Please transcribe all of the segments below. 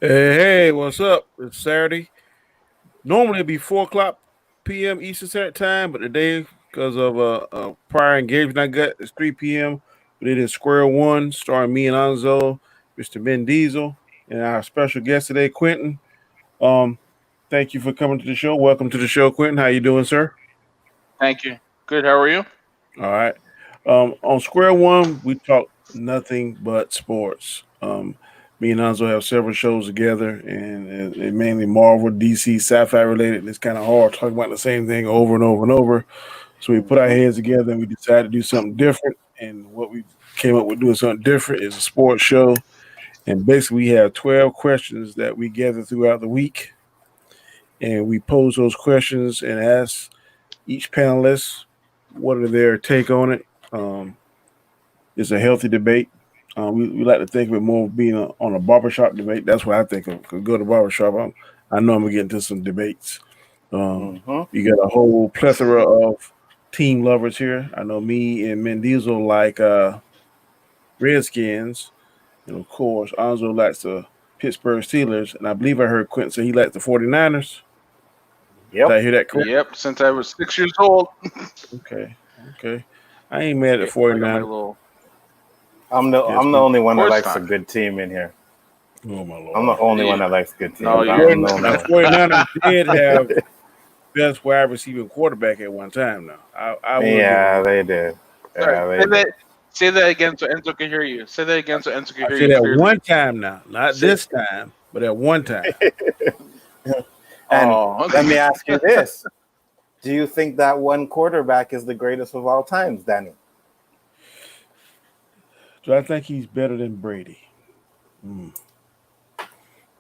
Hey, what's up? It's Saturday. Normally it'd be 4 o'clock p.m. Eastern Standard Time, but today, because of a prior engagement I got, it's 3 p.m. But it is Square One, starring me and Anzo, Mr. Ben Diesel, and our special guest today, Quentin. Um, thank you for coming to the show. Welcome to the show, Quentin. How you doing, sir? Thank you. Good. How are you? All right. On Square One, we talk nothing but sports. Me and Anzo have several shows together, and mainly Marvel, DC, sci-fi related. And it's kind of hard talking about the same thing over and over and over. So we put our Mhm. heads together and we decided to do something different. And what we came up with doing something different is a sports show. And basically, we have 12 questions that we gather throughout the week, and we pose those questions and ask each panelist what are their take on it. It's a healthy debate. We like to think of it more being on a barbershop debate. That's what I think of. Could go to barbershop. I know I'm gonna get into some debates. Um, Mhm. you got a whole plethora of team lovers here. I know me and Mendizel like Redskins, and of course Anzo likes the Pittsburgh Steelers, and I believe I heard Quentin say he likes the 49ers. Did Yep. I hear that correct? Yep. Since I was 6 years old. Okay, okay. I ain't mad at the I got my 49ers. little. Yes, I'm the man. only one Of that course likes a not. good team in here. Oh my I'm the lord. only one Yeah. that likes good No, teams. Now, you're. I'm the 49 only now one. 49ers did have best wide receiving quarterback at one time. Now, I will give them Yeah, that. they did. Sorry. Yeah, they did. Say that again so Enzo can hear you. Say that again so Enzo can I hear said you at clearly. one time now, not Say. this time, but at one time. And Oh. let me ask you this: do you think that one quarterback is the greatest of all times, Danny? So I think he's better than Brady. Hmm.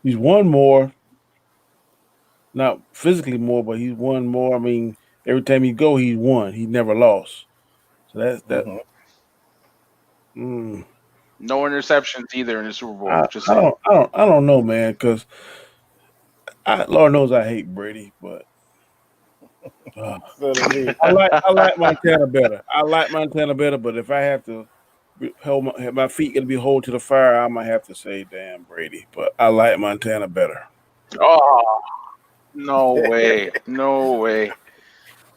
He's won more, not physically more, but he's won more. I mean, every time he go, he's won. He never lost. So that's that. Hmm. Mm, No interceptions either in the Super Bowl. I, Just I saying. don't, I don't, I don't know, man. Because Lord knows I hate Brady, but uh, So do me. I like Montana better. I like Montana better, but if I have to hold my feet gonna be hold to the fire, I might have to say damn Brady. But I like Montana better. Oh, no way. No way.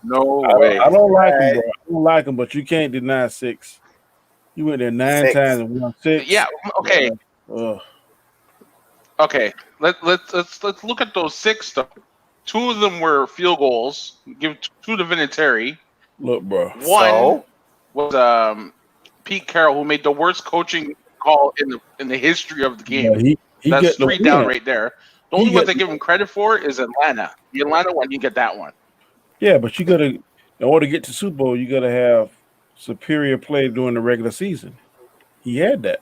No I don't, way. I don't like him, All bro. I don't like him, but you can't deny six. He went there 9 times right, and won Yeah. six. Okay. Uh, Okay. Let's look at those six though. Two of them were field goals. Give two to Vinatieri. look, bro. One so was Pete Carroll, who made the worst coaching call in the history of the Yeah, game. he That's got the three down win. right there. The He only ones got I give him credit for is Atlanta. The Atlanta one, you get that one. yeah, but you gotta in order to get to Super Bowl, you gotta have superior play during the regular season. He had that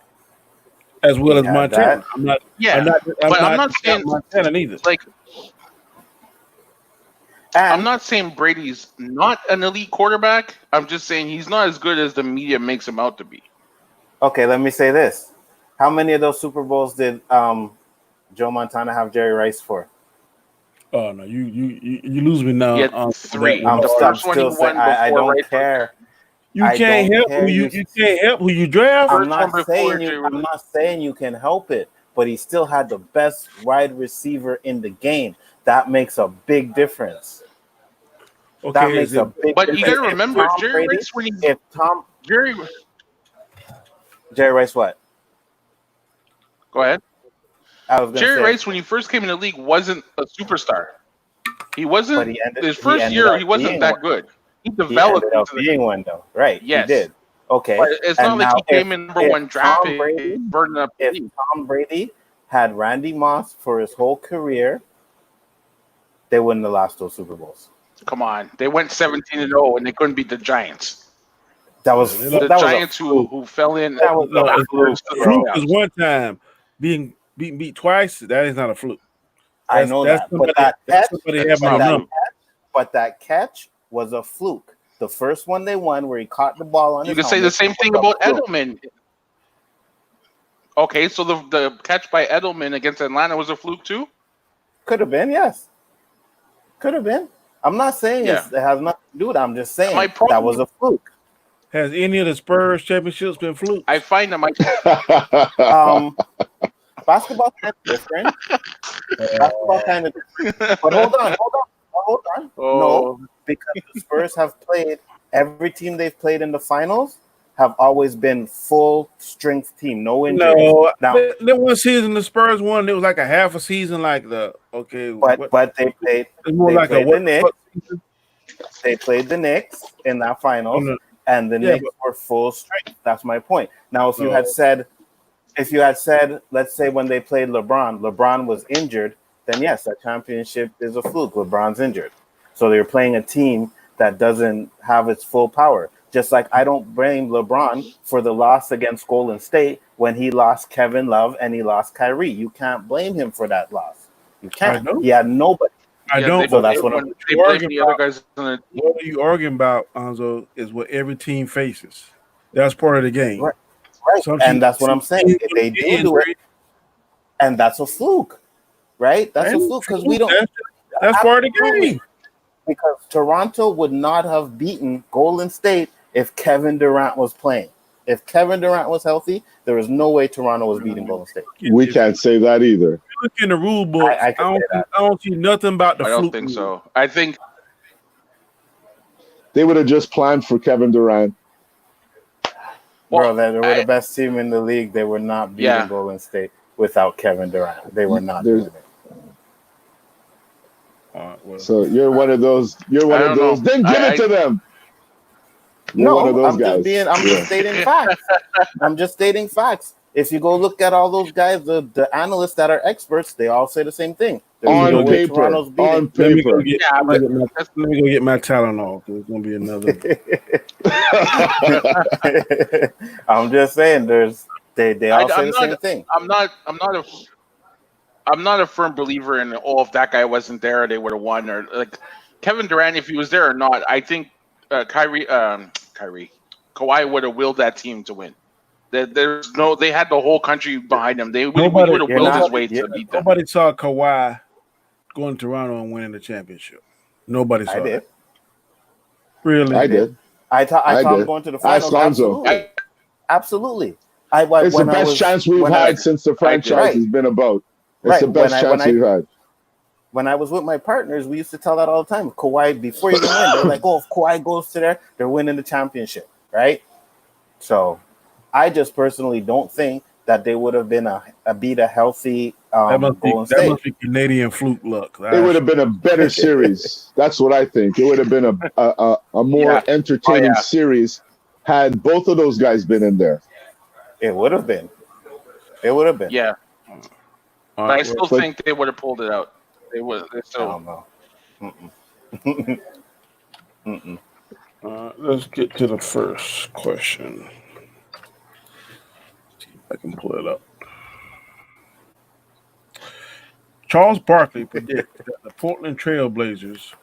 as well he as had Montana. that, I'm Yeah, not, I'm but I'm not not out saying Montana neither. like I'm and not saying Brady's not an elite quarterback. I'm just saying he's not as good as the media makes him out to be. okay, let me say this: how many of those Super Bowls did Joe Montana have Jerry Rice for? Oh no, you lose me He now had with that three. one. The I'm first one he still saying won I before don't Rice was care. You I can't don't help who care. you can't help who you draft. I'm first one not before saying Jay I'm was. not saying you can help it, but he still had the best wide receiver in the game. That makes a big difference. That Okay, is makes it a big But you got difference. to If remember Tom Jerry Brady, Rice when he if Tom Jerry. Jerry Rice, what Go ahead. I was gonna Jerry say, Rice when he first came in the league wasn't a superstar. He but wasn't he ended his he first ended year. up He wasn't being one. that good. He He developed ended up into the being one though, right? He yes, did. but Okay, it's not and like now he came in number if one draft Tom pick, Brady burning up the if league. Tom Brady had Randy Moss for his whole career, they wouldn't have lost those Super Bowls. Come on, they went 17-0 and they couldn't beat the Giants. That was they lost? The that was a Giants fluke. who fell in That was a No, fluke, backwards to the fluke bro. is playoffs. one time. Beat twice. That is not a fluke. I know That's that, but somebody. That's somebody It's having not a a number. fluke. but that catch was a fluke. The first one they won, where he caught the ball on You his could say the helmet, same was thing a about fluke. Edelman. Okay, so the catch by Edelman against Atlanta was a fluke too. Could have been, yes, could have been. I'm not saying Yeah, it has nothing to do with it. I'm just my saying that problem. was a fluke. Has any of the Spurs championships been I flukes? find that my Um, Basketball kind of different. Basketball kind of different. But hold on. No, Oh, because the Spurs have played every team they've played in the finals have always been full strength team, no injuries. No, Now, that one season the Spurs won. It was like a half a season, like the what? but they played It's more like a the Knicks. what season? They played the Knicks in that Oh, finals, no. and the Yeah, Knicks were full strength. That's my point. Now, no. if you had said, let's say when they played LeBron was injured, then yes, that championship is a fluke. LeBron's injured. So they're playing a team that doesn't have its full power. Just like I don't blame LeBron for the loss against Golden State when he lost Kevin Love and he lost Kyrie. You can't blame him for that loss. You I can't. don't. He had nobody. I yeah. don't. So But that's what what I'm. When they you blame arguing the other about? guys on the What are you arguing about, Anzo? Is what every team faces. That's part of the game. Right, right. Some And teams, that's what some I'm saying. teams If gonna they get do it, injured. and that's a fluke, right? That's a Ain't fluke because we true. don't That's part of the absolutely game. because Toronto would not have beaten Golden State if Kevin Durant was playing. If Kevin Durant was healthy, there was no way Toronto was beating Golden State. We If can't say that either. you look in the rule books, I can say that. I don't see nothing about the I don't fluke think rule. so. I think They would have just planned for Kevin Durant. Bro, well, they were the best team in the league. They were not beating yeah. Golden State without Kevin Durant. They were not There's doing it. All right, well, so you're one of those. You're one I of don't those. know. Then give it to them. You're one of No, those guys. I'm Yeah. just stating facts. I'm just stating facts. If you go look at all those guys, the analysts that are experts, they all say the same thing. There's On no On way paper. Toronto's beating. On let me go paper. get. Yeah, Let but me go get my Tylenol. There's gonna be another. I'm just saying, they all say I'm the not. same thing. I'm not a firm believer in if that guy wasn't there, they would have won. Or like Kevin Durant, if he was there or not, I think Kawhi would have willed that team to win. They had the whole country behind them. He Nobody, would have You're willed his not. way to beat them. nobody saw Kawhi going to Toronto and winning the championship. Nobody I saw did. that. Really? I did. I thought him did. going to the Ask finals. Lonzo. Absolutely. It's the best chance we've had since the franchise has been about. It's the best chance we've had. When I was with my partners, we used to tell that all the time. Kawhi, before you win, they're like, "Oh, if Kawhi goes to there, they're winning the championship, right?" So, I just personally don't think that they would have been beat a healthy Golden that State. must be Canadian fluke luck. It would have been a better series. That's what I think. It would have been a more Yeah. entertaining Oh, yeah. series had both of those guys been in there. It would have been. It would have been. Yeah, All but I right, still but- think they would have pulled it out. They would. They I still. don't know. Mm-mm. Mm-mm. let's get to the first question. See if I can pull it up. Charles Barkley predicts that the Portland Trail Blazers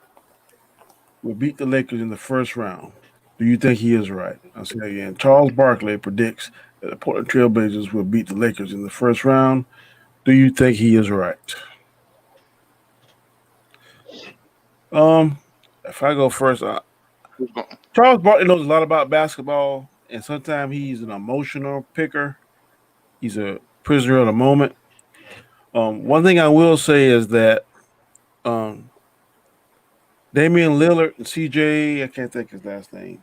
will beat the Lakers in the first round. Do you think he is right? I'll say it again. Charles Barkley predicts that the Portland Trail Blazers will beat the Lakers in the first round. Do you think he is right? If I go first, Charles Barkley knows a lot about basketball, and sometimes he's an emotional picker. He's a prisoner of the moment. One thing I will say is that Damian Lillard and CJ, I can't think his last name.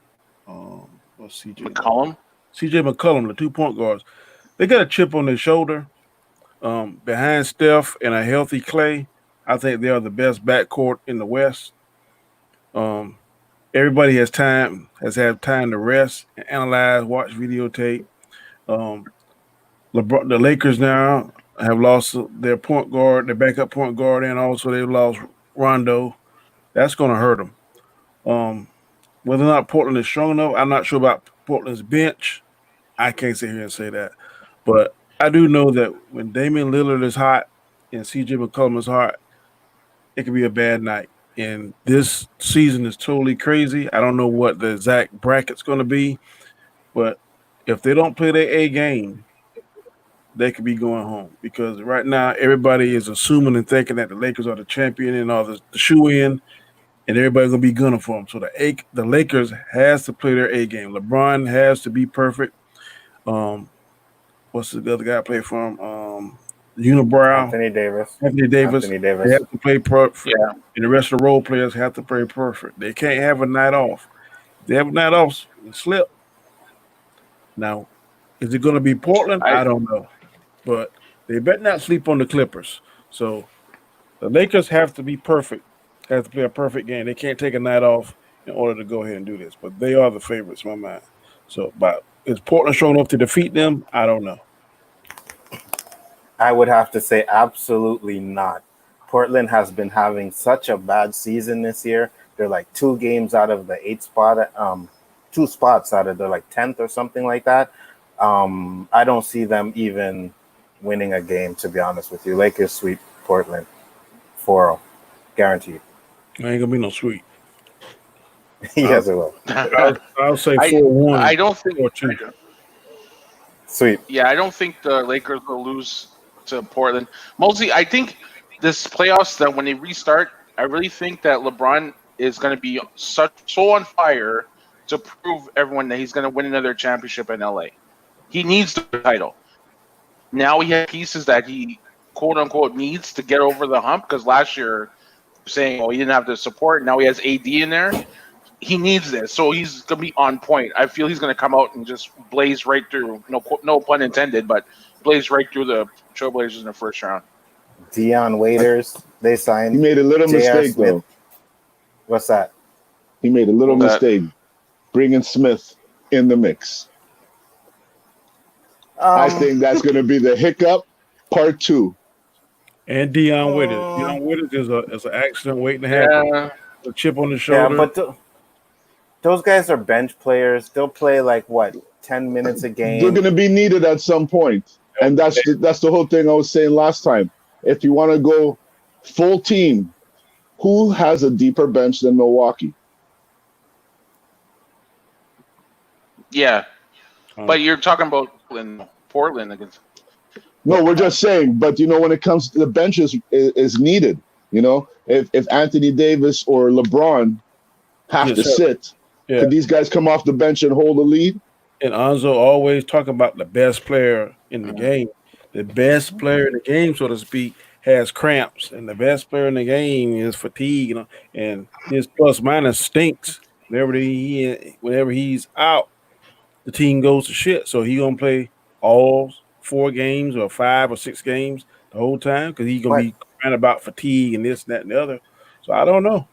What's CJ? McCollum. CJ McCollum, the 2 point guards. They got a chip on their shoulder. Behind Steph and a healthy Clay, I think they are the best backcourt in the West. Everybody has had time to rest and analyze, watch videotape. The Lakers now have lost their point guard, their backup point guard, and also they've lost Rondo. That's going to hurt them. Whether or not Portland is strong enough, I'm not sure about Portland's bench. I can't sit here and say that. But I do know that when Damian Lillard is hot and CJ McCollum is hot, it could be a bad night. And this season is totally crazy. I don't know what the exact bracket's going to be, but if they don't play their A game, they could be going home because right now everybody is assuming and thinking that the Lakers are the champion and are the shoe-in, and everybody's going to be gunning for them. So the Lakers has to play their A game. LeBron has to be perfect. What's the other guy play for him? unibrow, Anthony Davis. They have to play perfect. Yeah. And the rest of the role players have to play perfect. They can't have a night off. If they have a night off, slip. Now, is it going to be Portland? I don't know. But they better not sleep on the Clippers. So the Lakers have to be perfect, have to play a perfect game. They can't take a night off in order to go ahead and do this. But they are the favorites in my mind. So, but is Portland showing up to defeat them? I don't know. I would have to say absolutely not. Portland has been having such a bad season this year. They're like 2 games out of the 8 spot, 2 spots out of the like 10th or something like that. I don't see them even winning a game, to be honest with you. Lakers sweep Portland 4-0, guaranteed. Ain't gonna be no sweep. Yes, it will. I'll say 4-1. I don't think. Sweep. Yeah, I don't think the Lakers will lose to Portland. Mostly, I think this playoffs that when they restart, I really think that LeBron is going to be so on fire to prove everyone that he's going to win another championship in LA. He needs the title. Now he has pieces that he quote unquote needs to get over the hump because last year saying, he didn't have the support. Now he has AD in there. He needs this, so he's gonna be on point. I feel he's gonna come out and just blaze right through. No pun intended, but blaze right through the Trailblazers in the first round. Dion Waiters, they signed. He made a little mistake though. What's that? He made a little mistake bringing Smith in the mix. I think that's going to be the hiccup part 2. And Dion Waiters. Dion Waiters is an accident waiting to happen. A chip on the shoulder. Yeah, but those guys are bench players. They'll play like 10 minutes a game. They're going to be needed at some point, and that's the whole thing I was saying last time. If you want to go full team, who has a deeper bench than Milwaukee? Yeah, but you're talking about Portland against. No, we're just saying. But when it comes to the benches, is needed. If Anthony Davis or LeBron have to sit, could these guys come off the bench and hold the lead? And Anzo always talk about the best player in the game. The best player in the game, so to speak, has cramps, and the best player in the game is fatigue. And his plus minus stinks. Whenever he's out, the team goes to shit. So he gonna play all 4 games or 5 or 6 games the whole time because he's gonna be crying about fatigue and this, and that, and the other. So I don't know.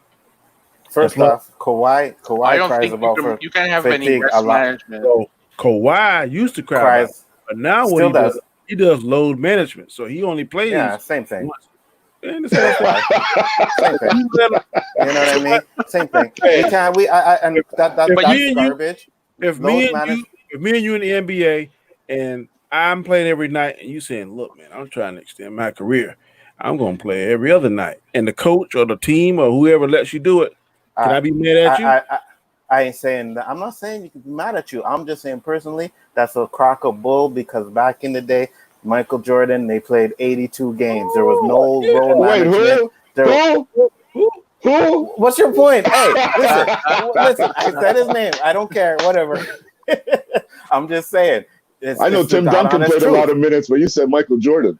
First off, Kawhi I don't cries think about you can't have any rest management. So Kawhi used to cry, but now what he does load management. So he only plays. Same thing. Same thing. Same thing. You know what I mean? Same thing. That's garbage. If me and you in the NBA and I'm playing every night, and you saying, "Look, man, I'm trying to extend my career. I'm going to play every other night," and the coach or the team or whoever lets you do it, can I be mad at you? I ain't saying that. I'm not saying you can be mad at you. I'm just saying personally, that's a crock of bull because back in the day, Michael Jordan, they played 82 games. There was no role management. Who? What's your point? Hey, listen. I said his name. I don't care. Whatever. I'm just saying. I know Tim Duncan played a lot of minutes, but you said Michael Jordan.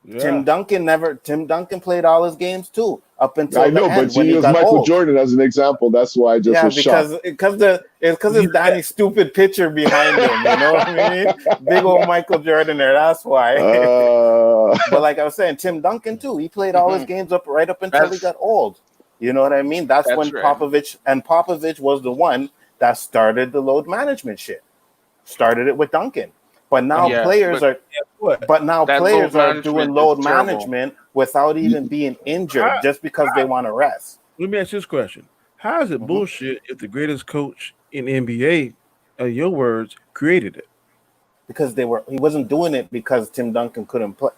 Yeah. Tim Duncan played all his games too, up until I know, but you use Michael Jordan as an example. That's why I just was shocked. Because it's Danny's stupid picture behind him. You know what I mean? Big old Michael Jordan there. That's why. But like I was saying, Tim Duncan too. He played all his games right up until he got old. You know what I mean? That's when right. Popovich was the one that started the load management shit. Started it with Duncan. But now players are doing load management without even being injured just because they want to rest. Let me ask you this question. How is it bullshit if the greatest coach in the NBA, in your words, created it? Because he wasn't doing it because Tim Duncan couldn't play,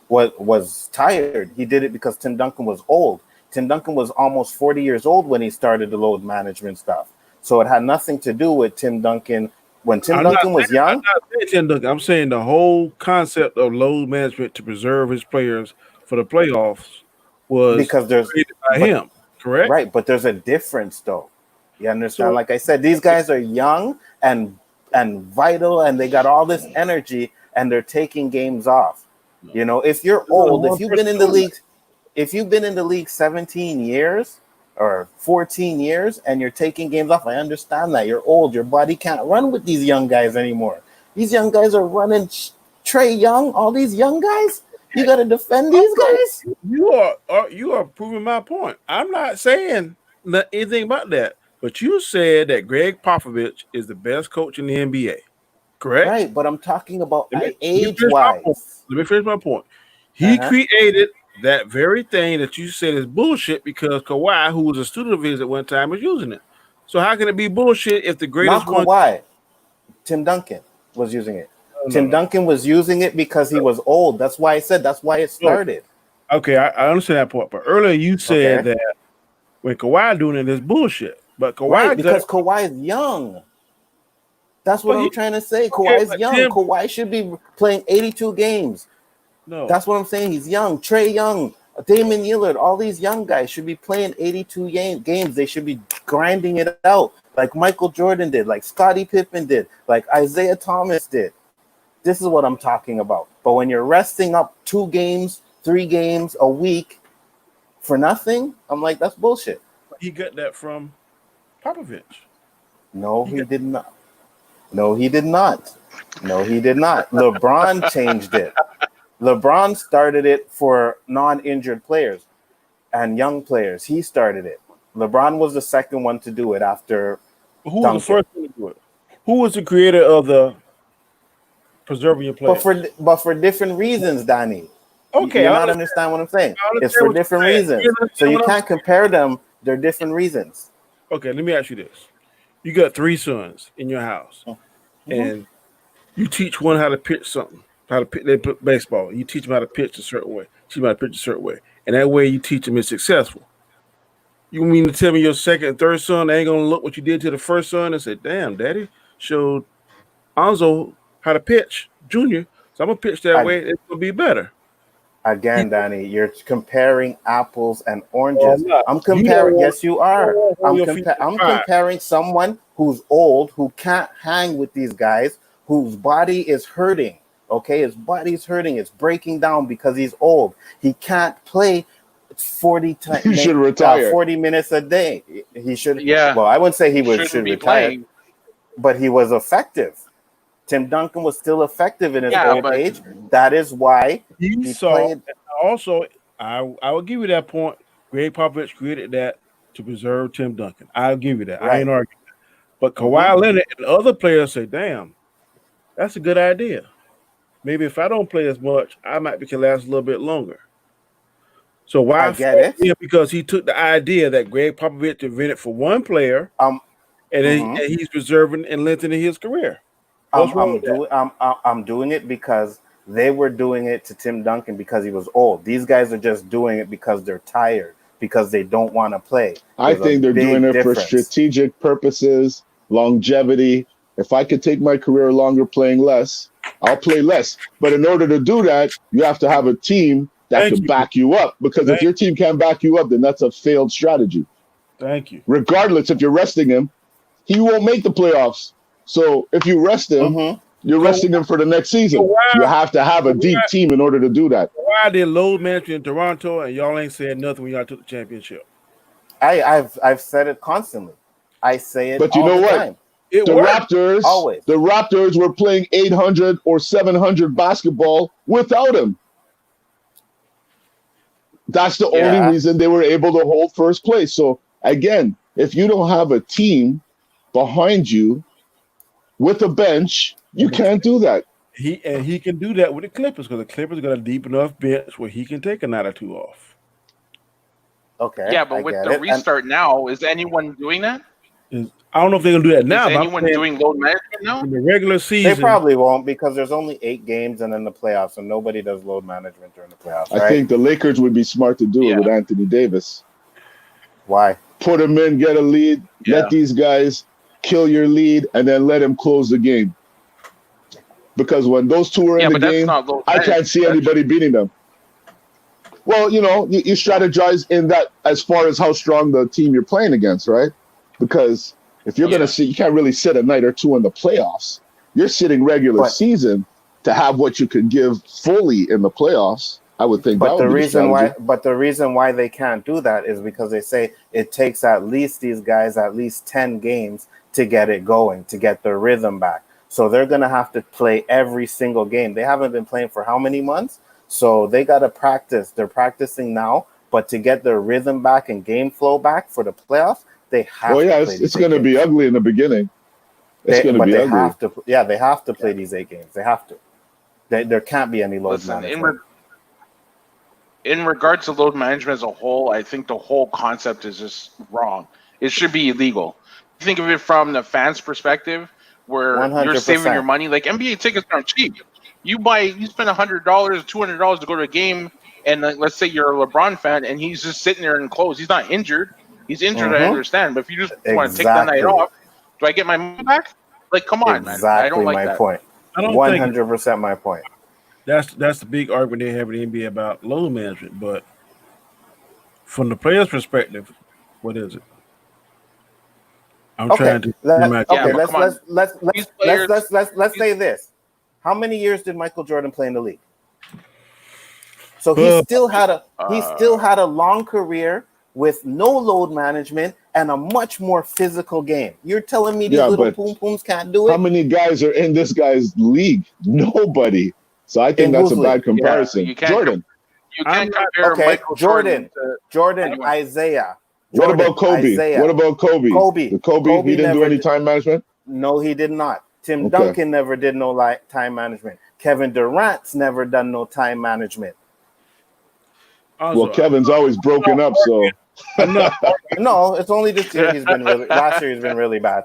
was tired. He did it because Tim Duncan was old. Tim Duncan was almost 40 years old when he started the load management stuff. So it had nothing to do with Tim Duncan. When Tim Duncan was young? I'm not saying Tim Duncan. I'm saying the whole concept of load management to preserve his players for the playoffs was created by him, correct? Right, but there's a difference, though. You understand? So, like I said, these guys are young and vital, and they got all this energy, and they're taking games off. You know, if you're old, if you've been in the league, if you've been in the league 17 years or 14 years and you're taking games off, I understand that you're old. Your body can't run with these young guys anymore. These young guys are running. Trey Young, all these young guys. You got to defend these guys. You are proving my point. I'm not saying anything about that, but you said that Greg Popovich is the best coach in the NBA. Correct? Right, but I'm talking about age-wise. Let me finish my point. He created that very thing that you said is bullshit because Kawhi, who was a student of his at one time, was using it. So how can it be bullshit if the greatest Not Kawhi, Tim Duncan was using it. Tim Duncan was using it because he was old. That's why I said that's why it started. Okay, I understand that part. But earlier you said that when Kawhi doing it is bullshit. But Kawhi because Kawhi is young. That's what I'm trying to say. Kawhi is young. Kawhi should be playing 82 games. No. That's what I'm saying. He's young. Trey Young, Damian Lillard, all these young guys should be playing 82 games. They should be grinding it out like Michael Jordan did, like Scottie Pippen did, like Isaiah Thomas did. This is what I'm talking about. But when you're resting up 2 games, 3 games a week for nothing, I'm like, that's bullshit. He got that from Popovich. No, he did not. No, he did not. No, he did not. LeBron changed it. LeBron started it for non-injured players and young players. He started it. LeBron was the second one to do it after Who was the first one to do it? Who was the creator of the preserving your players? But for different reasons, Danny. Okay, you not understand what I'm saying. It's for different reasons. So you can't compare them. They're different reasons. Okay, let me ask you this. You got 3 sons in your house, and you teach one how to pitch something, how to pitch. They put baseball. You teach them how to pitch a certain way. Teach them how to pitch a certain way, and that way you teach them is successful. You mean to tell me your second and third son ain't gonna look what you did to the first son and say, "Damn, Daddy showed Anzo how to pitch, Junior, so I'm gonna pitch that way. It's gonna be better." Again, Danny, you're comparing apples and oranges. I'm comparing. Yes, you are. I'm comparing someone who's old, who can't hang with these guys, whose body is hurting. Okay, his body's hurting. It's breaking down because he's old. He can't play 40 times. He should retire. 40 minutes a day. He should. Yeah. Well, I wouldn't say he should retire, playing. but he was effective. Tim Duncan was still effective in his old age. That is why he played. Also, I will give you that point. Greg Popovich created that to preserve Tim Duncan. I'll give you that. Right. I ain't arguing that. But Kawhi Leonard and other players say, "Damn, that's a good idea. Maybe if I don't play as much, I might be can last a little bit longer." So why? I get it. Yeah, because he took the idea that Greg Popovich invented for one player, and he's preserving and lengthening his career. I'm doing it because they were doing it to Tim Duncan because he was old. These guys are just doing it because they're tired, because they don't want to play. I think they're doing it for strategic purposes, longevity. If I could take my career longer playing less, I'll play less. But in order to do that, you have to have a team that can back you up. Because if your team can't back you up, then that's a failed strategy. Thank you. Regardless, if you're resting him, he won't make the playoffs. So if you rest him, you're resting him for the next season. You have to have a deep team in order to do that. Why did load management in Toronto and y'all ain't saying nothing when y'all took the championship? I've said it constantly. I say it. But you know what? Time. The Raptors were playing 800 or 700 basketball without him. That's the only reason they were able to hold first place. So again, if you don't have a team behind you with a bench, you can't do that. He can do that with the Clippers because the Clippers got a deep enough bench where he can take a night or 2 off. Okay. Yeah, but with the restart now, is anyone doing that? I don't know if they're gonna do that now. Is anyone doing load management now? In the regular season, they probably won't because there's only 8 games and then the playoffs, and nobody does load management during the playoffs. I think the Lakers would be smart to do it with Anthony Davis. Why? Put him in, get a lead, let these guys kill your lead, and then let him close the game. Because when those two are in the game, I can't see anybody beating them. Well, you strategize in that as far as how strong the team you're playing against, right? Because if you're going to sit, you can't really sit a night or 2 in the playoffs. You're sitting regular season. to have what you could give fully in the playoffs. I would think But that would be the strategy. the reason why they can't do that is because they say it takes at least these guys at least 10 games to get it going, to get their rhythm back. So they're going to have to play every single game. They haven't been playing for how many months? So they got to practice. They're practicing now, but to get their rhythm back and game flow back for the playoffs, they have to play it's going to be ugly in the beginning. It's going to be ugly. They have to play these 8 games. They have to. There can't be any load management. In regards to load management as a whole, I think the whole concept is just wrong. It should be illegal. Think of it from the fans' perspective, where 100%. you're saving your money. Like NBA tickets aren't cheap. You spend $100, $200 to go to a game, and let's say you're a LeBron fan, and he's just sitting there in clothes. He's not injured. He's injured, I understand. But if you just want to take the night off, do I get my money back? Like, come on, man. I don't like that. Point. 100% my point. That's the big argument they have in the NBA about load management. But from the player's perspective, what is it? I'm trying to. Let's say this. How many years did Michael Jordan play in the league? So he still had a long career with no load management and a much more physical game. You're telling me these little poom pooms can't do it? How many guys are in this guy's league? Nobody. So I think that's a bad comparison. You can't compare Michael Jordan, Isaiah. What about Kobe? Isaiah. What about Kobe? Kobe he didn't do any time management? No, he did not. Tim Duncan never did no time management. Kevin Durant's never done no time management. Also, well, Kevin's always broken up, so. No, it's only this year last year he's been really bad.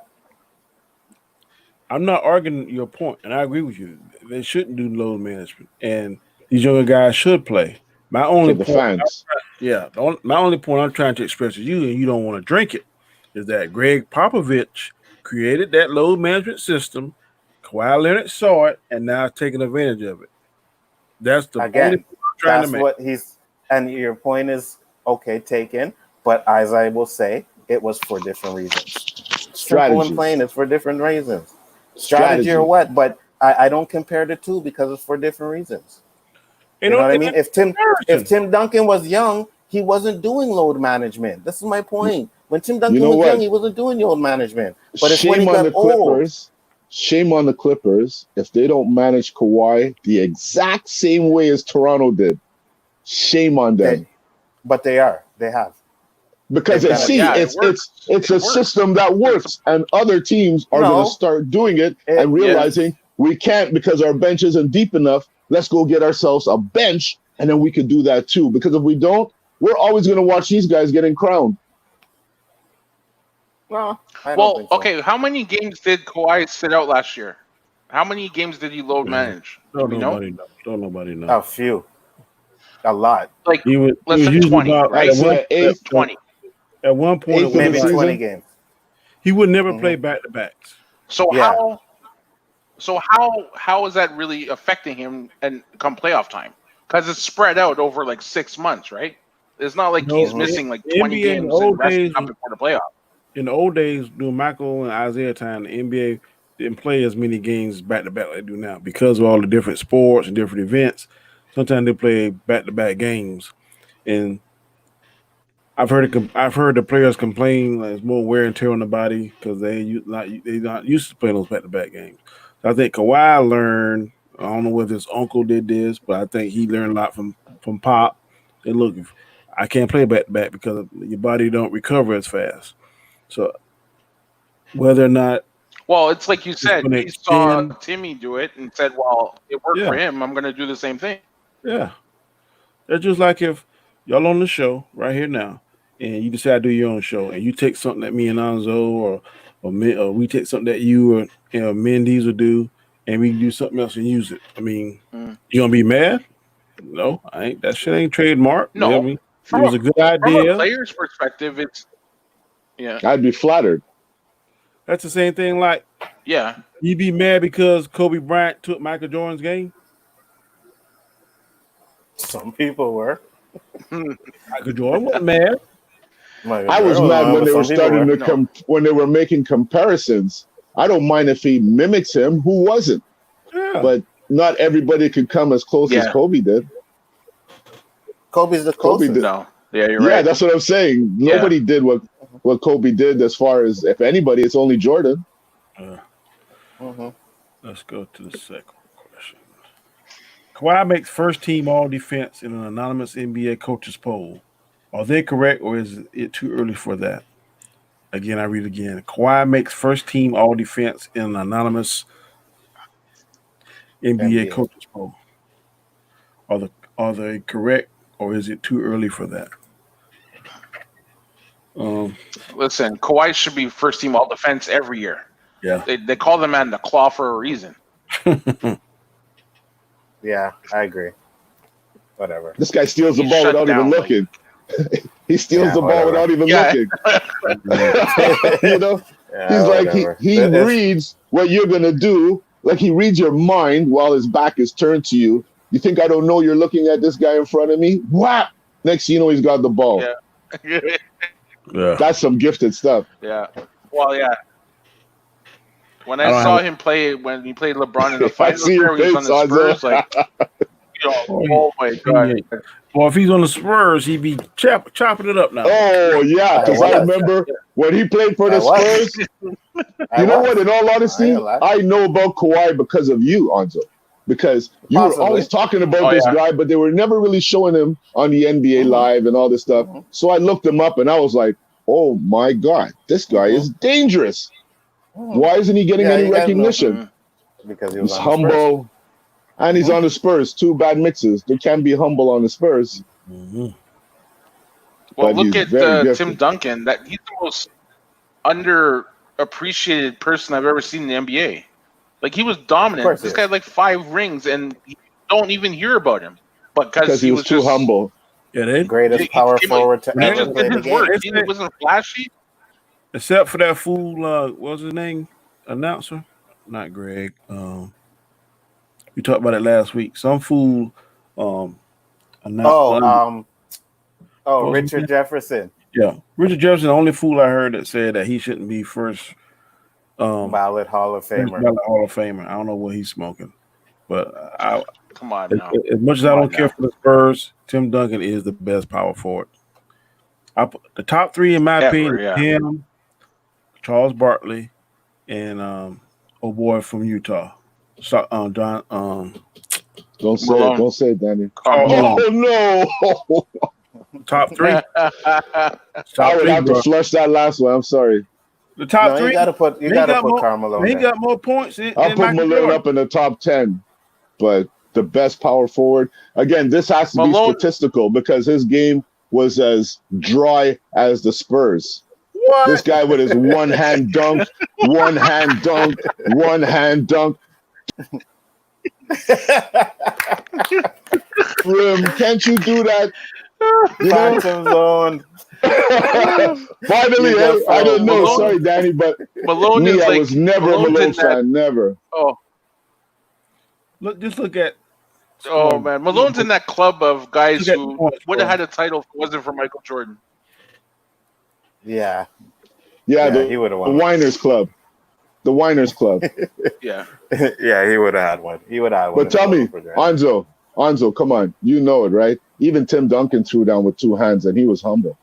I'm not arguing your point, and I agree with you. They shouldn't do load management, and these younger guys should play. My only point, my only point I'm trying to express to you, and you don't want to drink it, is that Greg Popovich created that load management system. Kawhi Leonard saw it, and now taking advantage of it. That's the only point I'm trying to make. What and your point is taken, but as I will say, it was for different reasons. Simple and plain, it's for different reasons. Strategy or what? But I don't compare the two because it's for different reasons. You know what I mean? If Tim Duncan was young, he wasn't doing load management. This is my point. When Tim Duncan was young, he wasn't doing load management. But it's when he got old. Shame on the Clippers if they don't manage Kawhi the exact same way as Toronto did. Shame on them. But they are. They have. Because it's a system that works, and other teams are going to start doing it and realizing we can't because our bench isn't deep enough. Let's go get ourselves a bench, and then we could do that too. Because if we don't, we're always going to watch these guys getting crowned. Well, so. Okay. How many games did Kawhi sit out last year? How many games did he load manage? Don't nobody know. A few. A lot. Like less than 20, right? 20. At one point, maybe 20 games. He would never play back-to-backs. So how is that really affecting him and come playoff time? Because it's spread out over like 6 months, right? It's not like he's missing like 20 games and resting up before the playoff. In the old days, during Michael and Isaiah time, the NBA didn't play as many games back-to-back like they do now because of all the different sports and different events. Sometimes they play back-to-back games, and I've heard the players complain like it's more wear and tear on the body because they're not used to playing those back-to-back games. So I think Kawhi learned. I don't know whether his uncle did this, but I think he learned a lot from Pop. And look, I can't play back-to-back because your body don't recover as fast. So whether or not, well, it's like you said, he saw Timmy do it and said, "Well, it worked for him. I'm going to do the same thing." Yeah, it's just like if y'all on the show right here now, and you decide to do your own show, and you take something that me and Anzo or we take something that you or Mendy's will do, and we do something else and use it. I mean, you gonna be mad? No, I ain't. That shit ain't trademark. No, you know what I mean? It was a good idea. From a player's perspective, it's I'd be flattered. That's the same thing. Like, you be mad because Kobe Bryant took Michael Jordan's game. Some people were. Michael Jordan wasn't mad. I was mad when they were starting to when they were making comparisons. I don't mind if he mimics him. Who wasn't? Yeah. But not everybody could come as close as Yeah. Kobe did. Kobe's the Kobe closest. did. No. Yeah, you're Yeah, right. that's what I'm saying. Yeah. Nobody did what Kobe did. As far as if anybody, it's only Jordan. Let's go to the second question. Kawhi makes first team all defense in an anonymous NBA coaches poll. Are they correct, or is it too early for that? Again, I read again. Kawhi makes first team all defense in an anonymous NBA coaches poll. Are they correct, or is it too early for that? Listen, Kawhi should be first team all defense every year. Yeah. They call the man the claw for a reason. Yeah, I agree. Whatever. This guy steals the He's ball shut without even down, looking. He steals the ball without even looking. You know, he's like he reads what you're gonna do. Like he reads your mind while his back is turned to you. You think I don't know you're looking at this guy in front of me? Whap! Next thing you know, he's got the ball. Yeah. Yeah. That's some gifted stuff. Yeah. Well, yeah. When I saw him play when he played LeBron in the finals, see your he was on the face, Spurs, like, oh my god. Well, if he's on the Spurs, he'd be chopping it up now. Oh yeah, because I remember when he played for the Spurs. You know what? In all honesty, I know about Kawhi because of you, Anzo. Because you were always talking about this guy, but they were never really showing him on the NBA Live and all this stuff. So I looked him up and I was like, oh my God, this guy is dangerous. Why isn't he getting any recognition? Because he's humble. And he's on the Spurs. Two bad mixes. They can't be humble on the Spurs. Well, But look he's at Tim Duncan. That he's the most underappreciated person I've ever seen in the NBA. Like, he was dominant. This guy had like 5 rings, and you don't even hear about him. But because he was too just humble. Yeah, they greatest power forward to ever play the game. He wasn't flashy. Except for that fool, what was his name? Announcer? Not Greg. We talked about it last week. Some fool. Richard Jefferson. Yeah, Richard Jefferson, the only fool I heard that said that he shouldn't be first ballot Hall of Famer. Hall of Famer. I don't know what he's smoking, but come on now. As much as I don't care for the Spurs, Tim Duncan is the best power forward. The top 3 in my opinion: him, Charles Barkley, and boy from Utah. So, John. Don't say it. Don't say it, Danny. Oh no! Top 3. I would have to flush that last one. I'm sorry. The top 3. You gotta put Karl Malone. He got more points. I'll put Malone up in the top 10, but the best power forward. Again, this has to be statistical because his game was as dry as the Spurs. What? This guy with his one-hand dunk, one-hand dunk, one-hand dunk. Can't you do that? Phantom zone. Finally, I didn't know. Malone, sorry, Danny, but Malone I was never a Malone fan. Never. Oh, look at. Oh man, Malone's in that club of guys who would have had a title if it wasn't for Michael Jordan. Yeah, he would have won. The Winers Club. The Winers Club. Yeah. Yeah, he would have had one. He would have had one. But tell me, Anzo, come on. You know it, right? Even Tim Duncan threw down with 2 hands, and he was humble.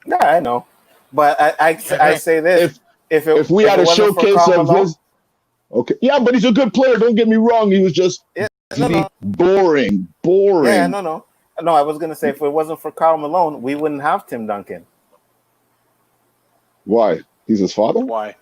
Yeah, I know. But I say this. If we had a showcase of his... Okay. Yeah, but he's a good player. Don't get me wrong. He was just boring. Yeah, no. No, I was going to say, if it wasn't for Karl Malone, we wouldn't have Tim Duncan. Why? He's his father? Why?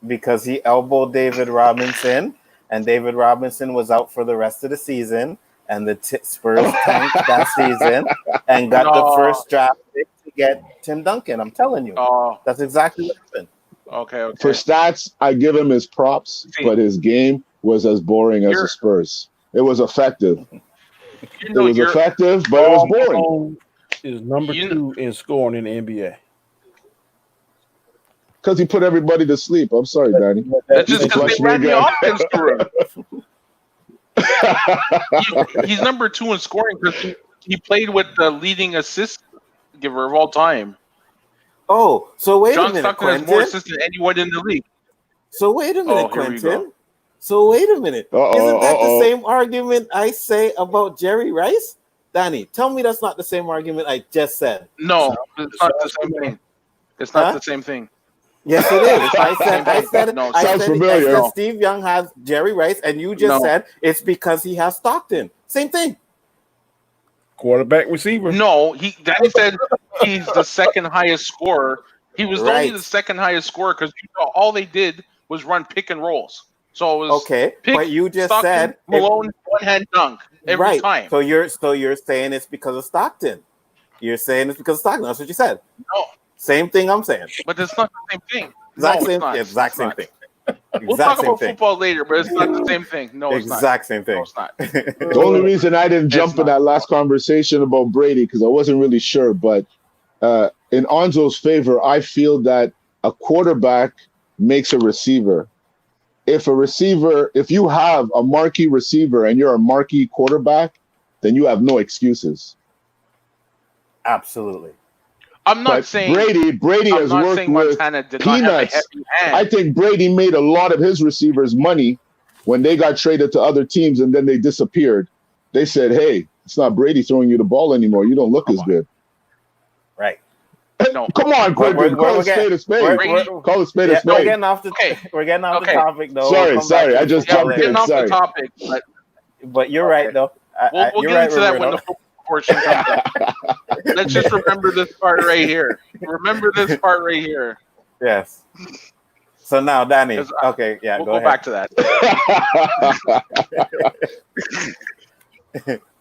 Because he elbowed David Robinson, and David Robinson was out for the rest of the season, and the Spurs tanked that season and got the first draft pick to get Tim Duncan. I'm telling you. That's exactly what happened. Okay. For stats, I give him his props, but his game was as boring as the Spurs. It was effective. It was effective, but it was boring. Is number 2 in scoring in the NBA. Because he put everybody to sleep. I'm sorry, Danny. That's just because they ran the offense through him. He's number 2 in scoring because he played with the leading assist giver of all time. Oh, so wait John a minute, Stockton Quentin. has more assists than anyone in the league. So wait a minute, Quentin. So wait a minute. Isn't that the Uh-oh. same argument I say about Jerry Rice? Danny, tell me that's not the same argument I just said. No, it's not the same thing. It's not Huh? the same thing. Yes, it is. It's not the same thing. No, I Sounds said familiar. Steve Young has Jerry Rice, and you just said it's because he has Stockton. Same thing. Quarterback, receiver. No, Danny said he's the second highest scorer. He was only the second highest scorer because all they did was run pick and rolls. So it was pick, but you just Stockton, said Malone one hand dunk every time. So you're saying it's because of Stockton. You're saying it's because of Stockton. That's what you said. No, same thing I'm saying. But it's not the same thing. Exact same thing. We'll talk about football later, but it's not the same thing. No, it's not. Exact same thing. No, it's not. The only reason I didn't jump in that last conversation about Brady because I wasn't really sure, but in Onzo's favor, I feel that a quarterback makes a receiver. If you have a marquee receiver and you're a marquee quarterback, then you have no excuses. Absolutely. I'm not saying Brady has worked with peanuts. I think Brady made a lot of his receivers money when they got traded to other teams and then they disappeared. They said, "Hey, it's not Brady throwing you the ball anymore. You don't look as good." Right. No. Come on, Quentin. Call a spade a spade. Call a spade a spade. We're getting off the topic, though. Sorry. I just jumped in. Sorry. The topic, but you're right, though. We'll get into that when the football portion comes up. Let's just remember this part right here. Remember this part right here. Yes. So now, Danny. Okay, yeah, we'll go back to that.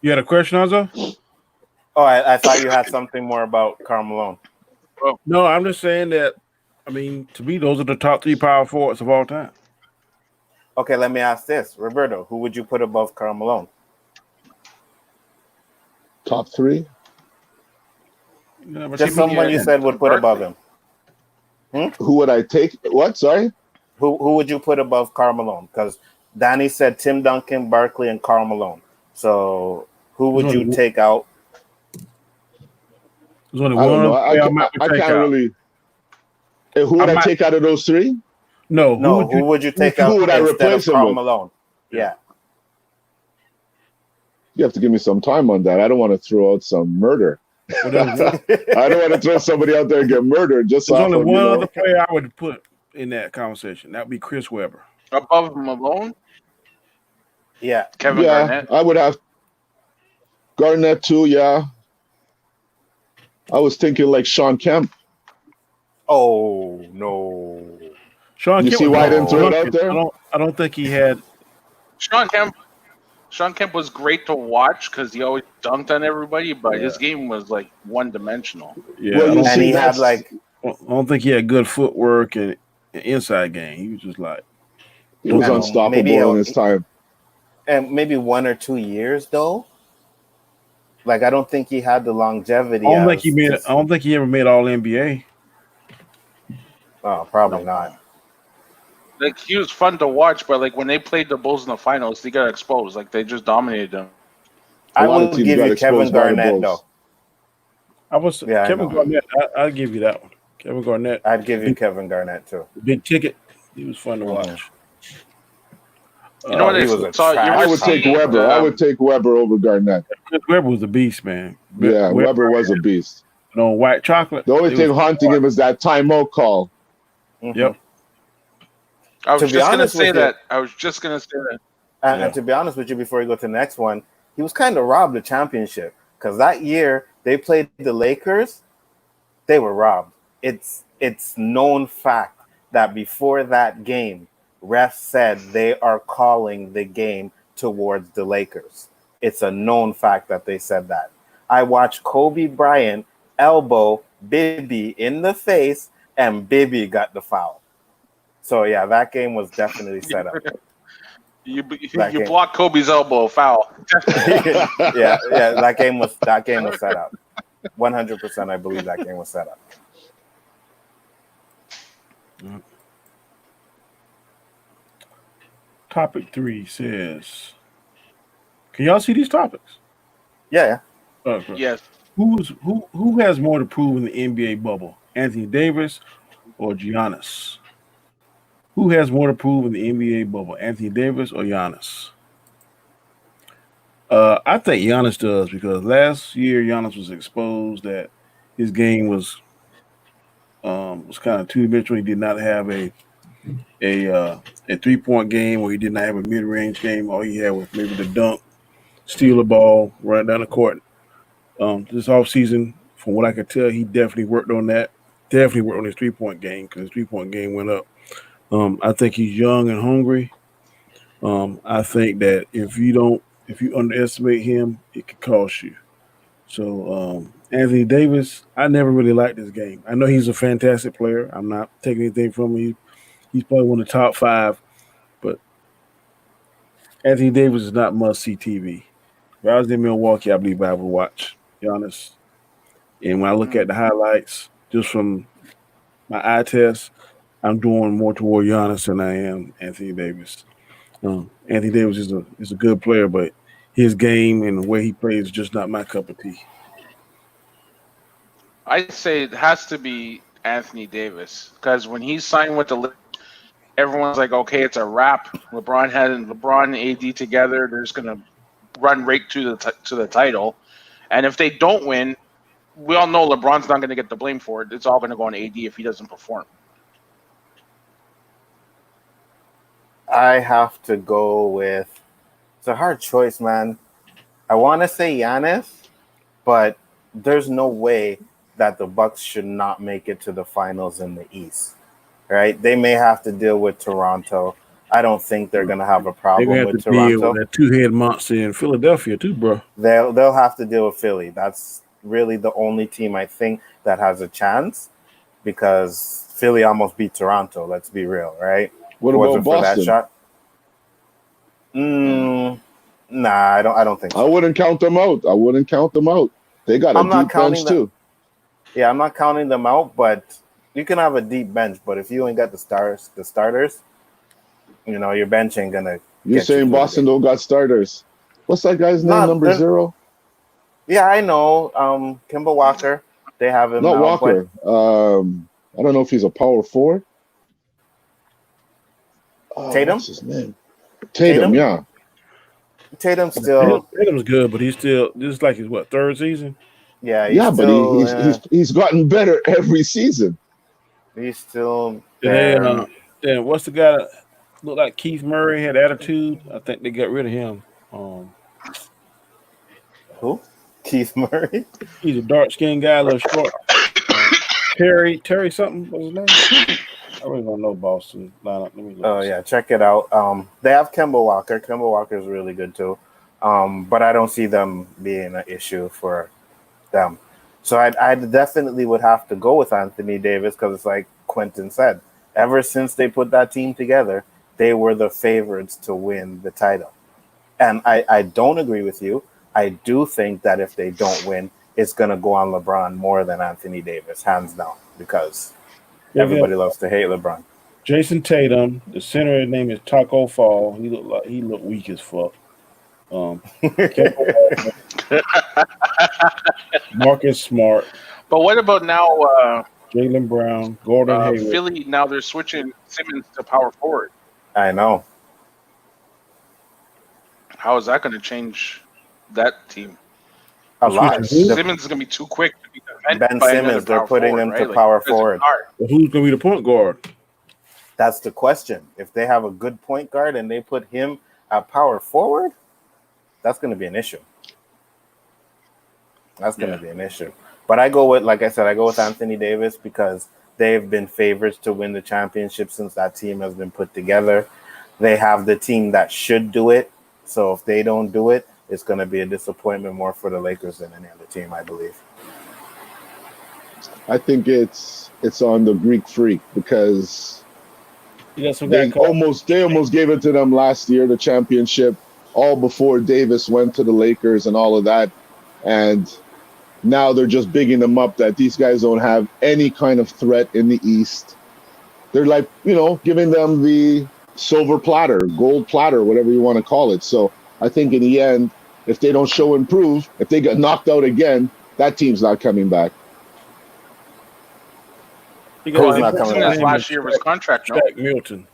You had a question, Onzo? Oh, I thought you had something more about Karl Malone. No, I'm just saying that, to me, those are the top 3 power forwards of all time. Okay, let me ask this. Roberto, who would you put above Karl Malone? Top 3? Just someone you said would put above him. Who would I take? What? Sorry? Who would you put above Karl Malone? Because Danny said Tim Duncan, Barkley, and Karl Malone. So who would you take out? There's only one. I can't really. Who would I take out of those 3? No. Who would you take out? Who would I replace him Karl with? Malone? Yeah. You have to give me some time on that. I don't want to throw out some murder. I don't want to throw somebody out there and get murdered. There's only one other player I would put in that conversation. That would be Chris Webber. Above Malone? Yeah. Kevin Garnett? I would have Garnett too, yeah. I was thinking like Sean Kemp. Oh, no. Sean Kemp, see why I didn't throw it out there? I don't think he had. Sean Kemp was great to watch because he always dunked on everybody, but his game was like one-dimensional. Yeah, well, and he had like. I don't think he had good footwork and inside game. He was just like. He was unstoppable in his time. And maybe 1 or 2 years though. Like I don't think he had the longevity. I don't think he ever made All NBA. Oh, probably not. Like he was fun to watch, but like when they played the Bulls in the finals, they got exposed. Like they just dominated them. I will give you Kevin Garnett though. Kevin Garnett. I'll give you that one. Kevin Garnett. I'd give you Kevin Garnett too. Big ticket. He was fun to watch. You know what I would take Webber. I would take Webber over Garnett. Webber was a beast, man. Yeah, Webber was a beast. White chocolate. The only thing haunting him is that timeout call. Mm-hmm. Yep. I was just gonna say that. And to be honest with you, before you go to the next one, he was kind of robbed the championship because that year they played the Lakers. They were robbed. It's known fact that before that game, refs said they are calling the game towards the Lakers. It's a known fact that they said that. I watched Kobe Bryant elbow Bibby in the face, and Bibby got the foul. So yeah, that game was definitely set up. You blocked Kobe's elbow, foul. yeah, that game was set up. 100%, I believe that game was set up. Topic 3 says, "Can y'all see these topics?" Yeah. Okay. Yes. Who has more to prove in the NBA bubble? Anthony Davis or Giannis? Who has more to prove in the NBA bubble, Anthony Davis or Giannis? I think Giannis does because last year Giannis was exposed that his game was kind of two dimensional. He did not have a uh, a 3 point game, or he did not have a mid range game. All he had was maybe the dunk, steal the ball, run down the court. This offseason, from what I could tell, he definitely worked on that. Definitely worked on his 3 point game because his 3 point game went up. I think he's young and hungry. I think that if you underestimate him, it could cost you. So Anthony Davis, I never really liked this game. I know he's a fantastic player. I'm not taking anything from him. He's probably one of the top five, but Anthony Davis is not must see TV. If I was in Milwaukee, I believe I would watch Giannis. And when I look at the highlights, just from my eye test, I'm doing more toward Giannis than I am Anthony Davis. Anthony Davis is a good player, but his game and the way he plays is just not my cup of tea. I'd say it has to be Anthony Davis because when he signed with the Lakers, everyone's like, okay, it's a wrap. LeBron and AD together. They're just gonna run right to the title. And if they don't win, we all know LeBron's not going to get the blame for it. It's all going to go on AD if he doesn't perform. I have to go with. It's a hard choice, man. I want to say Giannis, but there's no way that the Bucks should not make it to the finals in the East. Right? They may have to deal with Toronto. I don't think they're going to have a problem with Toronto. Deal with that two-head monster in Philadelphia too, bro. They'll have to deal with Philly. That's really the only team I think that has a chance because Philly almost beat Toronto. Let's be real, right? What about Boston? For that shot? Nah, I don't think so. I wouldn't count them out. They got a deep bench too. Yeah, I'm not counting them out, but you can have a deep bench. But if you ain't got the starters, your bench ain't gonna. You're saying Boston don't got starters? What's that guy's name? Number 0? Yeah, I know. Kemba Walker. They have him. Not Walker. I don't know if he's a power forward. Tatum. What's his name? Tatum. Yeah. Tatum's good, but he's still this is like his third season. Yeah, but he's gotten better every season. He's still there. Then what's the guy that looked like Keith Murray had attitude? I think they got rid of him. Who? Keith Murray? He's a dark-skinned guy, a little short. Terry something was his name? I really don't know Boston lineup. Let me look. Oh yeah, check it out. They have Kemba Walker. Kemba Walker is really good too, but I don't see them being an issue for them. So I definitely would have to go with Anthony Davis because it's like Quentin said. Ever since they put that team together, they were the favorites to win the title. And I don't agree with you. I do think that if they don't win, it's going to go on LeBron more than Anthony Davis, hands down, because everybody loves to hate LeBron. Jason Tatum, the center, his name is Taco Fall. He looked weak as fuck. Marcus Smart. But what about now? Jaylen Brown, Gordon Hayward. Philly, now they're switching Simmons to power forward. I know. How is that going to change that team? A lot. Simmons is going to be too quick to be defended. Ben Simmons, they're putting him to power forward. Well, who's going to be the point guard? That's the question. If they have a good point guard and they put him at power forward, that's going to be an issue. But I go with, like I said, Anthony Davis because they've been favorites to win the championship since that team has been put together. They have the team that should do it. So if they don't do it, it's going to be a disappointment more for the Lakers than any other team, I believe. I think it's on the Greek Freak because they almost gave it to them last year, the championship, all before Davis went to the Lakers and all of that. And now they're just bigging them up that these guys don't have any kind of threat in the East. They're like, giving them the silver platter, gold platter, whatever you want to call it. So I think in the end, if they don't show and prove, if they get knocked out again, that team's not coming back. Who's not coming back? Last year was contract, no? Shaq Milton.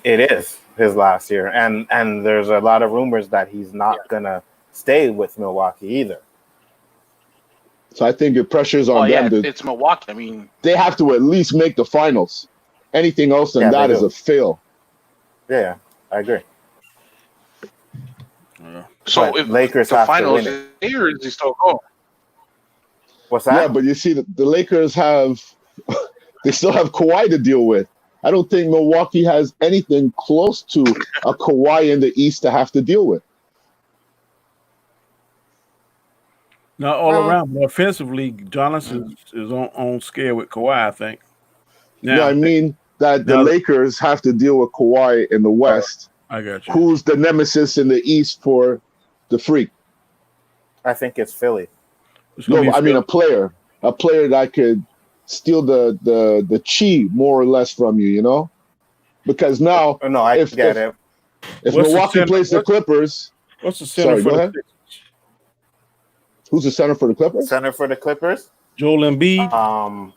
It is his last year, and there's a lot of rumors that he's not gonna stay with Milwaukee either. So I think the pressure's on them. It's Milwaukee. I mean, they have to at least make the finals. Anything else than that is a fail. Yeah, I agree. So but if Lakers the have finals, to win it. Lakers, they still go. What's that? Yeah, but you see, the Lakers they still have Kawhi to deal with. I don't think Milwaukee has anything close to a Kawhi in the East to have to deal with. Not all around, but offensively, Johnson is on scale with Kawhi, I think. Now, no, I mean that the Lakers have to deal with Kawhi in the West. I got you. Who's the nemesis in the East for the Freak? I think it's Philly. No, I mean a player that could steal the chi more or less from you, you know? Because now, I get it. If Milwaukee plays the Clippers, what's the center for the Clippers? Who's the center for the Clippers? Center for the Clippers? Joel Embiid.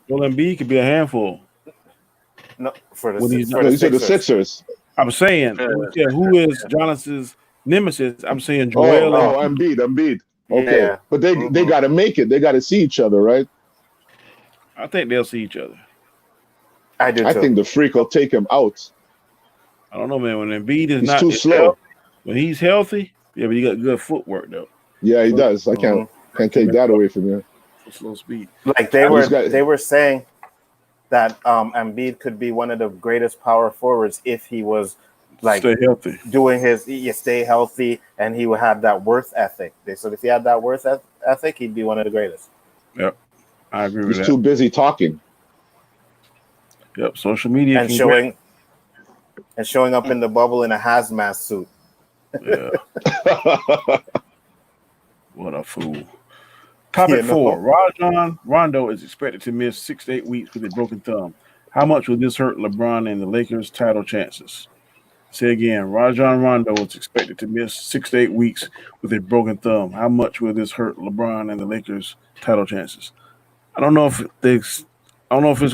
Joel Embiid could be a handful. No, for the Sixers. I'm saying, who is Jonathan's nemesis? I'm saying Joel. Embiid. Okay, yeah. But they got to make it. They got to see each other, right? I think they'll see each other. I do. I think the Freak will take him out. I don't know, man. When Embiid is too slow. When he's healthy, but he got good footwork though. Yeah, he does. I can't take that away from him. Slow speed. Like they were saying that Embiid could be one of the greatest power forwards if he was like stay healthy, doing stay healthy, and he would have that worth ethic. They said if he had that worth ethic, he'd be one of the greatest. Yep, I agree with that. He's too busy talking. Yep, social media and showing up in the bubble in a hazmat suit. Yeah. What a fool. Topic 4. Rajon Rondo is expected to miss 6 to 8 weeks with a broken thumb. How much will this hurt LeBron and the Lakers' title chances? Say again, Rajon Rondo is expected to miss 6 to 8 weeks with a broken thumb. How much will this hurt LeBron and the Lakers' title chances? I don't know if it's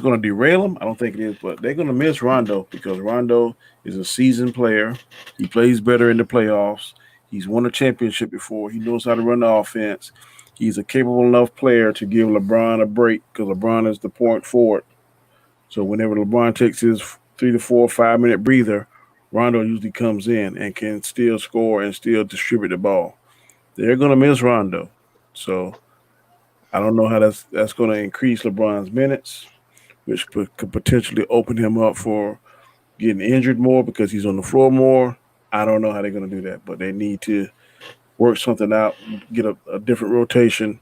going to derail them. I don't think it is, but they're going to miss Rondo because Rondo is a seasoned player. He plays better in the playoffs. He's won a championship before. He knows how to run the offense. He's a capable enough player to give LeBron a break because LeBron is the point forward. So whenever LeBron takes his 3 to 4, 5 minute breather, Rondo usually comes in and can still score and still distribute the ball. They're going to miss Rondo. So I don't know how that's going to increase LeBron's minutes, which could potentially open him up for getting injured more because he's on the floor more. I don't know how they're going to do that, but they need to work something out, get a different rotation.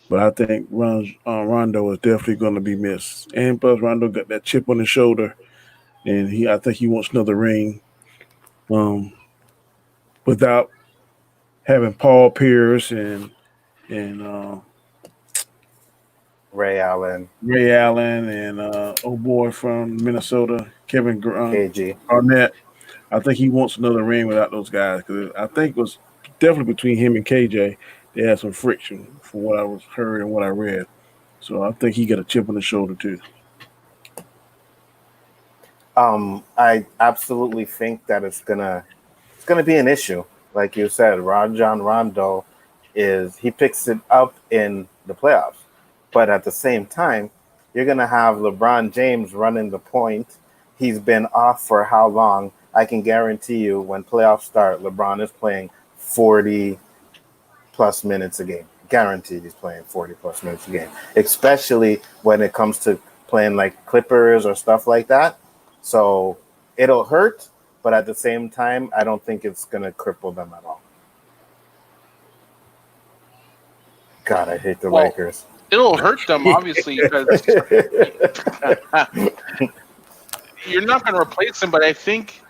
But I think Rondo is definitely going to be missed. And plus, Rondo got that chip on his shoulder, and I think he wants another ring without having Paul Pierce and Ray Allen and old boy from Minnesota, Kevin Garnett. I think he wants another ring without those guys because I think it was definitely between him and KJ. They had some friction from what I was heard and what I read. So I think he got a chip on his shoulder too. I absolutely think that it's gonna be an issue. Like you said, Rajon Rondo he picks it up in the playoffs. But at the same time, you're going to have LeBron James running the point. He's been off for how long? I can guarantee you when playoffs start, LeBron is playing 40-plus minutes a game. Guaranteed he's playing 40-plus minutes a game, especially when it comes to playing like Clippers or stuff like that. So it'll hurt, but at the same time, I don't think it's going to cripple them at all. God, I hate the Lakers. It'll hurt them, obviously, because you're not going to replace him. But I think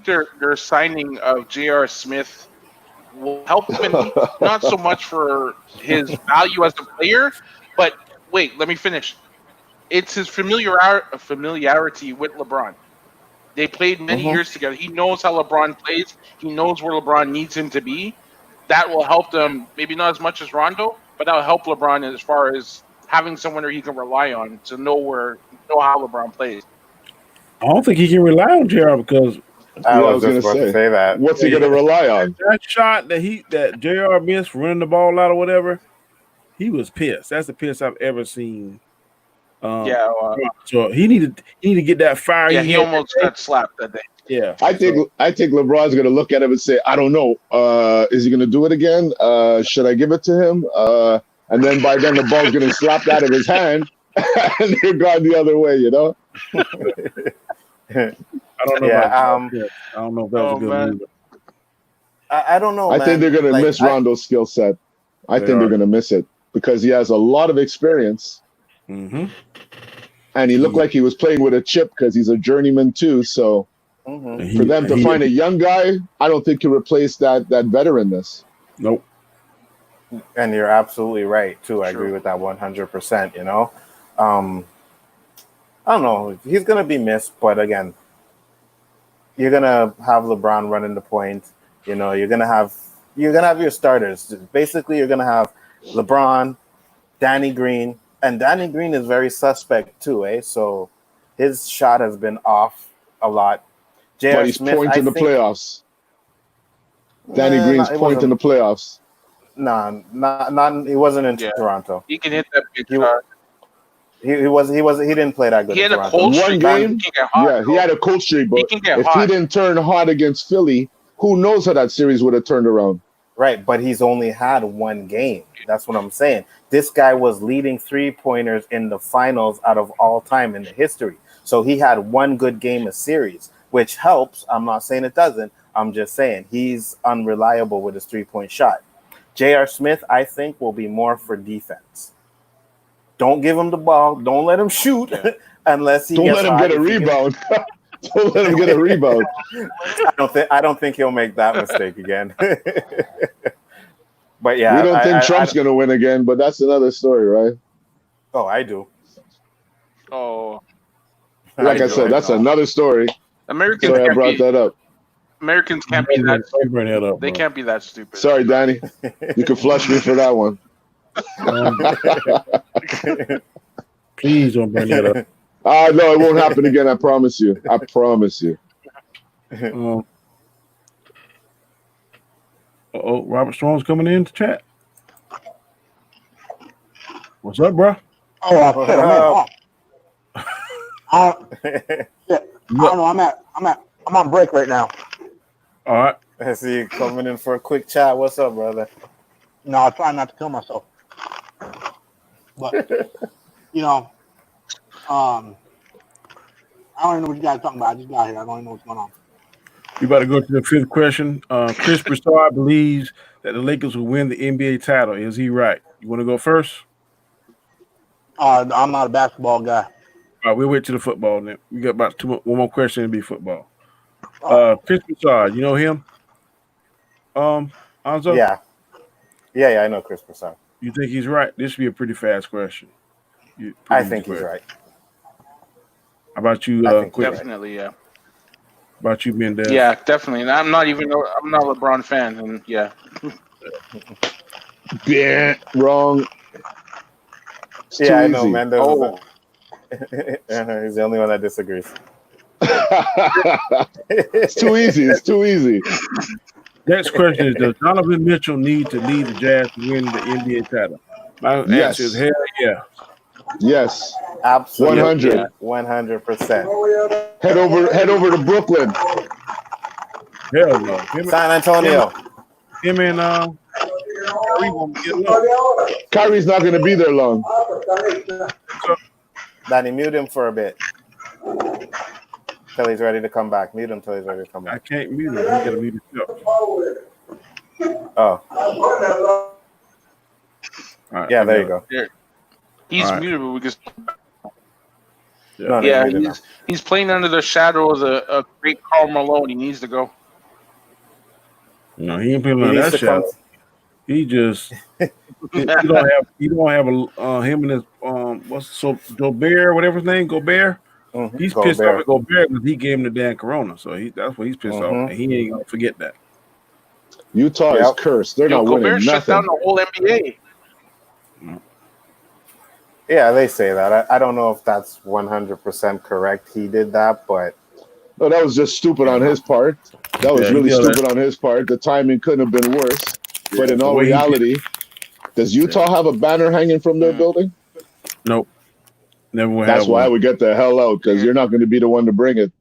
their signing of J.R. Smith will help him, not so much for his value as a player, but wait, let me finish. It's his familiarity with LeBron. They played many years together. He knows how LeBron plays. He knows where LeBron needs him to be. That will help them, maybe not as much as Rondo, but that'll help LeBron as far as having someone that he can rely on to know how LeBron plays. I don't think he can rely on JR because I Yeah, I was was just gonna about to say, say that. what's he gonna rely on? That shot that JR missed running the ball out or whatever, he was pissed. That's the pissed I've ever seen. Yeah, So he needed to get that fire. yeah, he he had almost got slapped that day. Yeah, I think LeBron's gonna look at him and say, I don't know. Is he gonna do it again? Should I give it to him? And then by then the ball's getting slapped out of his hand, and they're gone the other way. You know. I don't know. Yeah, I don't know if that was a good man. move. I don't know. I think they're gonna Like, miss Rondo's skill set. I think they're gonna miss it because he has a lot of experience, Mm-hmm. and he looked like he was playing with a chip because he's a journeyman too. So Mhm. for them to find a young guy, I don't think can replace that veteranness. Nope. And you're absolutely right too. I Sure. agree with that 100%. You know, I don't know. He's gonna be missed, but again, you're gonna have LeBron running the point. You know, you're gonna have your starters. Basically, you're gonna have LeBron, Danny Green, and Danny Green is very suspect too, eh? So his shot has been off a lot. J.R. But he's Smith, point I in the think, playoffs. Danny Green's it point in the playoffs. Nah, not. He wasn't in Yeah. Toronto. He can hit that big He- shot. He didn't play that good. He in had a Toronto. cold One streak. game? He can get hot, Yeah, he had a cold streak, but can get if hot. he didn't turn hot against Philly, who knows how that series would have turned around? Right, but he's only had one game. That's what I'm saying. This guy was leading 3-pointers in the finals out of all time in the history. So he had one good game a series, which helps. I'm not saying it doesn't. I'm just saying he's unreliable with his 3-point shot. J.R. Smith, I think, will be more for defense. Don't give him the ball. Don't let him shoot unless he Don't gets let him hot. get a If he gets- rebound. Don't let him get a rebound. I don't think he'll make that mistake again. But yeah, We don't think Trump's going to win again, but that's another story, right? Oh, I do. Oh, Like I said, that's another story. Americans Sorry I can't brought be. that up. Americans can't be that. Don't bring that up. They bro. can't be that stupid. Sorry, Danny. You can flush me for that one. Please don't bring that up. No, it won't happen again. I promise you. I promise you. Robert Strong's coming in to chat. What's up, bro? Oh, shit, shit. I don't know. I'm on break right now. All right. I see you coming in for a quick chat. What's up, brother? No, I try not to kill myself. But you know, I don't even know what you guys are talking about. I just got here. I don't even know what's going on. We about to go to the fifth question. Chris Broussard believes that the Lakers will win the NBA title. Is he right? You want to go first? I'm not a basketball guy. All right, we'll wait to the football then. We got about one more question to be football. Chris Broussard, you know him? Anzo? Yeah, I know Chris Broussard. You think he's right? This should be a pretty fast question. I think he's right. How about you, I think Quick? Definitely, yeah. About you, Mendez? Yeah, definitely. And I'm not a LeBron fan, and yeah. Yeah, wrong. It's too I know, easy. man. Oh, He's the only one that disagrees. It's too easy. It's too easy. Next question is: does Donovan Mitchell need to lead the Jazz to win the NBA title? My Yes. answer is hell yeah. Yes. Absolutely, 100. 100%. Head over to Brooklyn. Hell no. San Antonio. Him and Kyrie won't get along. Kyrie's not going to be there long. Danny, mute him for a bit. Till he's ready to come back. Mute him till he's ready to come I back. can't mute him. He got to mute himself. Oh, All right, yeah, there you go. he's All right. muted, but we just No, yeah. mute him now. He's playing under the shadow of the great Karl Malone. He needs to go. No, he ain't playing He on needs that to come. shadow. He just he don't have a him and his Gobert, whatever his name, Gobert. Mhm. He's Gobert. pissed off at Gobert because he gave him the damn corona. So that's what he's pissed off, Mhm. and he ain't gonna forget that. Utah is cursed. They're not Gobert winning shut down nothing. the whole NBA. Yeah, they say that. I don't know if that's 100% correct. He did that, but No, that was just stupid on his part. That was he really did that. stupid on his part. The timing couldn't have been worse. But in The all way he did. reality, does Utah have a banner hanging from their building? Nope. Never will That's have why I one. would get the hell out, because you're not going to be the one to bring it.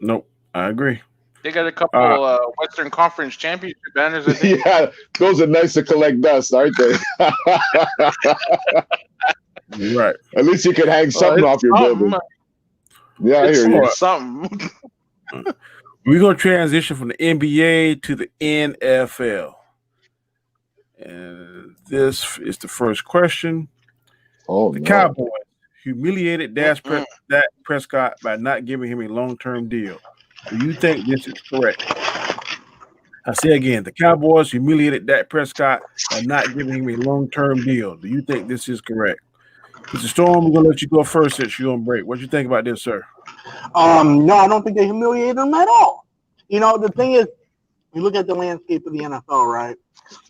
Nope. I agree. They got a couple Western Conference championship banners, I think. Yeah, those are nice to collect dust, aren't they? You're right. At least you can hang something off your building. Yeah, I hear you. It's something. We're going to transition from the NBA to the NFL. And this is the first question. Oh, the no. Cowboys humiliated Dak Prescott by not giving him a long-term deal. Do you think this is correct? I say again, the Cowboys humiliated Dak Prescott by not giving him a long-term deal. Do you think this is correct? Mr. Storm, we're going to let you go first since you're on break. What do you think about this, sir? No, I don't think they humiliated him at all. The thing is, you look at the landscape of the NFL, right?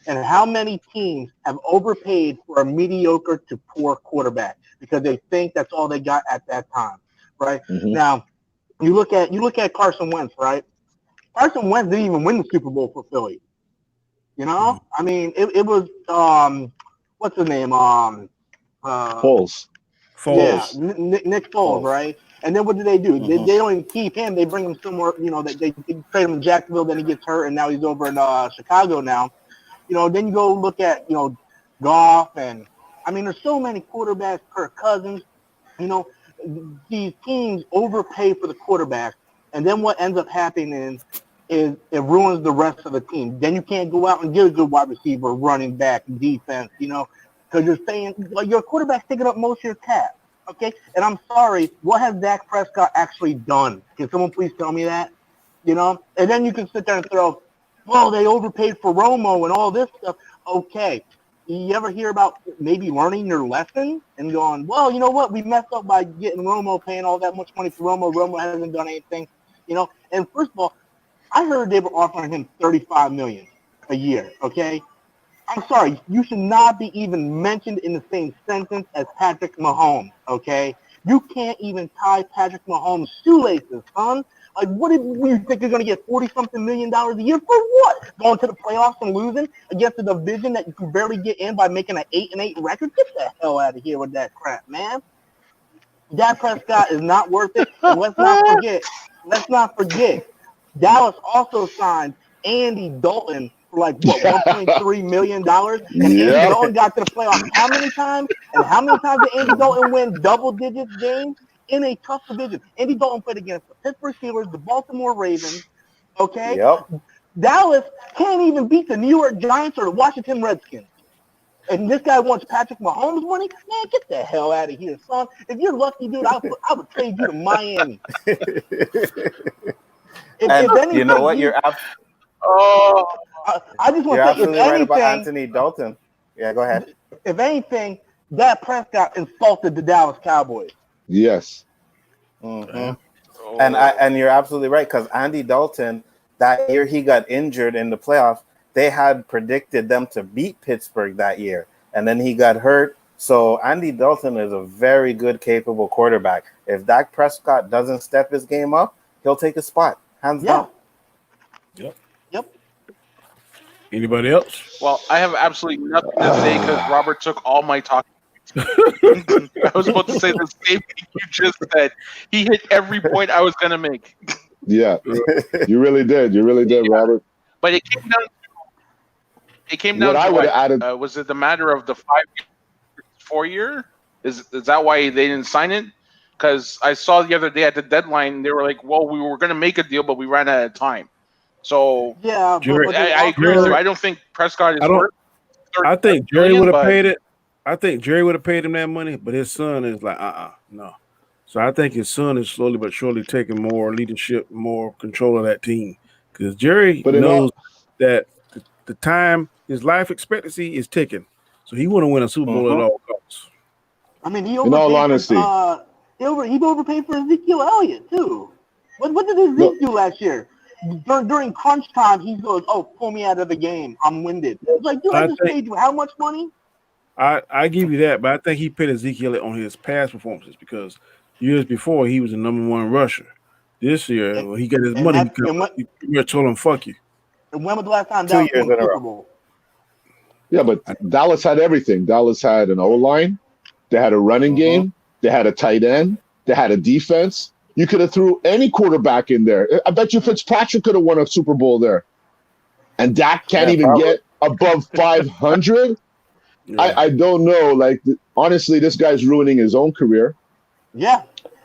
And how many teams have overpaid for a mediocre to poor quarterback because they think that's all they got at that time, right? Mm-hmm. Now, you look at Carson Wentz, right? Carson Wentz didn't even win the Super Bowl for Philly. I mean, it was what's his name? Foles. Yeah, Nick Foles, right? And then what do? Mm-hmm. They don't even keep him. They bring him somewhere. They trade him in Jacksonville. Then he gets hurt, and now he's over in Chicago now. Then you go look at Goff, and I mean, there's so many quarterbacks. Kirk Cousins. These teams overpay for the quarterback, and then what ends up happening is it ruins the rest of the team. Then you can't go out and get a good wide receiver, running back, defense. Because you're saying your quarterback's taking up most of your cap. Okay, and I'm sorry, what has Dak Prescott actually done? Can someone please tell me that? And then you can sit there and throw, well, they overpaid for Romo and all this stuff. Okay, you ever hear about maybe learning your lesson and going, well, you know what, we messed up by getting Romo, paying all that much money for Romo. Romo hasn't done anything, And first of all, I heard they were offering him $35 million a year. Okay. I'm sorry, you should not be even mentioned in the same sentence as Patrick Mahomes, okay? You can't even tie Patrick Mahomes' shoelaces, son. Like, what do you think you're going to get $40-something million a year for what? Going to the playoffs and losing against a division that you can barely get in by making an 8-8 record? Get the hell out of here with that crap, man. Dak Prescott is not worth it. And let's not forget, Dallas also signed Andy Dalton for $1.3 million. And Andy Dalton got to the playoffs how many times? And how many times did Andy Dalton win double-digit games in a tough division? Andy Dalton played against the Pittsburgh Steelers, the Baltimore Ravens, okay? Yep. Dallas can't even beat the New York Giants or the Washington Redskins. And this guy wants Patrick Mahomes' money? Man, get the hell out of here, son. If you're lucky, dude, I would trade you to Miami. If anything, you know what? I just want You're to say, absolutely right about Anthony Dalton. Yeah, go ahead. If anything, Dak Prescott insulted the Dallas Cowboys. Yes. Mm-hmm. And you're absolutely right, because Andy Dalton, that year he got injured in the playoffs, they had predicted them to beat Pittsburgh that year, and then he got hurt. So Andy Dalton is a very good, capable quarterback. If Dak Prescott doesn't step his game up, he'll take a spot, hands down. Yep. Anybody else? Well, I have absolutely nothing to say because Robert took all my talking. I was about to say the same thing you just said. He hit every point I was going to make. Yeah, you really did. You really did, Robert. But it came down. What I would have added was it the matter of the 4 year? Is that why they didn't sign it? Because I saw the other day at the deadline they were like, "Well, we were going to make a deal, but we ran out of time." So yeah, I agree with you. I don't think Prescott is worth. I think Jerry would have paid it. I think Jerry would have paid him that money, but his son is like, no. So I think his son is slowly but surely taking more leadership, more control of that team. Because Jerry knows that the time, his life expectancy is ticking. So he want to win a Super Bowl at all costs. I mean, in all honesty, he overpaid for Ezekiel Elliott too. What did Ezekiel do last year? During crunch time, he goes, "Oh, pull me out of the game. I'm winded." It's like, dude, I just paid you how much money? I give you that, but I think he paid Ezekiel on his past performances because years before he was the number one rusher. This year, And- when he got his and money, that's- and when- he pretty much told him, "Fuck you." And when was the last time 2 Dallas years won in the a row. Super Bowl? Yeah, but Dallas had everything. Dallas had an O-line. They had a running game. They had a tight end. They had a defense. You could have threw any quarterback in there. I bet you Fitzpatrick could have won a Super Bowl there. And Dak can't Yeah, even probably. get above 500. Yeah. I don't know. Like, honestly, this guy's ruining his own career Yeah,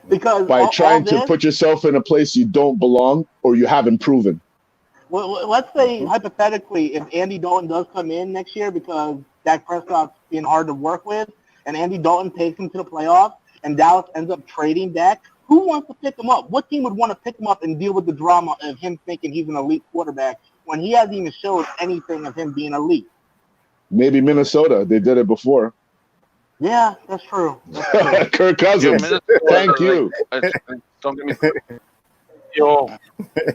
because by all trying to this, put yourself in a place you don't belong or you haven't proven. well, let's say hypothetically, if Andy Dalton does come in next year because Dak Prescott's being hard to work with, and Andy Dalton takes him to the playoffs, and Dallas ends up trading Dak, who wants to pick him up? What team would want to pick him up and deal with the drama of him thinking he's an elite quarterback when he hasn't even showed anything of him being elite? Maybe Minnesota. They did it before. Yeah, that's true. That's true. Kirk Cousins. Minnesota, Thank you. Don't get me. Yo,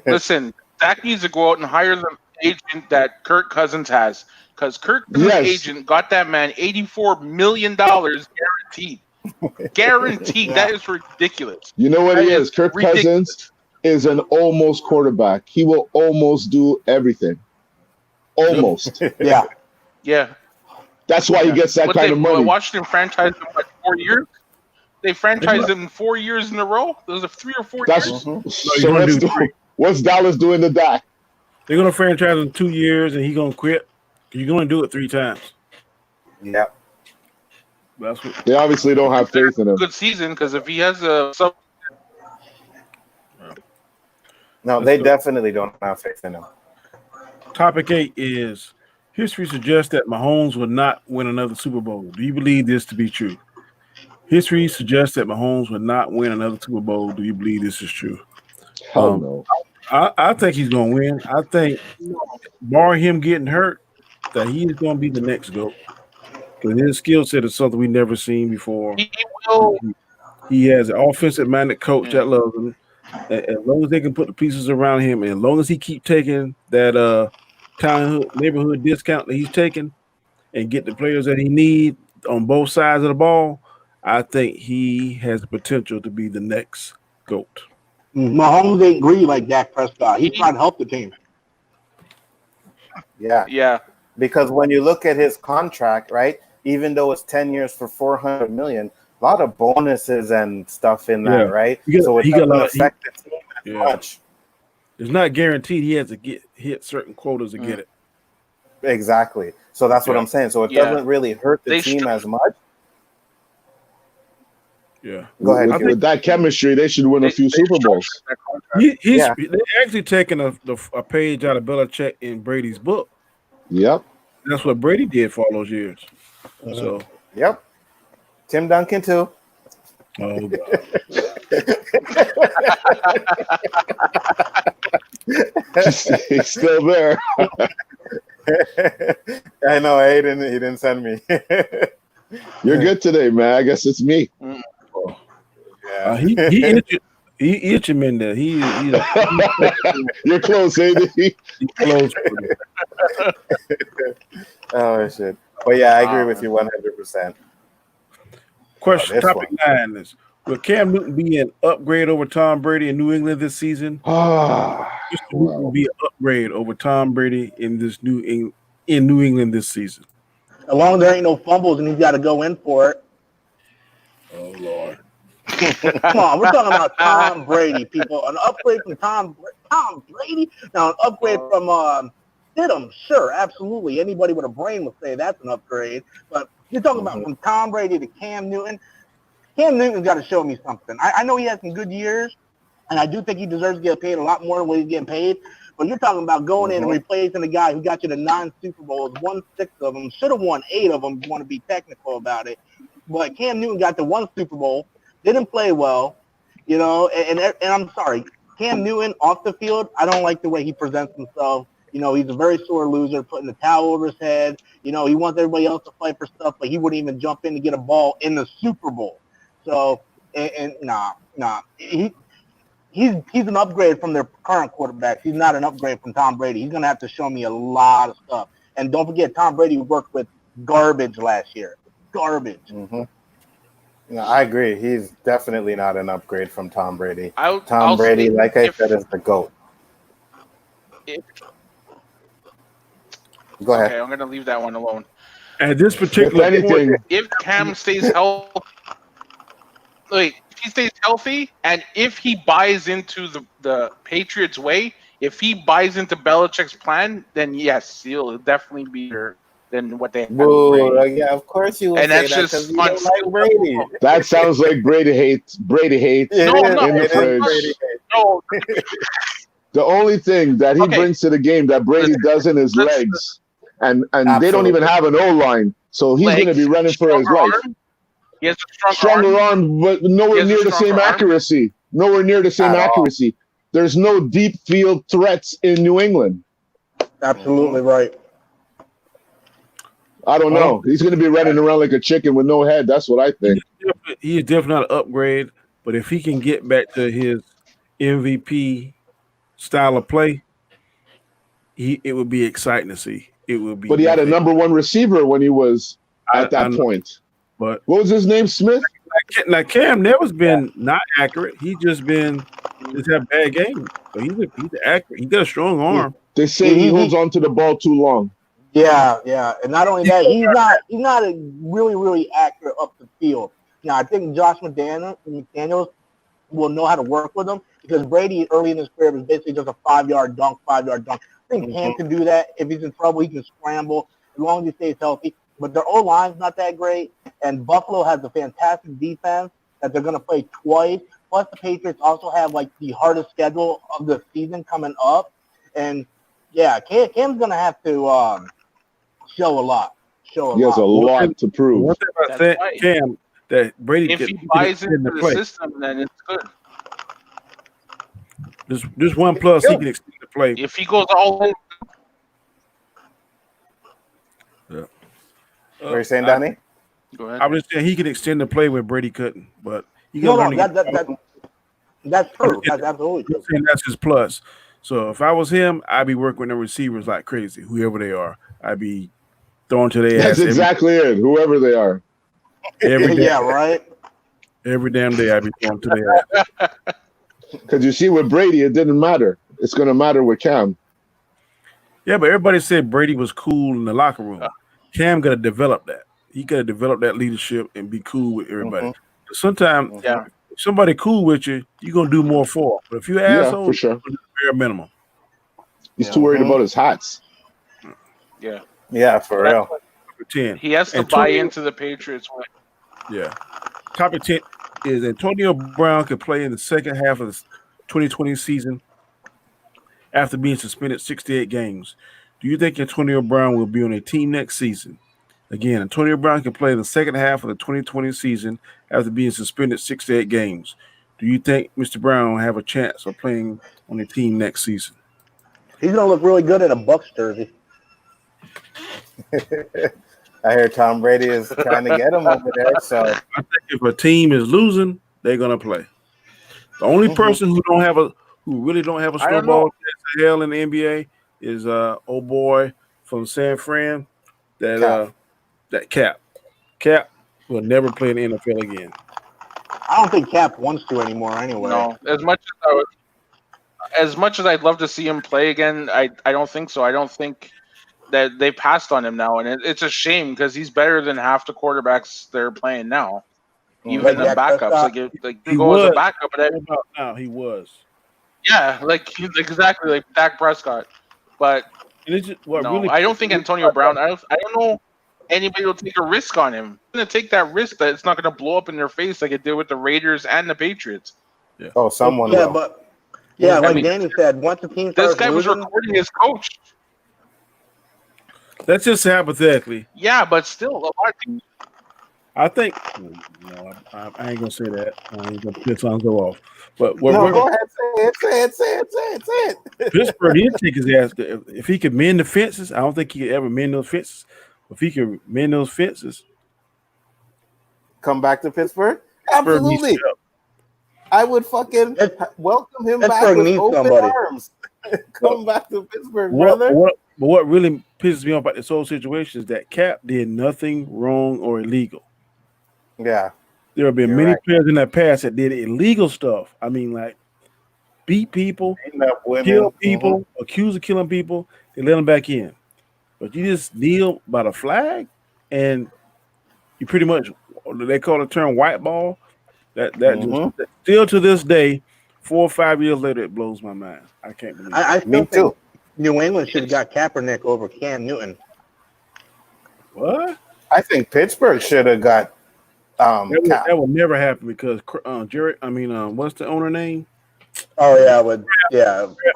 listen, Dak needs to go out and hire the agent that Kirk Cousins has, because Kirk Cousins' Yes. agent got that man $84 million guaranteed. Guaranteed. Yeah. That is ridiculous. You know what he That is? Kirk ridiculous. Cousins is an almost quarterback. He will almost do everything. Almost. Yeah. Yeah. That's why he gets that What kind they, of money. Washington franchised him what, 4 years? They franchised him 4 years in a row. Those are 3 or 4 That's years. he's so. gonna do three. What's Dallas doing to Dak? They're gonna franchise him 2 years, and he's gonna quit. You're gonna do it 3 times. Yeah. That's what. They obviously don't have faith in him. Good season, because if he has a sub, No, Let's they go. definitely don't have faith in him. Topic 8 is history suggests that Mahomes will not win another Super Bowl. Do you believe this to be true? History suggests that Mahomes will not win another Super Bowl. Do you believe this is true? Hell no. I think he's going to win. I think, bar him getting hurt, that he is going to be the next GOAT. Because his skill set is something we've never seen before. he will. He has an offensive-minded coach that loves him. As long as they can put the pieces around him, and as long as he keep taking that neighborhood discount that he's taking and get the players that he needs on both sides of the ball, I think he has the potential to be the next GOAT. Mahomes ain't greedy like Dak Prescott. He's trying to help the team. Yeah. Yeah. Because when you look at his contract, right, even though it's 10 years for $400 million, a lot of bonuses and stuff in that, Yeah. right? So it doesn't affect the team as much. It's not guaranteed he has to hit certain quotas to get it. Exactly. So that's what I'm saying. So it doesn't really hurt the They team should- as much. Yeah. Go ahead. With that chemistry, they should win a few Super Bowls. They're actually taking a page out of Belichick in Brady's book. Yep. That's what Brady did for all those years. So, Yep. Tim Duncan too. oh God. He's still there. I know. He didn't send me. You're good today, man. I guess it's me. Yeah. He itch him in there. He's You're close, AD. close. Oh shit. But yeah, I agree with you 100%. Question this topic 9 is: will Cam Newton be an upgrade over Tom Brady in New England this season? Just will be an upgrade over Tom Brady in New England this season. As long as there ain't no fumbles and he's got to go in for it. Oh Lord. Come on, we're talking about Tom Brady, people. An upgrade from Tom Brady? Now, an upgrade from Stidham, sure, absolutely. Anybody with a brain would say that's an upgrade. But you're talking about from Tom Brady to Cam Newton. Cam Newton's got to show me something. I know he has some good years, and I do think he deserves to get paid a lot more than what he's getting paid. But you're talking about going in and replacing a guy who got you to 9 Super Bowls, won 6 of them, should have won 8 of them if you want to be technical about it. But Cam Newton got to 1 Super Bowl, didn't play well, you know, and I'm sorry, Cam Newton off the field, I don't like the way he presents himself. You know, he's a very sore loser, putting the towel over his head. You know, he wants everybody else to fight for stuff, but he wouldn't even jump in to get a ball in the Super Bowl. So, he's an upgrade from their current quarterbacks. He's not an upgrade from Tom Brady. He's going to have to show me a lot of stuff. And don't forget, Tom Brady worked with garbage last year. Garbage. Mm-hmm. No, I agree. He's definitely not an upgrade from Tom Brady. Tom I'll Brady, say like I said, is the GOAT. Go ahead. Okay, I'm gonna leave that one alone. At this If particular point, anything, If Cam stays healthy, if he stays healthy, and if he buys into the Patriots way, if he buys into Belichick's plan, then yes, he'll definitely be better than what they had with Boo! Brady. Yeah, of course you would And say that's that because just you on don't like skill Brady. level. that sounds like Brady hates. Brady hates It No, I'm is. not. in the It is fridge. Brady. No, The only thing that he Okay. brings to the game that Brady doesn't is Let's- legs, and they don't Absolutely. even have an O line, so he's going to be legs, running for his stronger life. arm. He has a Stronger arm, but He nowhere has a near the same stronger arm. accuracy. Nowhere near the same At all. accuracy. There's no deep field threats in New England. Absolutely right. I don't know. He's going to be running around like a chicken with no head. That's what I think. he is definitely not an upgrade. But if he can get back to his MVP style of play, it would be exciting to see. It would be. But he had a definitely- number one receiver when he was at I that know. point. But What was his name? Smith? like Cam never's been not accurate. He just have bad games. But he's accurate. He got a strong arm. They say he holds on to the ball too long. Yeah, and not only that, he's not a really accurate up the field. Now I think Josh McDaniels will know how to work with him because Brady early in his career was basically just a 5-yard dunk. I think Cam can do that. If he's in trouble, he can scramble as long as he stays healthy. But their O-line's not that great, and Buffalo has a fantastic defense that they're going to play twice. Plus, the Patriots also have like the hardest schedule of the season coming up, and yeah, Cam's going to have to show a lot. He has a lot to prove. One thing about That's that, right. Cam, that Brady If could, he he buys could extend into the play. system, then it's good. There's one plus he can extend the play. If he goes all in, What are you saying, Danny? go ahead. I was just saying he could extend the play where Brady couldn't, but he No, got to learn. that's true. That's absolutely true. And that's his plus. So if I was him, I'd be working with the receivers like crazy, whoever they are. I'd be throwing to their That's ass exactly it. Whoever they are. every Yeah, right. every damn day. I'd be throwing to their ass. Because you see, with Brady, it didn't matter. It's going to matter with Cam. Yeah, but everybody said Brady was cool in the locker room. Cam got to develop that. He got to develop that leadership and be cool with everybody. Sometimes, Yeah. if somebody cool with you, you're gonna do more for. 'em. But if you Yeah, asshole, for sure. you're gonna do bare minimum. He's too worried about his hats. Yeah. Yeah, for real. Top 10. He has to buy into the Patriots way. Yeah. Top 10 is Antonio Brown could play in the second half of the 2020 season after being suspended 68 games. Do you think Antonio Brown will be on a team next season? Again, Antonio Brown can play in the second half of the 2020 season after being suspended 68 games. Do you think Mr. Brown will have a chance of playing on a team next season? He's gonna look really good in a Bucs jersey. I hear Tom Brady is trying to get him over there. So I think if a team is losing, they're gonna play. The only person who really don't have a I don't snowball know. chance of hell in the NBA is old boy from San Fran that Cap. Cap will never play in the NFL again. I don't think Cap wants to anymore anyway. No, as much as I'd love to see him play again, I don't think so. I don't think that they passed on him now, and it's a shame because he's better than half the quarterbacks they're playing now, even the Dak backups. Prescott. Like He he go as a was. backup, but What about now? He was. yeah, exactly like Dak Prescott. But And it's just, what no, really I don't think Antonio Brown. I don't know anybody will take a risk on him. They're gonna take that risk that it's not gonna blow up in their face like it did with the Raiders and the Patriots. someone Yeah, will. but like mean, Danny said, once the team This starts guy was losing, recording his coach. That's just hypothetically. Yeah, but still, a lot of things. I think. No, I ain't gonna say that. I ain't gonna piss on go off. But Go ahead, say it. Pittsburgh, he'd take his ass. If he could mend the fences, I don't think he could ever mend those fences. If he could mend those fences, Come back to Pittsburgh? Pittsburgh needs Absolutely. help. I would fucking welcome him back Pittsburgh with needs open somebody. arms. Come back to Pittsburgh, brother. What really pisses me off about this whole situation is that Cap did nothing wrong or illegal. Yeah. There have been You're many right. players in that past that did illegal stuff. I mean, like beat people, Beating up women. kill people, accused of killing people. They let them back in. But you just kneel by the flag, and you pretty much, they call the term white ball. That just still to this day, 4 or 5 years later, it blows my mind. I can't believe it. I Me still too. think New England should have got Kaepernick over Cam Newton. What? I think Pittsburgh should have got Cap. That would never happen because Jerry. I mean, what's the owner name? Oh yeah,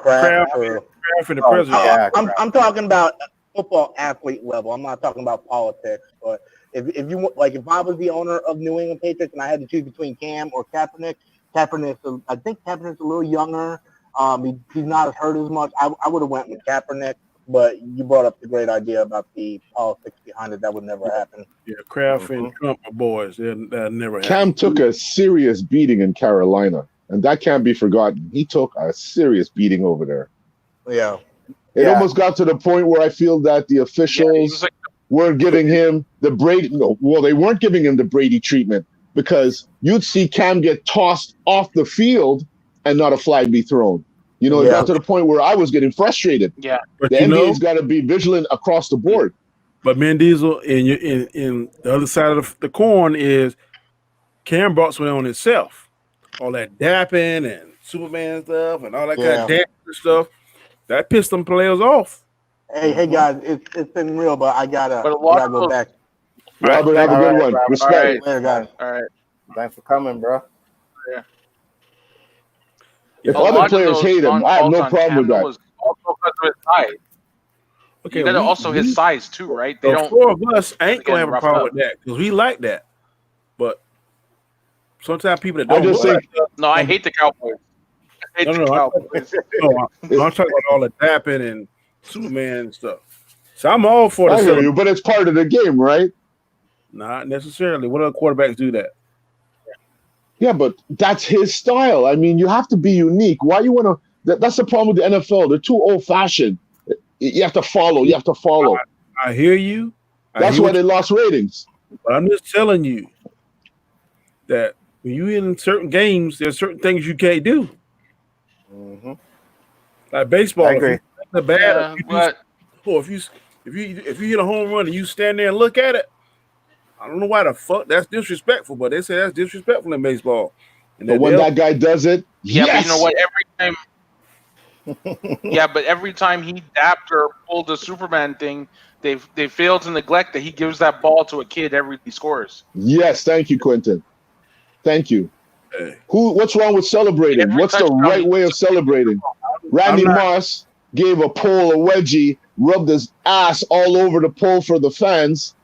Kraft Kraft or for the president. Yeah, I'm talking about football athlete level. I'm not talking about politics. But if you like, if I was the owner of New England Patriots and I had to choose between Cam or Kaepernick, I think Kaepernick's a little younger. He's not hurt as much. I would have went with Kaepernick, but you brought up the great idea about the politics behind it. That would never happen. Yeah, Kraft and Trump are boys. That never happened. Cam took a serious beating in Carolina, and that can't be forgotten. He took a serious beating over there. Yeah. It almost got to the point where I feel that the officials weren't giving him the Brady. No, well, they weren't giving him the Brady treatment because you'd see Cam get tossed off the field and not a flag be thrown. You know, it got to the point where I was getting frustrated. Yeah, but the NBA's got to be vigilant across the board. But Man Diesel, in the other side of the coin is Cam brought something on himself. All that dapping and Superman stuff and all that kind of dancing stuff. That pissed them players off. Hey guys, it's been real, but I gotta go back. Robert, have a good one. Robert. Respect. All right. Later, guys. All right. Thanks for coming, bro. Yeah. If other players hate him, I have no problem with that. Was also because of his size. Okay, You got also his size too, right? They the don't. four of us ain't gonna have a roughed problem up. with that because we like that. But sometimes people that I don't just think No, I hate the Cowboys. I hate the Cowboys. I'm talking about all the dapping and Superman and stuff. So I'm all for I the hear you, but it's part of the game, right? Not necessarily. What other quarterbacks do that? Yeah, but that's his style. I mean, you have to be unique. Why you want to? That's the problem with the NFL. They're too old-fashioned. You have to follow. You have to follow. I hear you. That's why they lost ratings. But I'm just telling you that when you in certain games, there's certain things you can't do. Mm-hmm. Like baseball, I agree. If you hit a home run and you stand there and look at it, I don't know why the fuck that's disrespectful, but they say that's disrespectful in baseball. And But when that guy does it, but you know what? Every time he dapped or pulled the Superman thing, they failed to neglect that he gives that ball to a kid every he scores. Yes, thank you, Quentin. Thank you. Hey. What's wrong with celebrating? What's the right way of celebrating? Randy Moss gave a pole a wedgie, rubbed his ass all over the pole for the fans.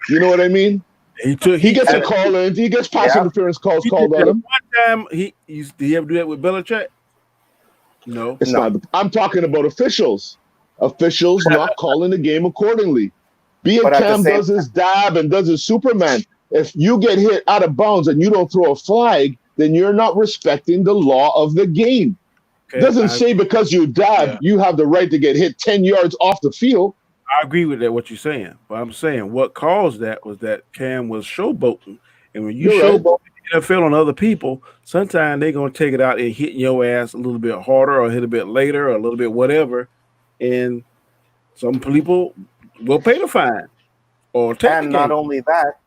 You know what I mean? He gets a call in. He gets pass interference calls called on him. One time, did he ever do that with Belichick? No. It's not. I'm talking about officials. Officials not calling the game accordingly. Be it Cam does his dab and does his Superman. If you get hit out of bounds and you don't throw a flag, then you're not respecting the law of the game. Okay, doesn't say because you dab, you have the right to get hit 10 yards off the field. I agree with that, what you're saying. But I'm saying what caused that was that Cam was showboating. And when you showboat the NFL on other people, sometimes they're going to take it out and hit your ass a little bit harder or hit a bit later or a little bit whatever. And some people will pay the fine. And not only that,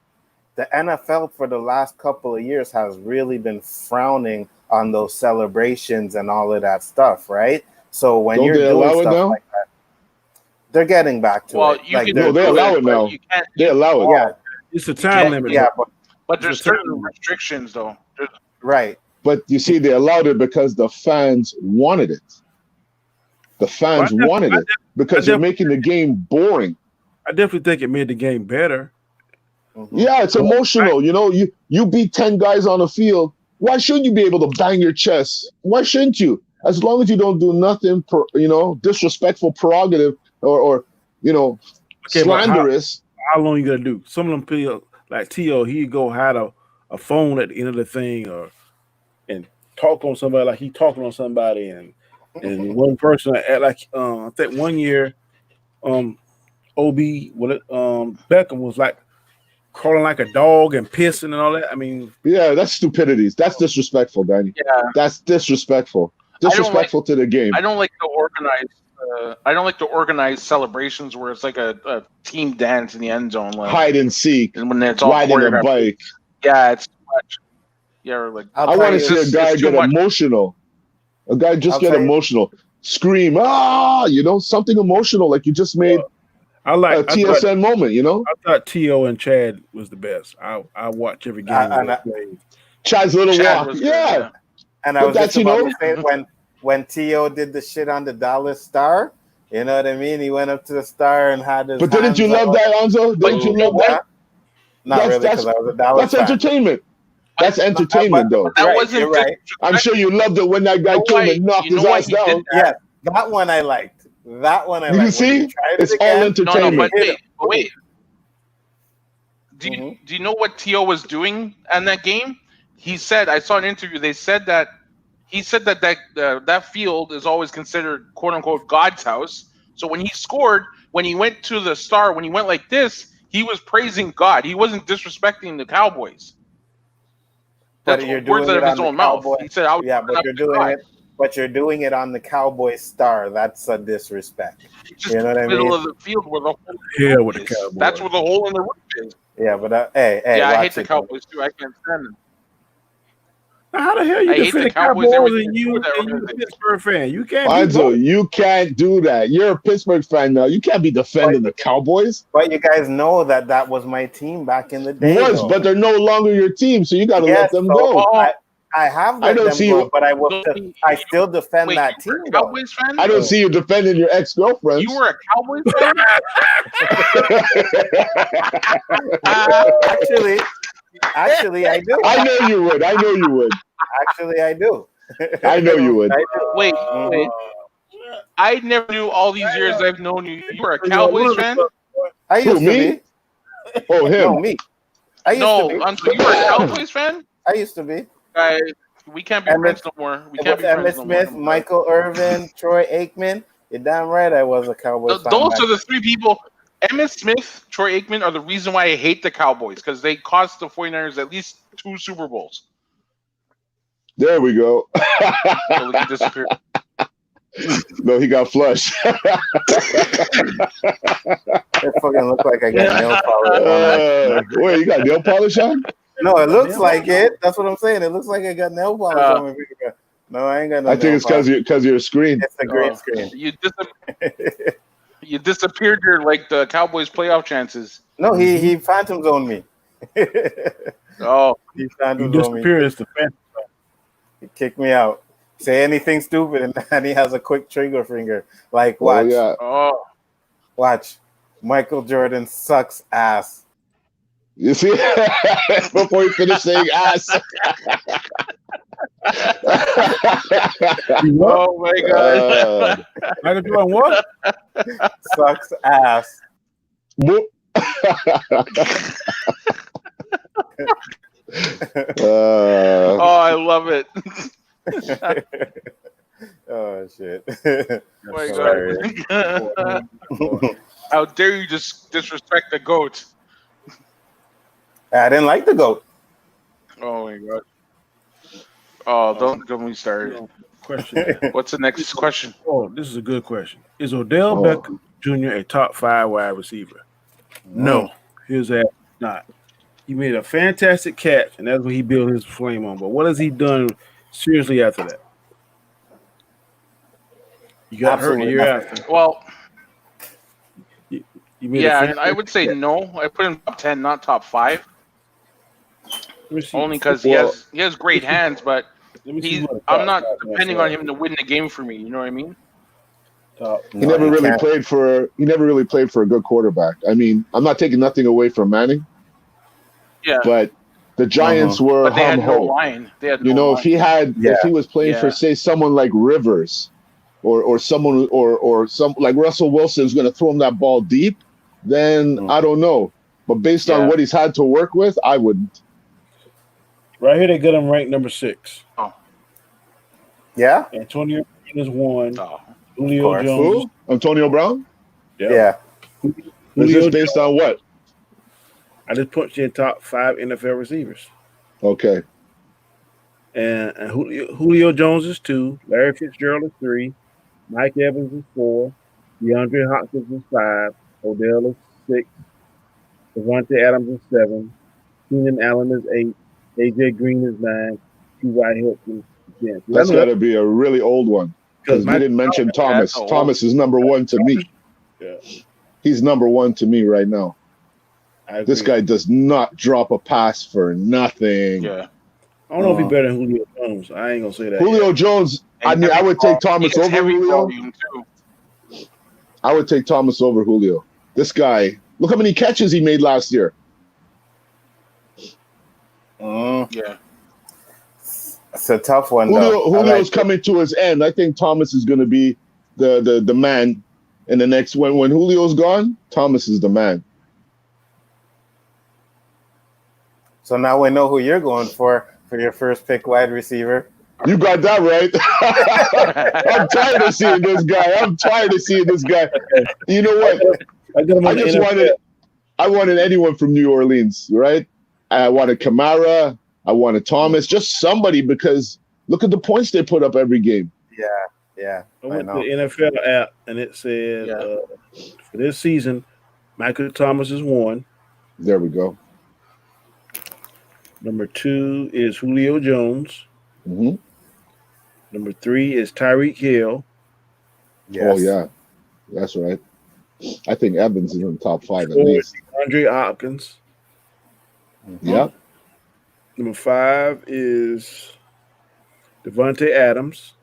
the NFL for the last couple of years has really been frowning on those celebrations and all of that stuff, right? So when you're doing stuff like that, they're getting back to it. They allow it now. They allow it. Yeah, it's a time limit. Yeah, but there's certain restrictions, though. Right. But you see, they allowed it because the fans wanted it. The fans wanted it because they're making the game boring. I definitely think it made the game better. Mm-hmm. Yeah, it's emotional. You know, you beat 10 guys on the field. Why shouldn't you be able to bang your chest? Why shouldn't you? As long as you don't do nothing, disrespectful, prerogative, or slanderous. How long you gonna do? Some of them feel like T.O. He'd go hide a phone at the end of the thing and talk on somebody like he talking on somebody and one person act like I think one year Beckham was like crawling like a dog and pissing and all that. I mean, yeah, that's stupidity. That's disrespectful, Danny. Yeah, That's disrespectful. Disrespectful to the game. I don't like the organized. I don't like the organized celebrations where it's like a team dance in the end zone, like Hide and seek, and when it's all riding a choreographed. bike. Yeah, it's too much. Yeah, or like I'll I tell want to you- see a it's guy too get much. emotional. A guy just I'll get tell you- emotional, scream, something emotional, like you just made I a TSN moment. I thought T.O. and Chad was the best. I watch every game and they I- played. Chad's little Chad walk. was good, Yeah. And I But was that's, just about you know- to say when T.O. did the shit on the Dallas Star, you know what I mean? He went up to the Star and had his But didn't you hands love out. that, Anzo? Didn't you love that? Not That's- really, that's- because I was a Dallas That's fan. entertainment. That's entertainment, though. That Right, wasn't. you're right. I'm sure you loved it when that guy You know came why- and knocked you know his why ass he did down. Yeah, that one I liked. That one I You liked. see? When he tried it It's all again, entertainment. No, but Hit wait, him. Do you, Mhm. do you know what T.O. was doing in that game? He said, I saw an interview. They said that he said that field is always considered "quote unquote" God's house. So when he scored, when he went to the Star, when he went like this, he was praising God. He wasn't disrespecting the Cowboys. But That's you're words doing out it of his on the own mouth. Cowboy. He said, "I was Yeah, but you're doing God." it. But you're doing it on the Cowboy Star. That's a disrespect. Just You know what I in the middle mean? of the field where the hole in the Hell roof with the is. Cowboys. That's where the hole in the roof is. Yeah, but hey, Yeah, I watch hate the it, Cowboys too. I can't stand them. Now, how the hell you I hate defend the the Cowboys Cowboys everything and to do you with that and you a organization. Pittsburgh fan? You can't do Anzo, both. you can't do that. You're a Pittsburgh fan now. You can't be defending the Cowboys. But you guys know that was my team back in the day. Was, though. but they're no longer your team, so you got to Yes, let them so go. I have I let don't them see go, you- but I still defend Wait, that you were team a though. Cowboys fan? I don't see you defending your ex-girlfriends. You were a Cowboys fan? Actually, I do. I know you would. I know you would. Actually, I do. I know you would. I do. Wait. Mhm. I never knew all these years I've known you. You were a Cowboys fan? I used Who, to me? be. Oh, him. No, me. I used No, to be. Uncle, you were a Cowboys fan? I used to be. We can't be Emmett- friends no more. We It can't was be Emmitt friends no Smith, more. Michael Irvin, Troy Aikman. You're damn right I was a Cowboys fan. Those back are the three people. Emmitt Smith, Troy Aikman are the reason why I hate the Cowboys because they cost the 49ers at least 2 Super Bowls. There we go. So they disappeared. No, he got flushed. It fucking looked like I got nail polish on. Wait, you got nail polish on? No, it looks like it. That's what I'm saying. It looks like I got nail polish on my finger. No, I ain't got no I think nail it's because of your screen. It's the green screen. You disappeared your like the Cowboys playoff chances. No, he phantom zoned me. Oh, He phantom You zoned me. disappear as the fan. He kicked me out. Say anything stupid, and he has a quick trigger finger. Like, Oh, watch, yeah. watch. Michael Jordan sucks ass. You see? Before you finish saying ass. oh my God! Michael Jordan what? Sucks ass. Oh, I love it. Oh shit. Oh my God. How dare you just disrespect the GOAT? I didn't like the GOAT. Oh my God. Oh, don't get me started. Question. What's the next question? Oh, this is a good question. Is Odell Oh. Beckham Jr. a top 5 wide receiver? No, his ass not. He made a fantastic catch, and that's what he built his flame on. But what has he done seriously after that? You got hurt the Absolutely year nothing. after. Well, You made a yeah, fantastic I would say catch. no. I put him top 10, not top 5. Let me see. Only because Well- he has great hands, but Let me see he's, what a I'm top not 5 depending was. on him to win the game for me. You know what I mean? Top. He never you really can't. played for. He never really played for a good quarterback. I mean, I'm not taking nothing away from Manning, Yeah, but the Giants were but they had hum no ho. line. They had You no know, line. if he was playing Yeah. for say someone like Rivers, or someone or some like Russell Wilson is going to throw him that ball deep, then I don't know. But based on Yeah. what he's had to work with, I wouldn't. Right here, they got him ranked number 6. Yeah? Antonio Brown is 1. Oh. Julio course. Jones. Who? Antonio Brown? Yeah. Is Julio this based on what? I just punched in top 5 NFL receivers. Okay. And Julio Jones is 2, Larry Fitzgerald is 3, Mike Evans is 4, DeAndre Hopkins is 5, Odell is 6, Devontae Adams is 7, Keenan Allen is 8, AJ Green is 9, T.Y. Hilton is 10. That's got to be a really old one because we didn't mention Thomas. Thomas is number 1 to me. Yeah. He's number 1 to me right now. This guy does not drop a pass for nothing. Yeah. I don't know if he's better than Julio Jones. I ain't gonna say that. Julio Jones. I mean, I would take Thomas over Julio. I would take Thomas over Julio. This guy. Look how many catches he made last year. Yeah. It's a tough one. Julio's coming to his end. I think Thomas is going to be the man in the next. When Julio's gone, Thomas is the man. So now we know who you're going for your first pick wide receiver. You got that right. I'm tired of seeing this guy. You know what? I wanted anyone from New Orleans, right? I wanted Kamara. I wanted Thomas. Just somebody, because look at the points they put up every game. Yeah. I went to the NFL app and it said for this season, Michael Thomas is 1. There we go. Number 2 is Julio Jones. Mm-hmm. Number 3 is Tyreek Hill. Yes. Oh, yeah. That's right. I think Evans is in the top 5 at least. Andre Hopkins. Mm-hmm. Yeah. Number 5 is Devontae Adams.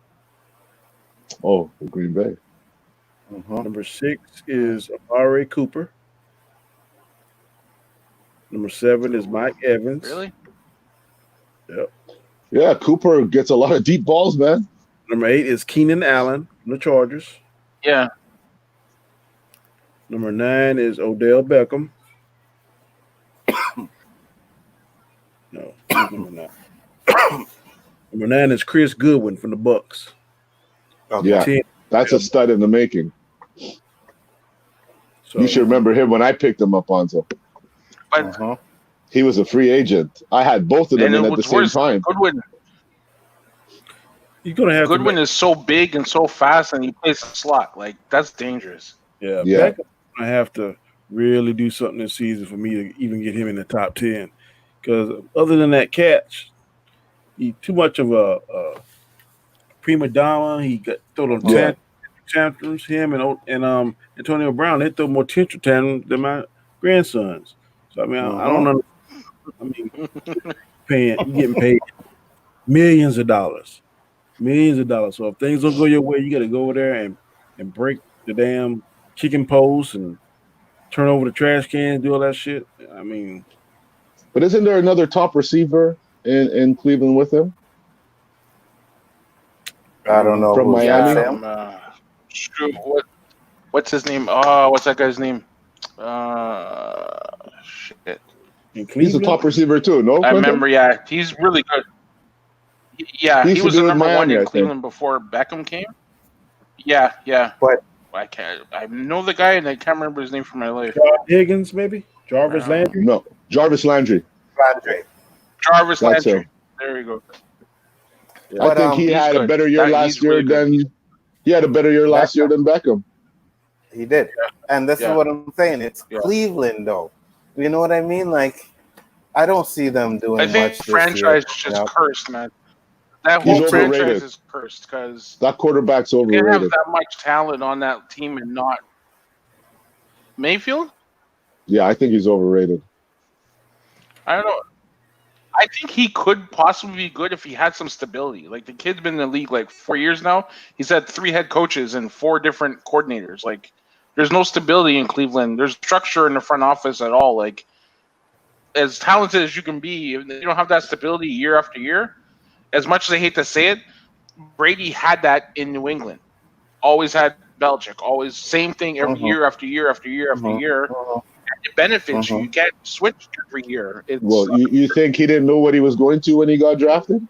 Oh, for Green Bay. Mm-hmm. Number 6 is Amari Cooper. Number 7 is Mike Evans. Really? Yep. Yeah, Cooper gets a lot of deep balls, man. Number 8 is Keenan Allen from the Chargers. Yeah. Number 9 is Odell Beckham. No, he's number 9. Number 9 is Chris Goodwin from the Bucks. Okay. Yeah, 10, that's a stud in the making. So, You should remember him when I picked him up, Onzo. But He was a free agent. I had both of them in at the same time. Goodwin is so big and so fast, and he plays the slot. Like, that's dangerous. Yeah. Beckham's gonna have to really do something this season for me to even get him in the top 10. Because other than that catch, he's too much of a prima donna. He got throw them tantrums. Him and Antonio Brown, they throw more tantrum tantrums than my grandsons. So I mean, I don't know. I mean, you getting paid millions of dollars. So if things don't go your way, you got to go over there and break the damn chicken post and turn over the trash can, do all that shit. I mean, but isn't there another top receiver in Cleveland with him? I don't know. From Miami? What's his name? Oh, what's that guy's name? Shit. He's a top receiver too, no? I remember, yeah. He's really good. Yeah, he was the number one in Cleveland before Beckham came. Yeah. But I know the guy, and I can't remember his name for my life. Higgins, maybe? Jarvis Landry? No, Jarvis Landry. Jarvis That's Landry. him. There you go. I think he had a better year last year than Beckham. He did. And this is what I'm saying. It's Cleveland, though. You know what I mean? Like, I don't see them doing much. I think this franchise year. is just cursed, man. That whole franchise is cursed because that quarterback's overrated. You can't have that much talent on that team and not Mayfield. Yeah, I think he's overrated. I don't know. I think he could possibly be good if he had some stability. Like, the kid's been in the league like 4 years now. He's had 3 head coaches and 4 different coordinators. Like, there's no stability in Cleveland. There's structure in the front office at all. Like, as talented as you can be, if you don't have that stability year after year. As much as I hate to say it, Brady had that in New England. Always had Belichick. Always same thing every year after year after year after year. It benefits you. You can't switch every year. You think he didn't know what he was going to when he got drafted?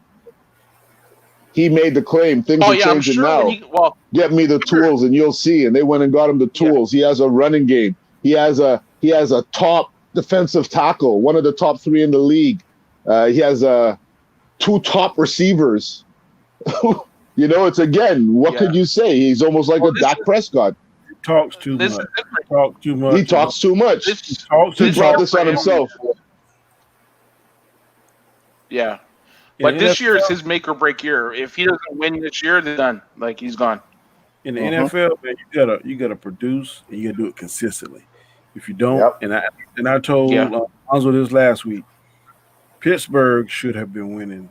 He made the claim. Things are changing now. Get me the tools and you'll see. And they went and got him the tools. He has a running game. He has a top defensive tackle, one of the top 3 in the league. He has 2 top receivers. It's again, what could you say? He's almost like a Dak Prescott. He talks too much. He talks too much. He brought this on himself. Yeah. But this year is his make or break year. If he doesn't win this year, then done. Like, he's gone. In the NFL, man, you gotta produce and you gotta do it consistently. If you don't, and I told Alonzo this last week, Pittsburgh should have been winning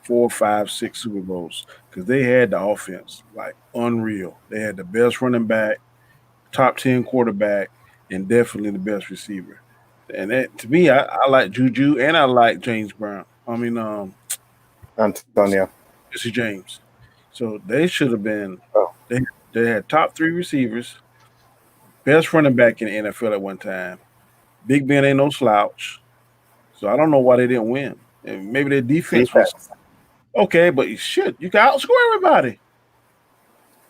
4, 5, 6 Super Bowls because they had the offense like unreal. They had the best running back, top 10 quarterback, and definitely the best receiver. And that, to me, I like Juju and I like James Brown. Antonio. Jesse James. So they should have been. They had top 3 receivers, best running back in the NFL at one time. Big Ben ain't no slouch. So I don't know why they didn't win. And maybe their defense was okay, but shit, you can outscore everybody.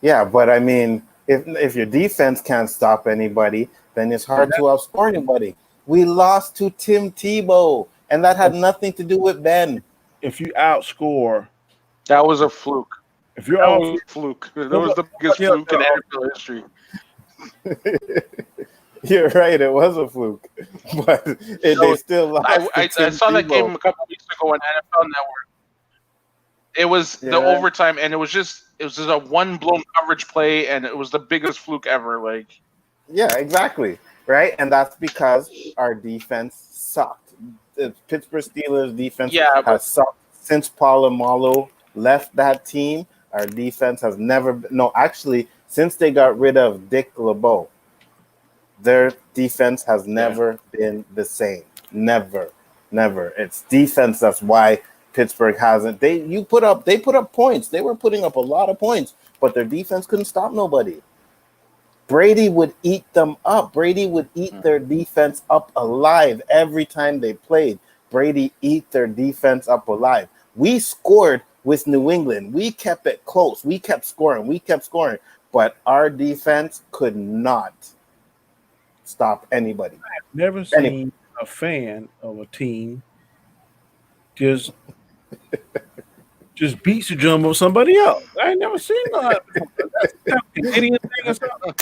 Yeah, but I mean, if your defense can't stop anybody, then it's hard to outscore anybody. We lost to Tim Tebow, and that had nothing to do with Ben. If you outscore, that was a fluke. If you're all fluke, that was the biggest fluke in NFL history. You're right, it was a fluke, but they still lost. I saw that game a couple weeks ago on NFL Network. It was the overtime, and it was just a one blown coverage play, and it was the biggest fluke ever. Like, yeah, exactly, right, and that's because our defense sucked. The Pittsburgh Steelers defense has sucked since Polamalu left that team. Our defense has never since they got rid of Dick LeBeau, their defense has never been the same. Never. It's defense. That's why Pittsburgh hasn't. They put up points. They were putting up a lot of points, but their defense couldn't stop nobody. Brady would eat them up. Brady would eat their defense up alive every time they played. Brady eat their defense up alive. We scored with New England. We kept it close. We kept scoring. But our defense could not stop anybody. I've never seen a fan of a team just beats the drum of somebody else. I ain't never seen that. That's Canadian thing or something.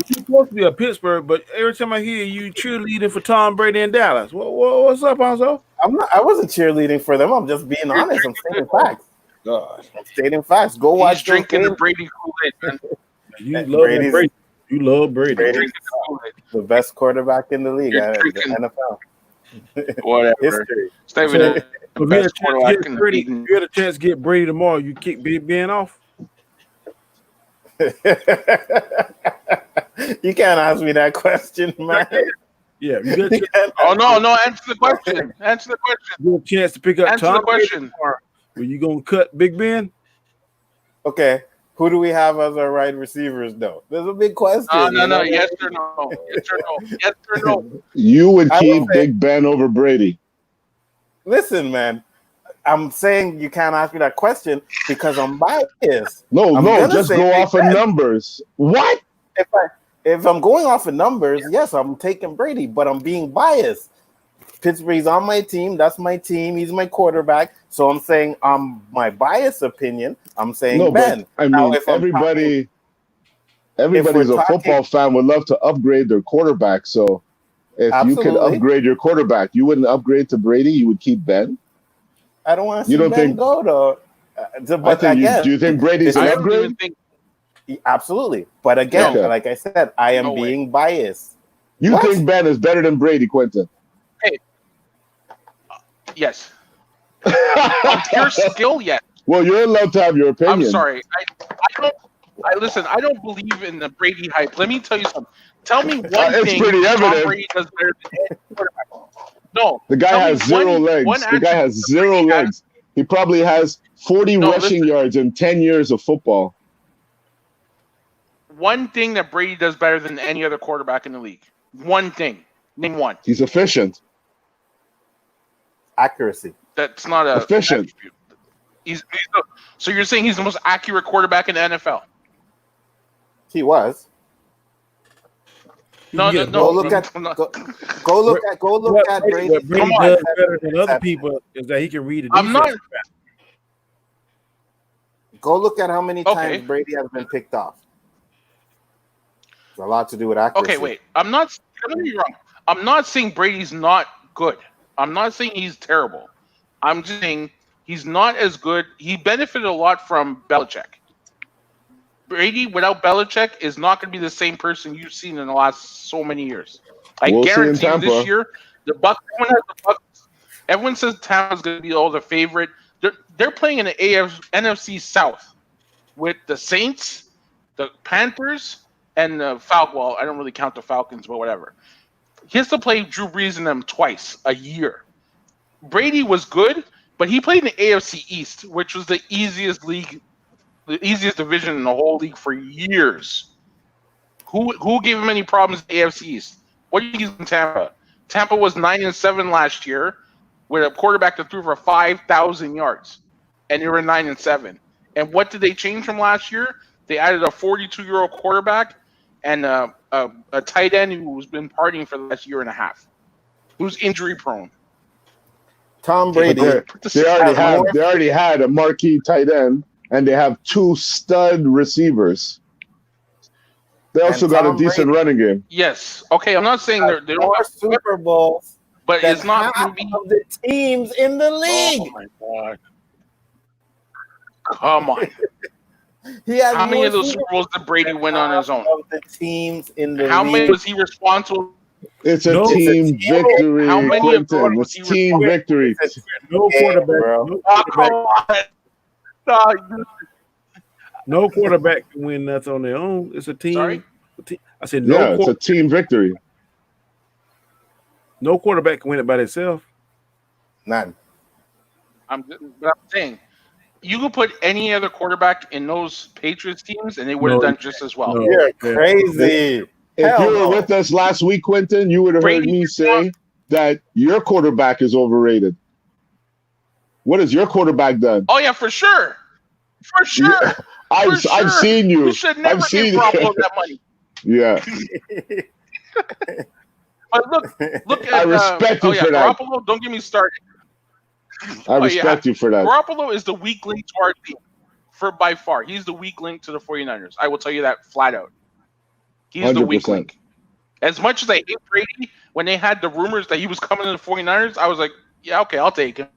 You're supposed to be a Pittsburgh, but every time I hear you cheerleading for Tom Brady in Dallas, what's up, Alonzo? I wasn't cheerleading for them. I'm just being honest. I'm stating facts. God, I'm stating facts. Go watch. He's drinking the Brady Kool-Aid, man. You love Brady. You love Brady. Brady's the best quarterback in the league. The NFL. Whatever. History. Stay with it. If you had a chance to get Brady tomorrow, you kick Big Ben off. You can't ask me that question, man. Yeah. No. Answer the question. You have a chance to pick up Answer Tom the question. Were you gonna cut Big Ben? Okay. Who do we have as our wide receivers, though? There's a big question. No. Yes or no? Yes or no? You would keep Big Ben over Brady. Listen, man. I'm saying you can't ask me that question because I'm biased. No, just go off of numbers. What? If I'm going off of numbers, yes, I'm taking Brady, but I'm being biased. Pittsburgh's on my team. That's my team. He's my quarterback. So I'm saying, my biased opinion, I'm saying Ben. I mean, everybody's a football fan would love to upgrade their quarterback. So if you could upgrade your quarterback, you wouldn't upgrade to Brady. You would keep Ben. I don't want to see Ben go, though. But do you think Brady's an upgrade? Absolutely. But again, like I said, I am being biased. You think Ben is better than Brady, Quentin? Hey. Yes. Pure skill, yes. Well, you're allowed to have your opinion. I'm sorry. I don't believe in the Brady hype. Let me tell you something. Tell me one it's thing pretty evident. Tom Brady does better than any quarterback. No. The guy has zero legs. The guy has zero legs. He probably has 40 rushing yards in 10 years of football. One thing that Brady does better than any other quarterback in the league. One thing. Name one. He's efficient. Accuracy. That's not a efficient. So you're saying he's the most accurate quarterback in the NFL? He was. No. Go look at Brady. What Brady does better than other people is that he can read the defense. I'm not. Go look at how many times Brady has been picked off. It's a lot to do with accuracy. Okay, wait. I'm not. Don't get me wrong. I'm not saying Brady's not good. I'm not saying he's terrible. I'm just saying he's not as good. He benefited a lot from Belichick. Brady, without Belichick, is not going to be the same person you've seen in the last so many years. I guarantee you this year, the Bucs. Everyone says Tampa's going to be the favorite. They're playing in the NFC South with the Saints, the Panthers, and the Falcons. Well, I don't really count the Falcons, but whatever. He has to play Drew Brees and them twice a year. Brady was good, but he played in the AFC East, which was the easiest division in the whole league for years. Who gave him any problems in the AFC East? What did you give in Tampa? Tampa was 9-7 last year with a quarterback that threw for 5,000 yards, and they were 9-7. And what did they change from last year? They added a 42-year-old quarterback and a tight end who's been partying for the last year and a half, who's injury prone. Tom Brady. They already had a marquee tight end, and they have 2 stud receivers. They also got a decent running game. Yes. Okay, I'm not saying they don't have Super Bowls, but it's not half of the teams in the league. Oh my God! Come on. How many of those Super Bowls did Brady win on his own? Of the teams in the How league. many was he responsible? It's a team victory. How many Quentin? It's team victory. No quarterback. No quarterback can win that's on their own. It's a team. Sorry? I said it's a team victory. No quarterback can win it by themselves. None. I'm saying you could put any other quarterback in those Patriots teams, and they would have done just as well. You're crazy. If you were with us last week, Quentin, you would have heard me say that your quarterback is overrated. What has your quarterback done? Oh yeah, for sure. For sure. Yeah. I've seen you. You should never give Garoppolo that money. Yeah. But look at I respect you for that. Garoppolo, don't get me started. I respect you for that. Garoppolo is the weak link to our team. By far. He's the weak link to the 49ers. I will tell you that flat out. He's 100%. The weak link. As much as I hate Brady, when they had the rumors that he was coming to the 49ers, I was like, yeah, okay, I'll take him.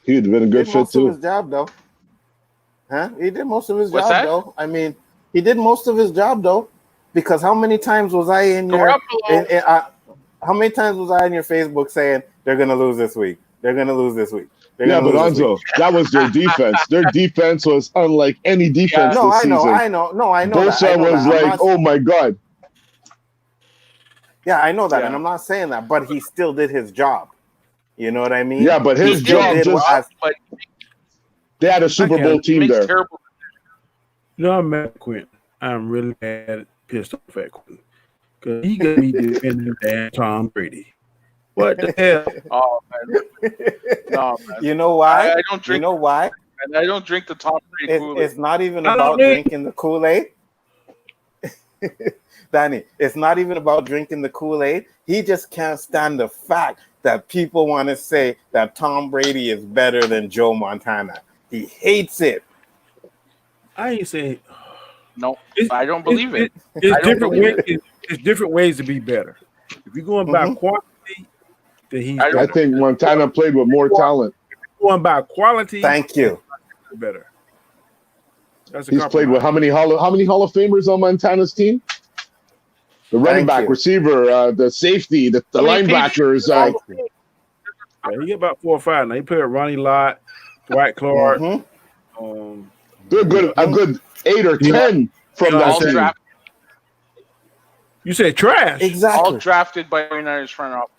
He'd have been a good fit too. He did most of his job, though. Huh? He did most of his job, though. I mean, he did most of his job, though. Because how many times was I in your how many times was I in your Facebook saying they're going to lose this week? They're going to lose this week. Yeah, but Anzo, that was their defense. Their defense was unlike any defense this season. I know. Bosa was like, oh my God. Yeah, I know that, and I'm not saying that, but he still did his job. You know what I mean? Yeah, but his job they had a Super Bowl team there. No, I'm mad at Quentin. I'm really mad, pissed off at Quentin. Because he got me defending damn Tom Brady. What the hell? Oh, man. No, man. You know why? I don't drink. You know why? And I don't drink the Tom Brady Kool-Aid. It's not even about drinking the Kool-Aid. Danny, it's not even about drinking the Kool-Aid. He just can't stand the fact that people want to say that Tom Brady is better than Joe Montana. He hates it. I ain't saying. No, I don't believe it. It's different ways to be better. If you're going by quality, then he's better. I think Montana played with more talent. If you're going by quality, thank you. Better. He's played with how many Hall of Famers on Montana's team? The running back, receiver, the safety, the linebackers. He get about 4 or 5 now. He played with Ronnie Lott, Dwight Clark. They're good. A good 8 or 10 from that team. You said trash. Exactly. All drafted by 49ers front office.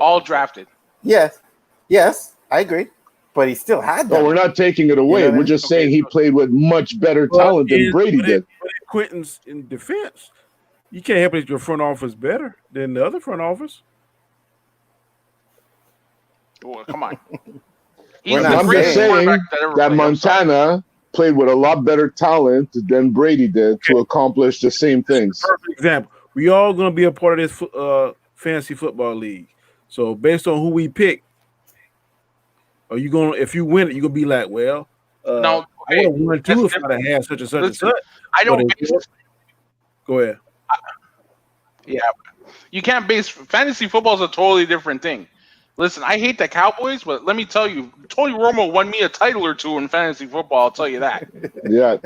All drafted. Yes, I agree. But he still had that. No, we're not taking it away. We're just saying he played with much better talent than Brady did. But in Quentin's in defense, you can't help it your front office better than the other front office. Oh, come on. I'm just saying that Montana played with a lot better talent than Brady did to accomplish the same things. Perfect example. We all going to be a part of this fantasy football league. So based on who we pick, are you going? If you win it, you're gonna be like, well, No, I would have won too if I'd have had such and such and such. I don't. Go ahead. Yeah, you can't base fantasy football is a totally different thing. Listen, I hate the Cowboys, but let me tell you, Tony Romo won me a title or two in fantasy football. I'll tell you that. Yeah,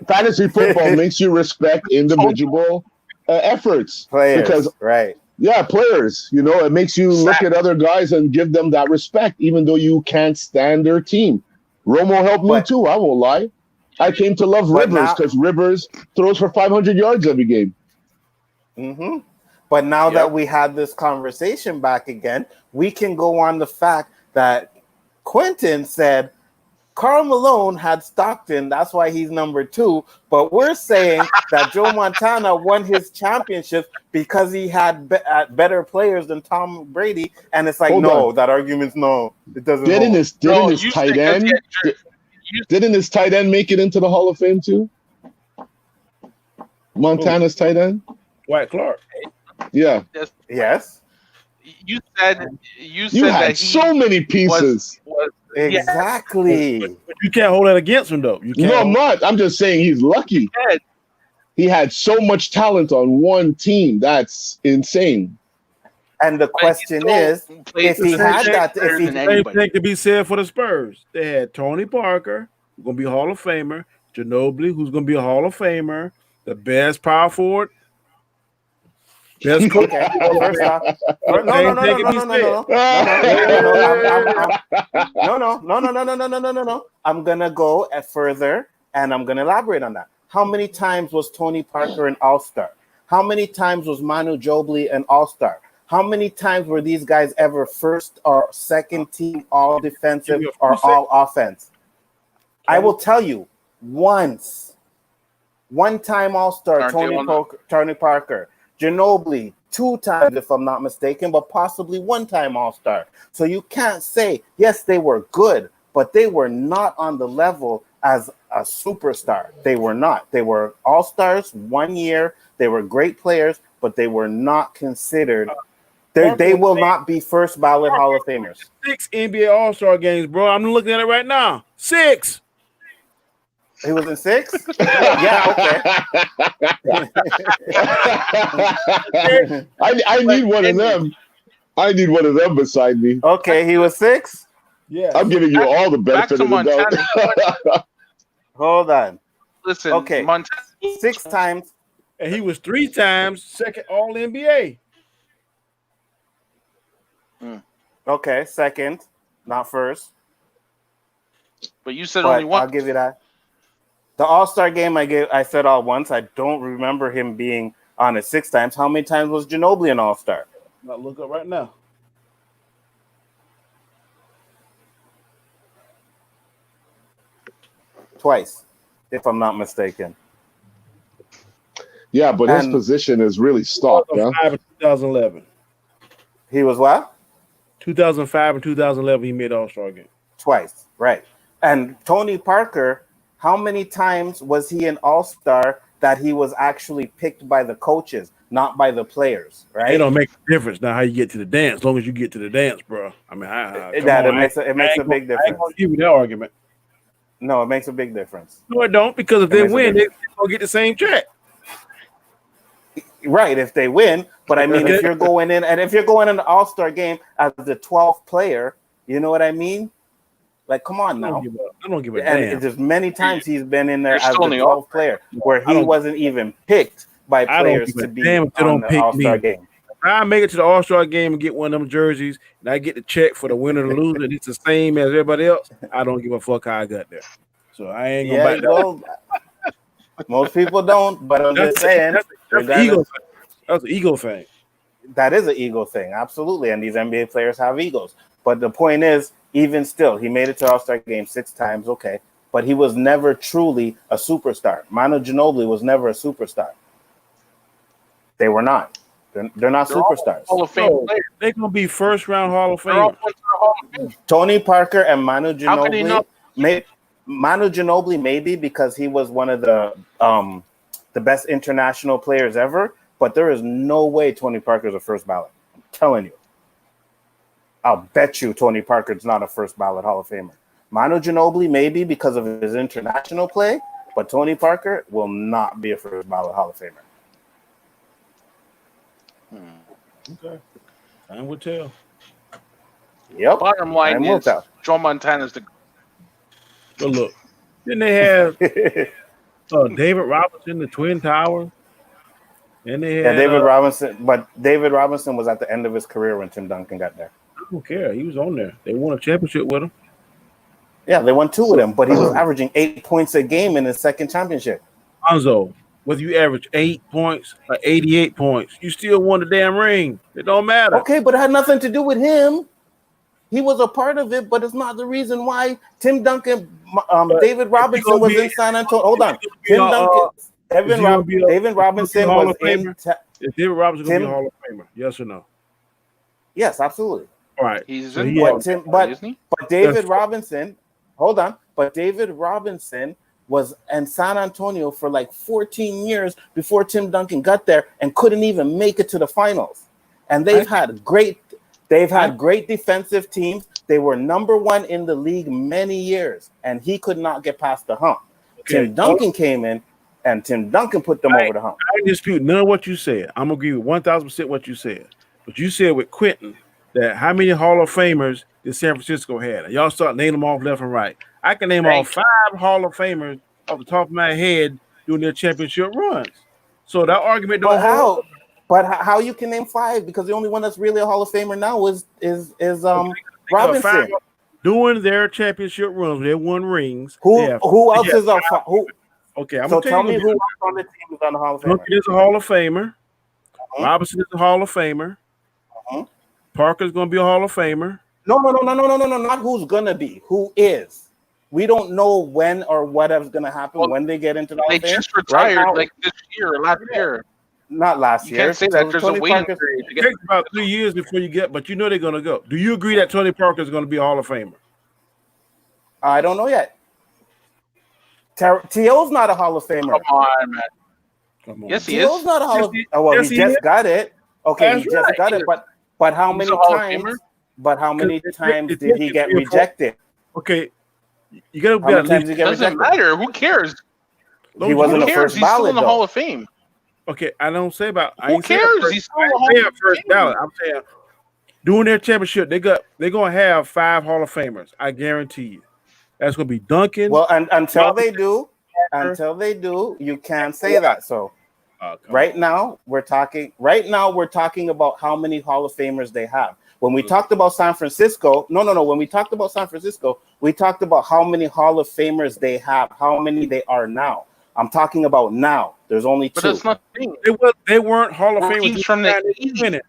fantasy football makes you respect individual efforts, players, because right? Yeah, players. You know, it makes you look at other guys and give them that respect, even though you can't stand their team. Romo helped me too. I won't lie. I came to love Rivers because Rivers throws for 500 yards every game. Mm-hmm. But now that we had this conversation back again, we can go on the fact that Quentin said Karl Malone had Stockton. That's why he's number 2. But we're saying that Joe Montana won his championship because he had better players than Tom Brady. And it's like, that argument's no. It doesn't Didn't his tight end? Didn't his tight end make it into the Hall of Fame too? Montana's tight end? Dwight Clark. Yeah. Yes. You said you that had so many pieces. Exactly. But you can't hold that against him, though. You can't. No, I'm not. I'm just saying he's lucky. He had so much talent on one team. That's insane. And the question is, if he had that, same thing could be said for the Spurs. They had Tony Parker, who's going to be a Hall of Famer, Ginobili, who's going to be a Hall of Famer, the best power forward. Best coach. Okay. First off, no. I'm gonna go further, and I'm gonna elaborate on that. How many times was Tony Parker an All-Star? How many times was Manu Ginobili an All-Star? How many times were these guys ever first or second team All Defensive or All Offense? I will tell you, once. One-time All-Star, Tony Parker. Ginobili, 2 times, if I'm not mistaken, but possibly 1-time All-Star. So you can't say, yes, they were good, but they were not on the level as a superstar. They were not. They were All-Stars 1 year. They were great players, but they were not considered. They will not be first ballot Hall of Famers. 6 NBA All-Star games, bro. I'm looking at it right now. 6. He was in 6? Yeah, okay. I need one of them. I need one of them beside me. Okay, he was 6? Yeah. I'm giving you all the benefit of the doubt. Hold on. Listen, okay. Montana, 6 times. And he was 3 times second All-NBA. Okay, second, not first. But you said only one. I'll give you that. The All-Star game I said all once. I don't remember him being on it 6 times. How many times was Ginobili an All-Star? I'll look up right now. Twice, if I'm not mistaken. Yeah, but his position is really stocked. 2005 and 2011. He was what? 2005 and 2011, he made All-Star game. Twice, right. And Tony Parker, how many times was he an All-Star that he was actually picked by the coaches, not by the players, right? It don't make a difference now how you get to the dance, as long as you get to the dance, bro. I mean, it makes a big difference. I ain't gonna give you that argument. No, it makes a big difference. No, it don't, because if they win, they're gonna get the same check. Right, if they win. But I mean, if you're going in the All-Star game as the 12th player, you know what I mean? Like, come on now. I don't give a damn. And there's many times he's been in there as the 12th player where he wasn't even picked by players to be on the All-Star game. If I make it to the All-Star game and get one of them jerseys, and I get the check for the winner or loser, and it's the same as everybody else, I don't give a fuck how I got there. So I ain't gonna buy that. Most people don't, but I'm just saying. That's an ego thing. That's an ego thing. That is an ego thing, absolutely. And these NBA players have egos. But the point is, even still, he made it to All-Star game 6 times, okay. But he was never truly a superstar. Manu Ginobili was never a superstar. They were not. They're not superstars. Hall of Fame players. They're going to be first-round Hall of Fame. Tony Parker and Manu Ginobili Manu Ginobili maybe because he was one of the best international players ever, but there is no way Tony Parker is a first ballot. I'm telling you. I'll bet you Tony Parker's not a first ballot Hall of Famer. Manu Ginobili maybe because of his international play, but Tony Parker will not be a first ballot Hall of Famer. Okay. Time will tell. Yep. Bottom line Time will is tell. Joe Montana's the. But look, didn't they have David Robinson, the Twin Towers? And they had David Robinson, but David Robinson was at the end of his career when Tim Duncan got there. I don't care. He was on there. They won a championship with him. Yeah, they won 2 with him, but he was averaging 8 points a game in his second championship. Lonzo, whether you average 8 points or 88 points, you still won the damn ring. It don't matter. Okay, but it had nothing to do with him. He was a part of it, but it's not the reason why Tim Duncan, David Robinson was in San Antonio. Hold on. Tim Duncan, David Robinson was in. Is David Robinson going to be a Hall of Famer? Yes or no? Yes, absolutely. All right. He's So in. he had- But David Robinson, hold on. But David Robinson was in San Antonio for like 14 years before Tim Duncan got there and couldn't even make it to the finals. And they've had great defensive teams. They were number 1 in the league many years, and he could not get past the hump. Okay. Tim Duncan came in, and Tim Duncan put them over the hump. I didn't dispute none of what you said. I'm going to agree with 1,000% what you said. But you said with Quentin that how many Hall of Famers did San Francisco have? And y'all start naming them off left and right. I can name all 5 Hall of Famers off the top of my head doing their championship runs. So that argument don't hold. But how you can name 5? Because the only one that's really a Hall of Famer now is Robinson. Doing their championship runs, they won rings. Who else is a who? Okay, I'm so gonna tell me who else on the team is on the Hall of Famer. Duncan is a Hall of Famer. Robinson is a Hall of Famer. Parker's going to be a Hall of Famer. No, not who's going to be. Who is? We don't know when or whatever's going to happen when they get into the Hall of Fame. They just retired like this year or last year. Not last year. You can't say that there's a waiting period. It takes about 3 years before you get, but you know they're going to go. Do you agree that Tony Parker is going to be a Hall of Famer? I don't know yet. T.O.'s not a Hall of Famer. Come on, man. Come on. Yes, he is. T.O.'s not a Hall of Famer. Well, he just got it. Okay, he just got it, but how many times? But how many times did he get rejected? Okay, you got to be at least. It doesn't matter. Who cares? He wasn't a first He's still in ballot, the Hall of Fame. Okay, I don't say about. Who cares? He's still in the Hall of Fame. First ballot. I'm saying doing their championship, they're going to have 5 Hall of Famers. I guarantee you. That's going to be Duncan. Well, and until they do, you can't say that. So. Right now, we're talking about how many Hall of Famers they have. When we talked about San Francisco, when we talked about San Francisco, we talked about how many Hall of Famers they have, how many they are now. I'm talking about now. There's only 2. But that's not the thing. They weren't Hall of Famers from the 80s.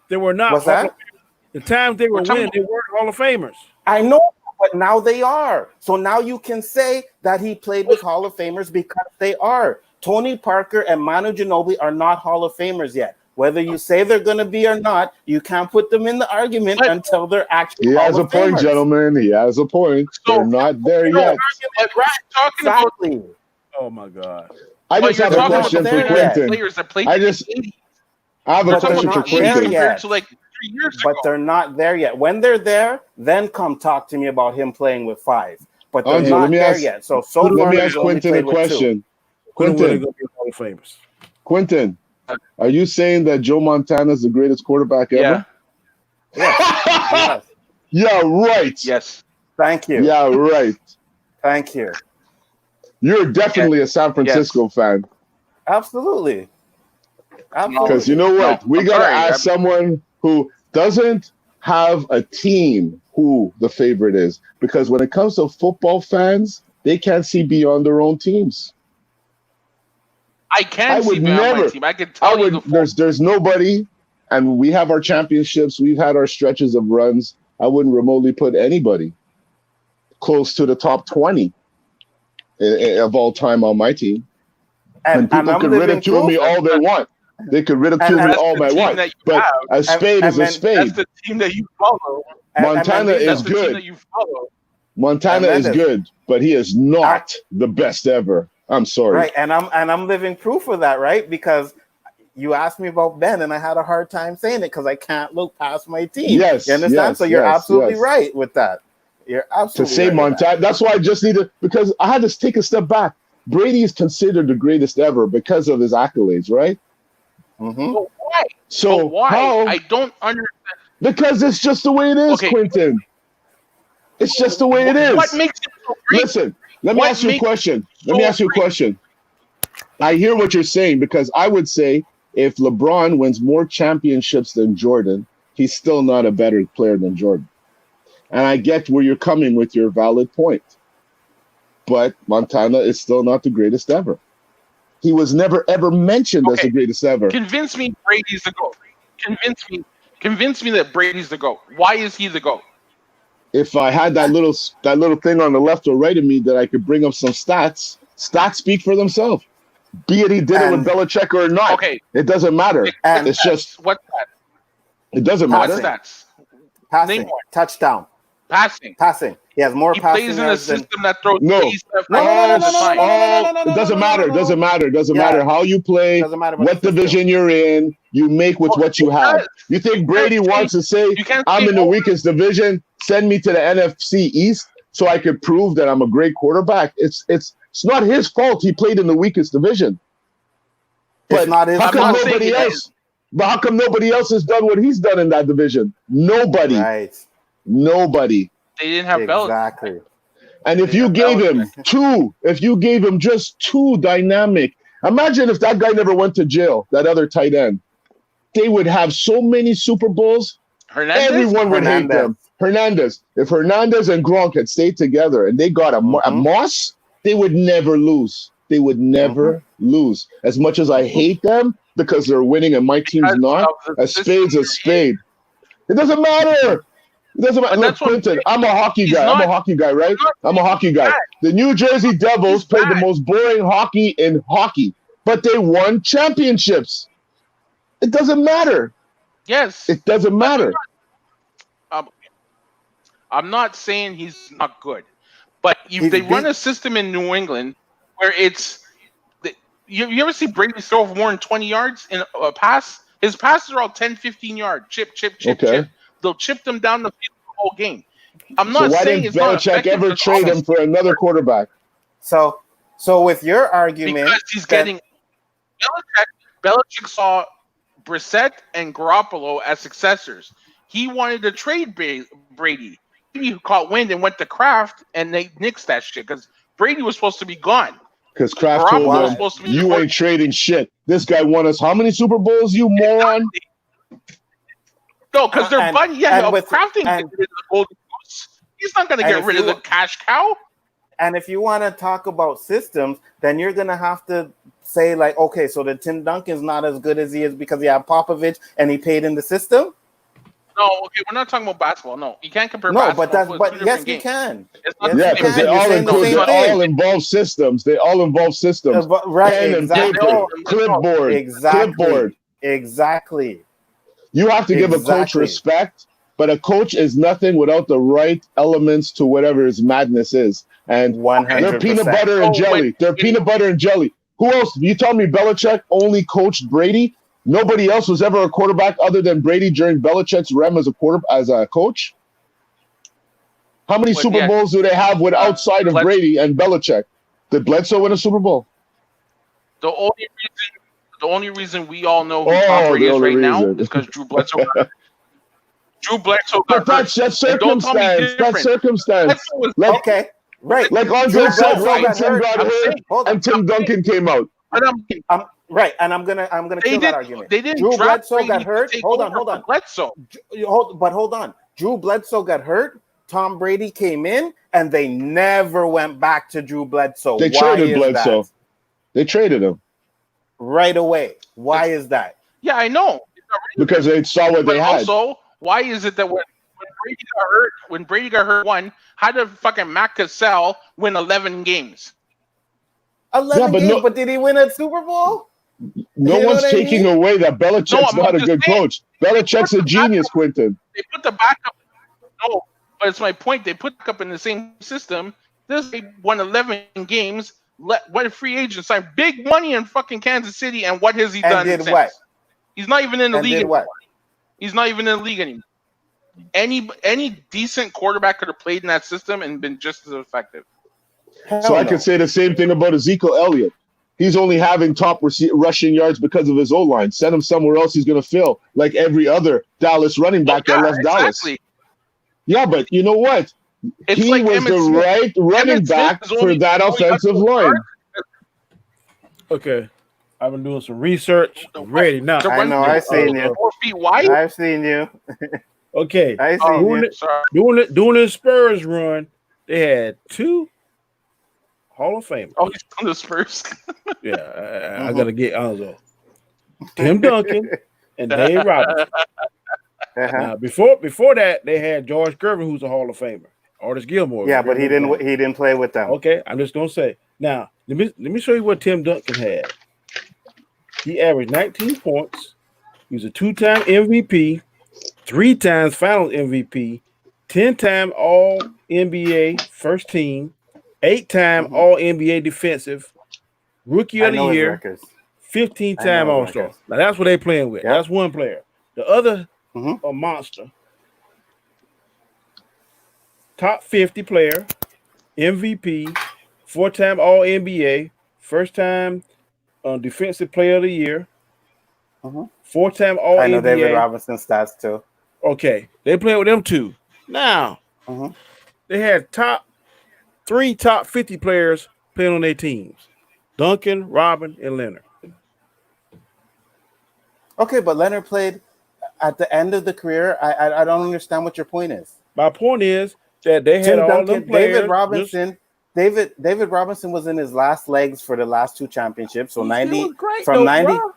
They were not. What's that? The times they were winning, they weren't Hall of Famers. I know, but now they are. So now you can say that he played with Hall of Famers because they are. Tony Parker and Manu Ginobili are not Hall of Famers yet. Whether you say they're going to be or not, you can't put them in the argument until they're actually. He has a point, gentlemen. He has a point. They're not there yet. Exactly. Oh my God! I just have a question for Quentin. I have a question for Quentin. Like 3 years but ago. They're not there yet. When they're there, then come talk to me about him playing with 5. But they're not there yet. So let me ask Quentin a question. Quentin, are you saying that Joe Montana is the greatest quarterback ever? Yes. Yeah, right. Yes. Thank you. Yeah, right. Thank you. You're definitely a San Francisco fan. Absolutely. Because you know what? We got to ask someone who doesn't have a team who the favorite is. Because when it comes to football fans, they can't see beyond their own teams. I can see beyond my team. I can tell you. There's nobody, and we have our championships. We've had our stretches of runs. I wouldn't remotely put anybody close to the top 20 of all time on my team. And people can ridicule me all they want. They could ridicule me all they want. But a spade is a spade. That's the team that you follow. Montana is the good. team that you follow. Montana is good, but he is not the best ever. I'm sorry. Right, and I'm living proof of that, right? Because you asked me about Ben, and I had a hard time saying it because I can't look past my team. Yes, you understand? yes, so you're yes, absolutely yes. right with that. You're absolutely to say right Montana. That's why I just needed, because I had to take a step back. Brady is considered the greatest ever because of his accolades, right? Mm-hmm. But why? So But why? how? I don't understand. Because it's just the way it is, Okay. Quentin. It's just the way it is. What makes it so great? Listen, let me ask you a question. Let me ask you a question. I hear what you're saying, because I would say if LeBron wins more championships than Jordan, he's still not a better player than Jordan. And I get where you're coming with your valid point. But Montana is still not the greatest ever. He was never, ever mentioned as the greatest ever. Convince me Brady's the GOAT. Convince me that Brady's the GOAT. Why is he the GOAT? If I had that little thing on the left or right of me that I could bring up some stats speak for themselves. Be it he did it with Belichick or not. Okay. It doesn't matter. And it's just what's that? It doesn't Passing. matter. Stats. Passing, touchdown, passing. He has more He passing plays in a yards than system that throws No. It doesn't matter. It doesn't matter. It doesn't matter how you play, Doesn't matter what division you're in. You make with what you have. You think Brady wants to say, I'm in the weakest division, send me to the NFC East so I could prove that I'm a great quarterback? It's not his fault he played in the weakest division. But It's not his how come fault. nobody else? But how come nobody else has done what he's done in that division? Nobody. Right. Nobody. They didn't have Belichick. Exactly. And if you gave him just two dynamic, imagine if that guy never went to jail, that other tight end. They would have so many Super Bowls. Everyone would hate them. Hernandez. If Hernandez and Gronk had stayed together and they got a Moss, they would never lose. They would never lose. As much as I hate them because they're winning and my team's not, a spade's a spade. It doesn't matter. It doesn't matter. Look, Quentin, I'm a hockey guy. I'm a hockey guy, right? I'm a hockey guy. The New Jersey Devils played the most boring hockey in hockey, but they won championships. It doesn't matter. Yes. It doesn't matter. I'm not saying he's not good, but they run a system in New England where it's you ever see Brady throw for more than 20 yards in a pass? His passes are all 10, 15 yard. Chip. They'll chip them down the field the whole game. I'm not saying it's not effective. Why didn't Belichick ever trade him for another quarterback? So with your argument, because he's getting Belichick saw Brissett and Garoppolo as successors. He wanted to trade Brady. He caught wind and went to Kraft, and they nixed that shit because Brady was supposed to be gone. Because Kraft told him, you ain't trading shit. This guy won us how many Super Bowls, you moron? No, because they're buddy. Yeah, Kraft ain't getting rid of the Golden Goose. He's not going to get rid of the cash cow. And if you want to talk about systems, then you're going to have to say, like, okay, so the Tim Duncan's not as good as he is because he had Popovich and he paid in the system? No, okay, we're not talking about basketball. No, you can't compare. No, basketball but yes, you can. Yeah, because they all involve systems. They all involve systems. Right, pen exactly. and paper, clipboard, clipboard. Exactly. You have to give a coach respect, but a coach is nothing without the right elements to whatever his madness is. And 100%. They're peanut butter and jelly. Peanut butter and jelly. Who else? You tell me Belichick only coached Brady? Nobody else was ever a quarterback other than Brady during Belichick's run as a coach. How many Super Bowls do they have with outside of Brady and Belichick? Did Bledsoe win a Super Bowl? The only reason we all know who Tom Brady is right now is because Drew Bledsoe got hurt. That's circumstance. That's circumstance. Okay. Right. Like Andre said, Robinson got hurt and Tim Duncan came out. Right, and I'm gonna kill that argument. They didn't. Drew Bledsoe got hurt. Hold on. Bledsoe. Hold on. Drew Bledsoe got hurt. Tom Brady came in, and they never went back to Drew Bledsoe. They traded Bledsoe. They traded him right away. Why is that? Yeah, I know. Because they saw what they had. Also, why is it that when Brady got hurt, one, how did fucking Matt Cassell win 11 games? 11 games, but did he win a Super Bowl? No one's taking away that Belichick's not a good coach. Belichick's a genius, Quentin. They put the backup. No, But it's my point. They put up in the same system. This guy won 11 games. Went free agent, signed big money in fucking Kansas City, and what has he done did since? what? He's not even in the And league did anymore. what? He's not even in the league anymore. Any decent quarterback could have played in that system and been just as effective. So I could say the same thing about Ezekiel Elliott. He's only having top rushing yards because of his O-line. Send him somewhere else, he's going to fail, like every other Dallas running back that left Dallas. Yeah, but you know what? He was the right running back for that offensive line. Okay. I've been doing some research. I'm ready now. I know. I've seen you. 4 feet wide. I've seen you. Okay. I've seen you. Doing the Spurs run, they had 2 Hall of Famers. Oh, he's on the Spurs. Yeah, I gotta get Alonzo. Tim Duncan and Dave Robinson. Now, before that, they had George Gervin, who's a Hall of Famer. Artis Gilmore. Yeah, but he didn't play with them. Okay, I'm just gonna say. Now, let me show you what Tim Duncan had. He averaged 19 points. He was a 2-time MVP, 3 times Finals MVP, 10-time All NBA first team, 8-time All NBA defensive, Rookie of the Year, 15-time All Star. Now that's what they're playing with. Yep. That's one player. The other a monster. Top 50 player, MVP, 4-time All NBA, first time Defensive Player of the Year, 4-time All NBA. I know David Robinson stats too. Okay, they play with them too. Now they had top 50 players playing on their teams: Duncan, Robin, and Leonard. Okay, but Leonard played at the end of the career. I don't understand what your point is. My point is that they had all them players. David Robinson was in his last legs for the last 2 championships. So 90 from 90. Bro.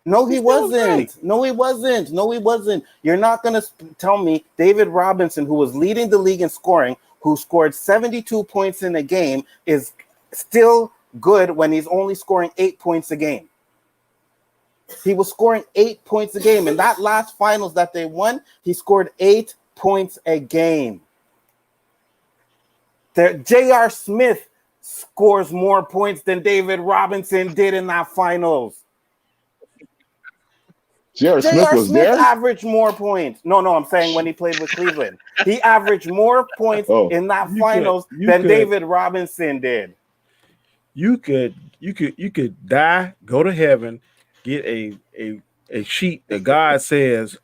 No, he wasn't. No, he wasn't. You're not going to tell me David Robinson, who was leading the league in scoring, who scored 72 points in a game, is still good when he's only scoring 8 points a game. He was scoring 8 points a game. In that last finals that they won, he scored 8 points a game. J.R. Smith scores more points than David Robinson did in that finals. J.R. Smith averaged more points. No, I'm saying when he played with Cleveland. He averaged more points in that finals than David Robinson did. You could die, go to heaven, get a sheet that God says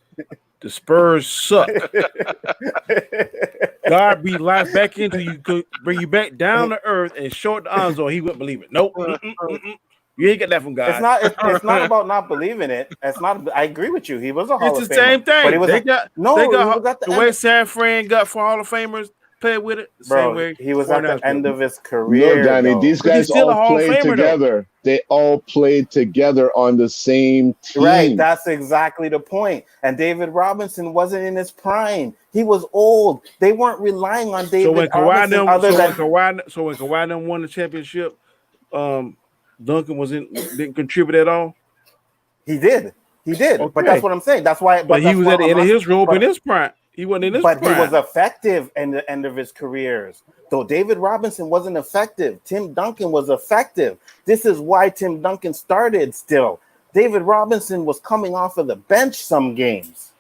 the Spurs suck. God breathe life back into you, could bring you back down to earth and show it to Anzo. He wouldn't believe it. Nope. You ain't get that from God. It's not about not believing it. It's not. I agree with you. He was a Hall of Famer. It's the same thing. But he got the way San Fran got for Hall of Famers. Play with it, bro. Same way he was at the end of his career. No, Danny, these guys all played together. They all played together on the same team. Right, that's exactly the point. And David Robinson wasn't in his prime. He was old. They weren't relying on David Robinson. So when Kawhi won the championship, Duncan didn't contribute at all. He did. Okay. But that's what I'm saying. That's why. But he was at the end of his rope in his prime. He wasn't in his prime. But he was effective in the end of his careers. Though David Robinson wasn't effective, Tim Duncan was effective. This is why Tim Duncan started still. David Robinson was coming off of the bench some games.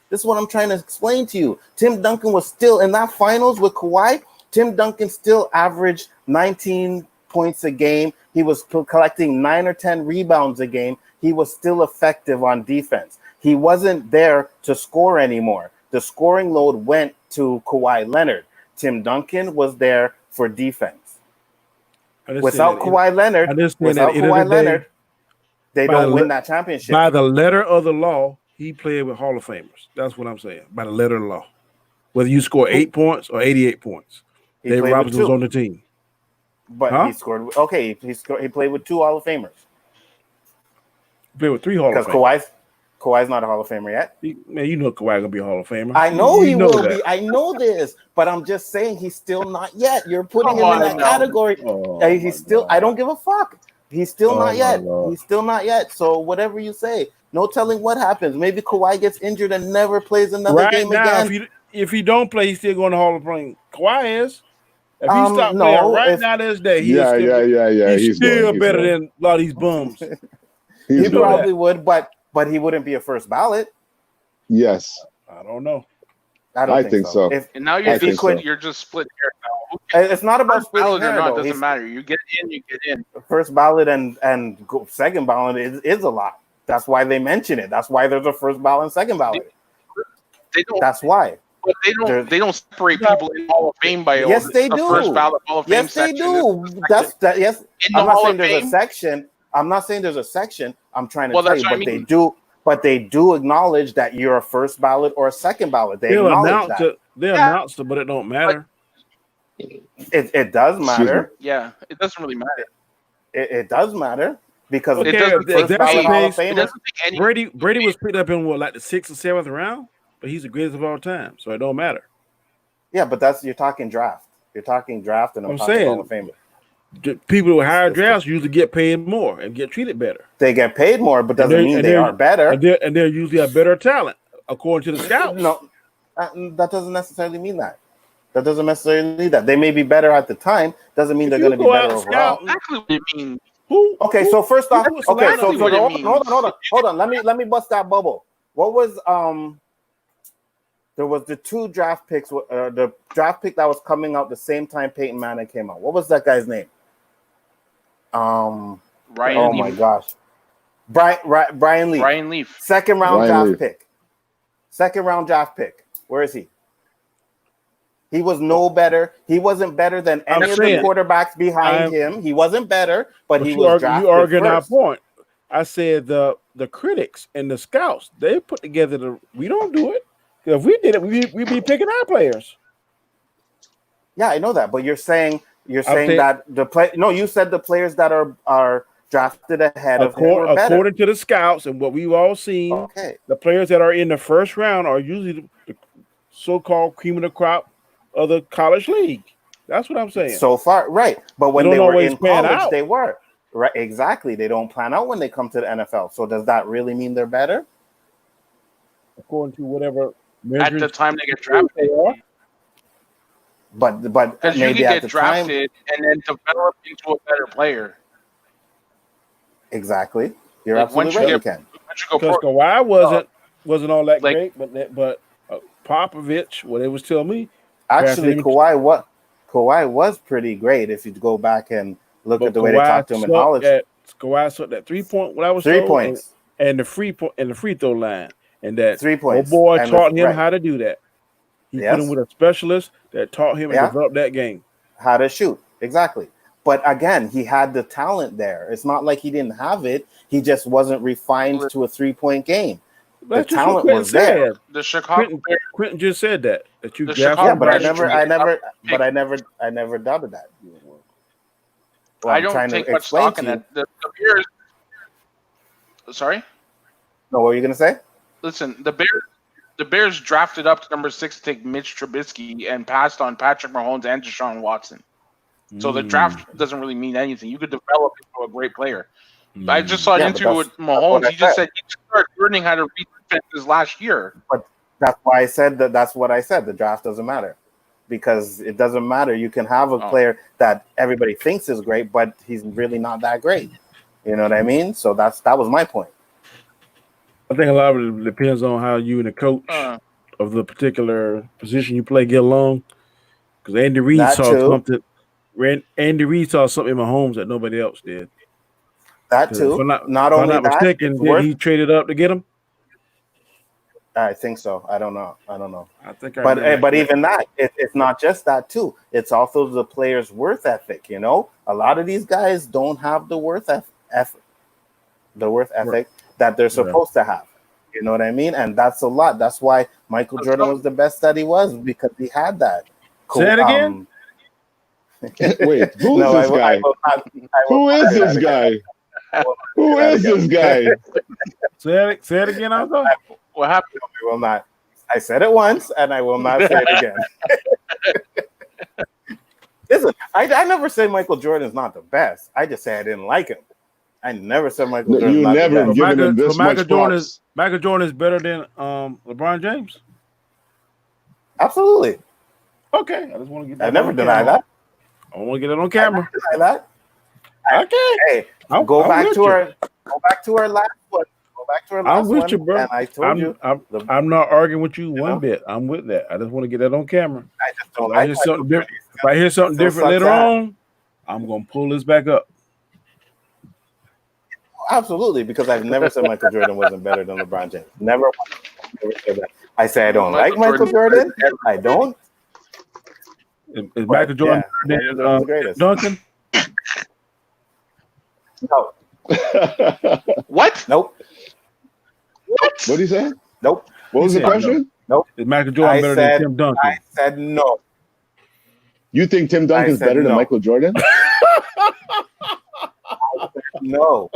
This is what I'm trying to explain to you. Tim Duncan was still in that finals with Kawhi. Tim Duncan still averaged 19 points a game. He was collecting 9 or 10 rebounds a game. He was still effective on defense. He wasn't there to score anymore. The scoring load went to Kawhi Leonard. Tim Duncan was there for defense. Without Kawhi Leonard, they don't win that championship. By the letter of the law, he played with Hall of Famers. That's what I'm saying. By the letter of the law. Whether you score 8 points or 88 points. David Robinson was on the team. But he scored. Okay, he played with 2 Hall of Famers. He played with 3 Hall of Famers. Because Kawhi's not a Hall of Famer yet. Man, you know Kawhi gonna be a Hall of Famer. I know he will be. I know this, but I'm just saying he's still not yet. You're putting him in that category. He's still. I don't give a fuck. He's still not yet. He's still not yet. So whatever you say, no telling what happens. Maybe Kawhi gets injured and never plays another game again. if he don't play, he's still going to Hall of Fame. Kawhi is. If he stop playing No, right if now this day, Yeah. he's still going. better than a lot of these bums. he He's going. probably would, but he wouldn't be a first ballot. Yes, I don't know. I don't I think think so. so. And now I think so. you're just split hair now. It's not about First splitting ballot or hair, not though. doesn't matter. You get in, you get in. First ballot and second ballot is a lot. That's why they mention it. That's why there's a first ballot and second ballot. They don't. That's why. But they don't separate people in Hall of Fame by Yes, they the do. First ballot Hall of Fame Yes, they section. do. That's that. Yes, In the I'm not Hall saying of there's a Fame? section. I'm not saying there's a section. I'm trying to Well, tell that's you, what I but mean. they do. But they do acknowledge that you're a first ballot or a second ballot. They They'll acknowledge announce that. it. They'll announce it, but it don't matter. It does matter. Yeah, it doesn't really matter. It does matter because Okay, It doesn't if first that's ballot the Hall of case, It Famer. doesn't take any. Brady was picked up in like the 6th or 7th round, but he's the greatest of all time, so it don't matter. Yeah, but you're talking draft. You're talking draft, and I'm talking saying, Hall of Famer. The people with higher drafts usually get paid more and get treated better. They get paid more, but doesn't mean they are better. And they're usually a better talent, according to the scouts. No, that doesn't necessarily mean that. That doesn't necessarily mean that. They may be better at the time. Doesn't mean they're going to be better overall. Exactly what it means. Okay, so first off, okay, so what it hold on. Let me bust that bubble. What was there was the two draft picks. The draft pick that was coming out the same time Peyton Manning came out. What was that guy's name? Ryan. Oh my gosh, Brian Leaf. Ryan Leaf. Second round Ryan draft Leaf. pick. Second round draft pick. Where is he? He was no better. He wasn't better than any of the quarterbacks behind him. He wasn't better, but he was drafted You arguing our first. point. I said the critics and the scouts, they put together we don't do it. If we did it, we'd be picking our players. Yeah, I know that, but you're saying that you said the players that are drafted ahead of him were better. According to the scouts and what we've all seen, Okay. the players that are in the first round are usually the so-called cream of the crop of the college league. That's what I'm saying. So far, right. But when they were in college, they were. Right, exactly. They don't plan out when they come to the NFL. So does that really mean they're better? According to whatever At the time they get drafted. But because you maybe can at get the drafted time, and then develop into a better player. Exactly. You're Like, absolutely once you right. get- You can. Because Kawhi wasn't all that like- great, but Popovich, what it was telling me. Actually, Kawhi was pretty great if you go back and look at the way they talked to him in college. Kawhi sucked that 3-point. What I was 3 told, points. and the free throw line, and that 3 points. boy And taught him right. how to do that. He Yes. put him with a specialist that taught him and developed that game. How to shoot. Exactly. But again, he had the talent there. It's not like he didn't have it. He just wasn't refined to a 3-point game. That's the just talent what was there. said. The Chicago Quentin just said that you The drafted. Chicago Yeah, but I Bears never doubted that. Well, I I'm don't trying take to much explain stock to in you. that. The Bears. Sorry. No, what were you gonna say? Listen, the Bears drafted up to number 6 to take Mitch Trubisky and passed on Patrick Mahomes and Deshaun Watson. So the draft doesn't really mean anything. You could develop into a great player. I just saw an interview with Mahomes. He just said he just started learning how to read defenses last year. But that's why I said that. That's what I said. The draft doesn't matter because it doesn't matter. You can have a player that everybody thinks is great, but he's really not that great. You know what I mean? So that was my point. I think a lot of it depends on how you and the coach of the particular position you play get along. Because Andy Reid saw something. Andy Reid saw something in Mahomes that nobody else did. That too. If I'm not mistaken, did he traded up to get him? I think so. I don't know. I think. But even that, it's not just that too. It's also the player's worth ethic. You know, a lot of these guys don't have the worth ethic that they're supposed to have. You know what I mean? And that's a lot. That's why Michael Jordan was the best that he was, because he had that. Say it again. Wait, who is this guy? Who is this guy? Who is this guy? Say it again, Uncle. What happened? I will not. I said it once, and I will not say it again. Listen, I never said Michael Jordan's not the best. I just say I didn't like him. I never said Michael Jordan's You not never the best. given him this much props. Michael Jordan is better than LeBron James. Absolutely. Okay, I just want to get that. I never denied that. I want to get it on camera. I never denied that. Okay. Hey, I'm go back with to you. our last one. Go back to our last I'm with one. you, bro. And I told you. I'm not arguing with you one know? bit. I'm with that. I just want to get that on camera. I just don't If I like hear something different, if I hear something Still different sucks later ass. on, I'm gonna pull this back up. Absolutely, because I've never said Michael Jordan wasn't better than LeBron James. Never said that. I say I don't like Michael Jordan. I don't. Is Michael Jordan Michael Jordan's the greatest. Duncan? No. What? Nope. What? What did he say? Nope. What was the question? Nope. Is Michael Jordan better than Tim Duncan? I said no. You think Tim Duncan's better than Michael Jordan? No.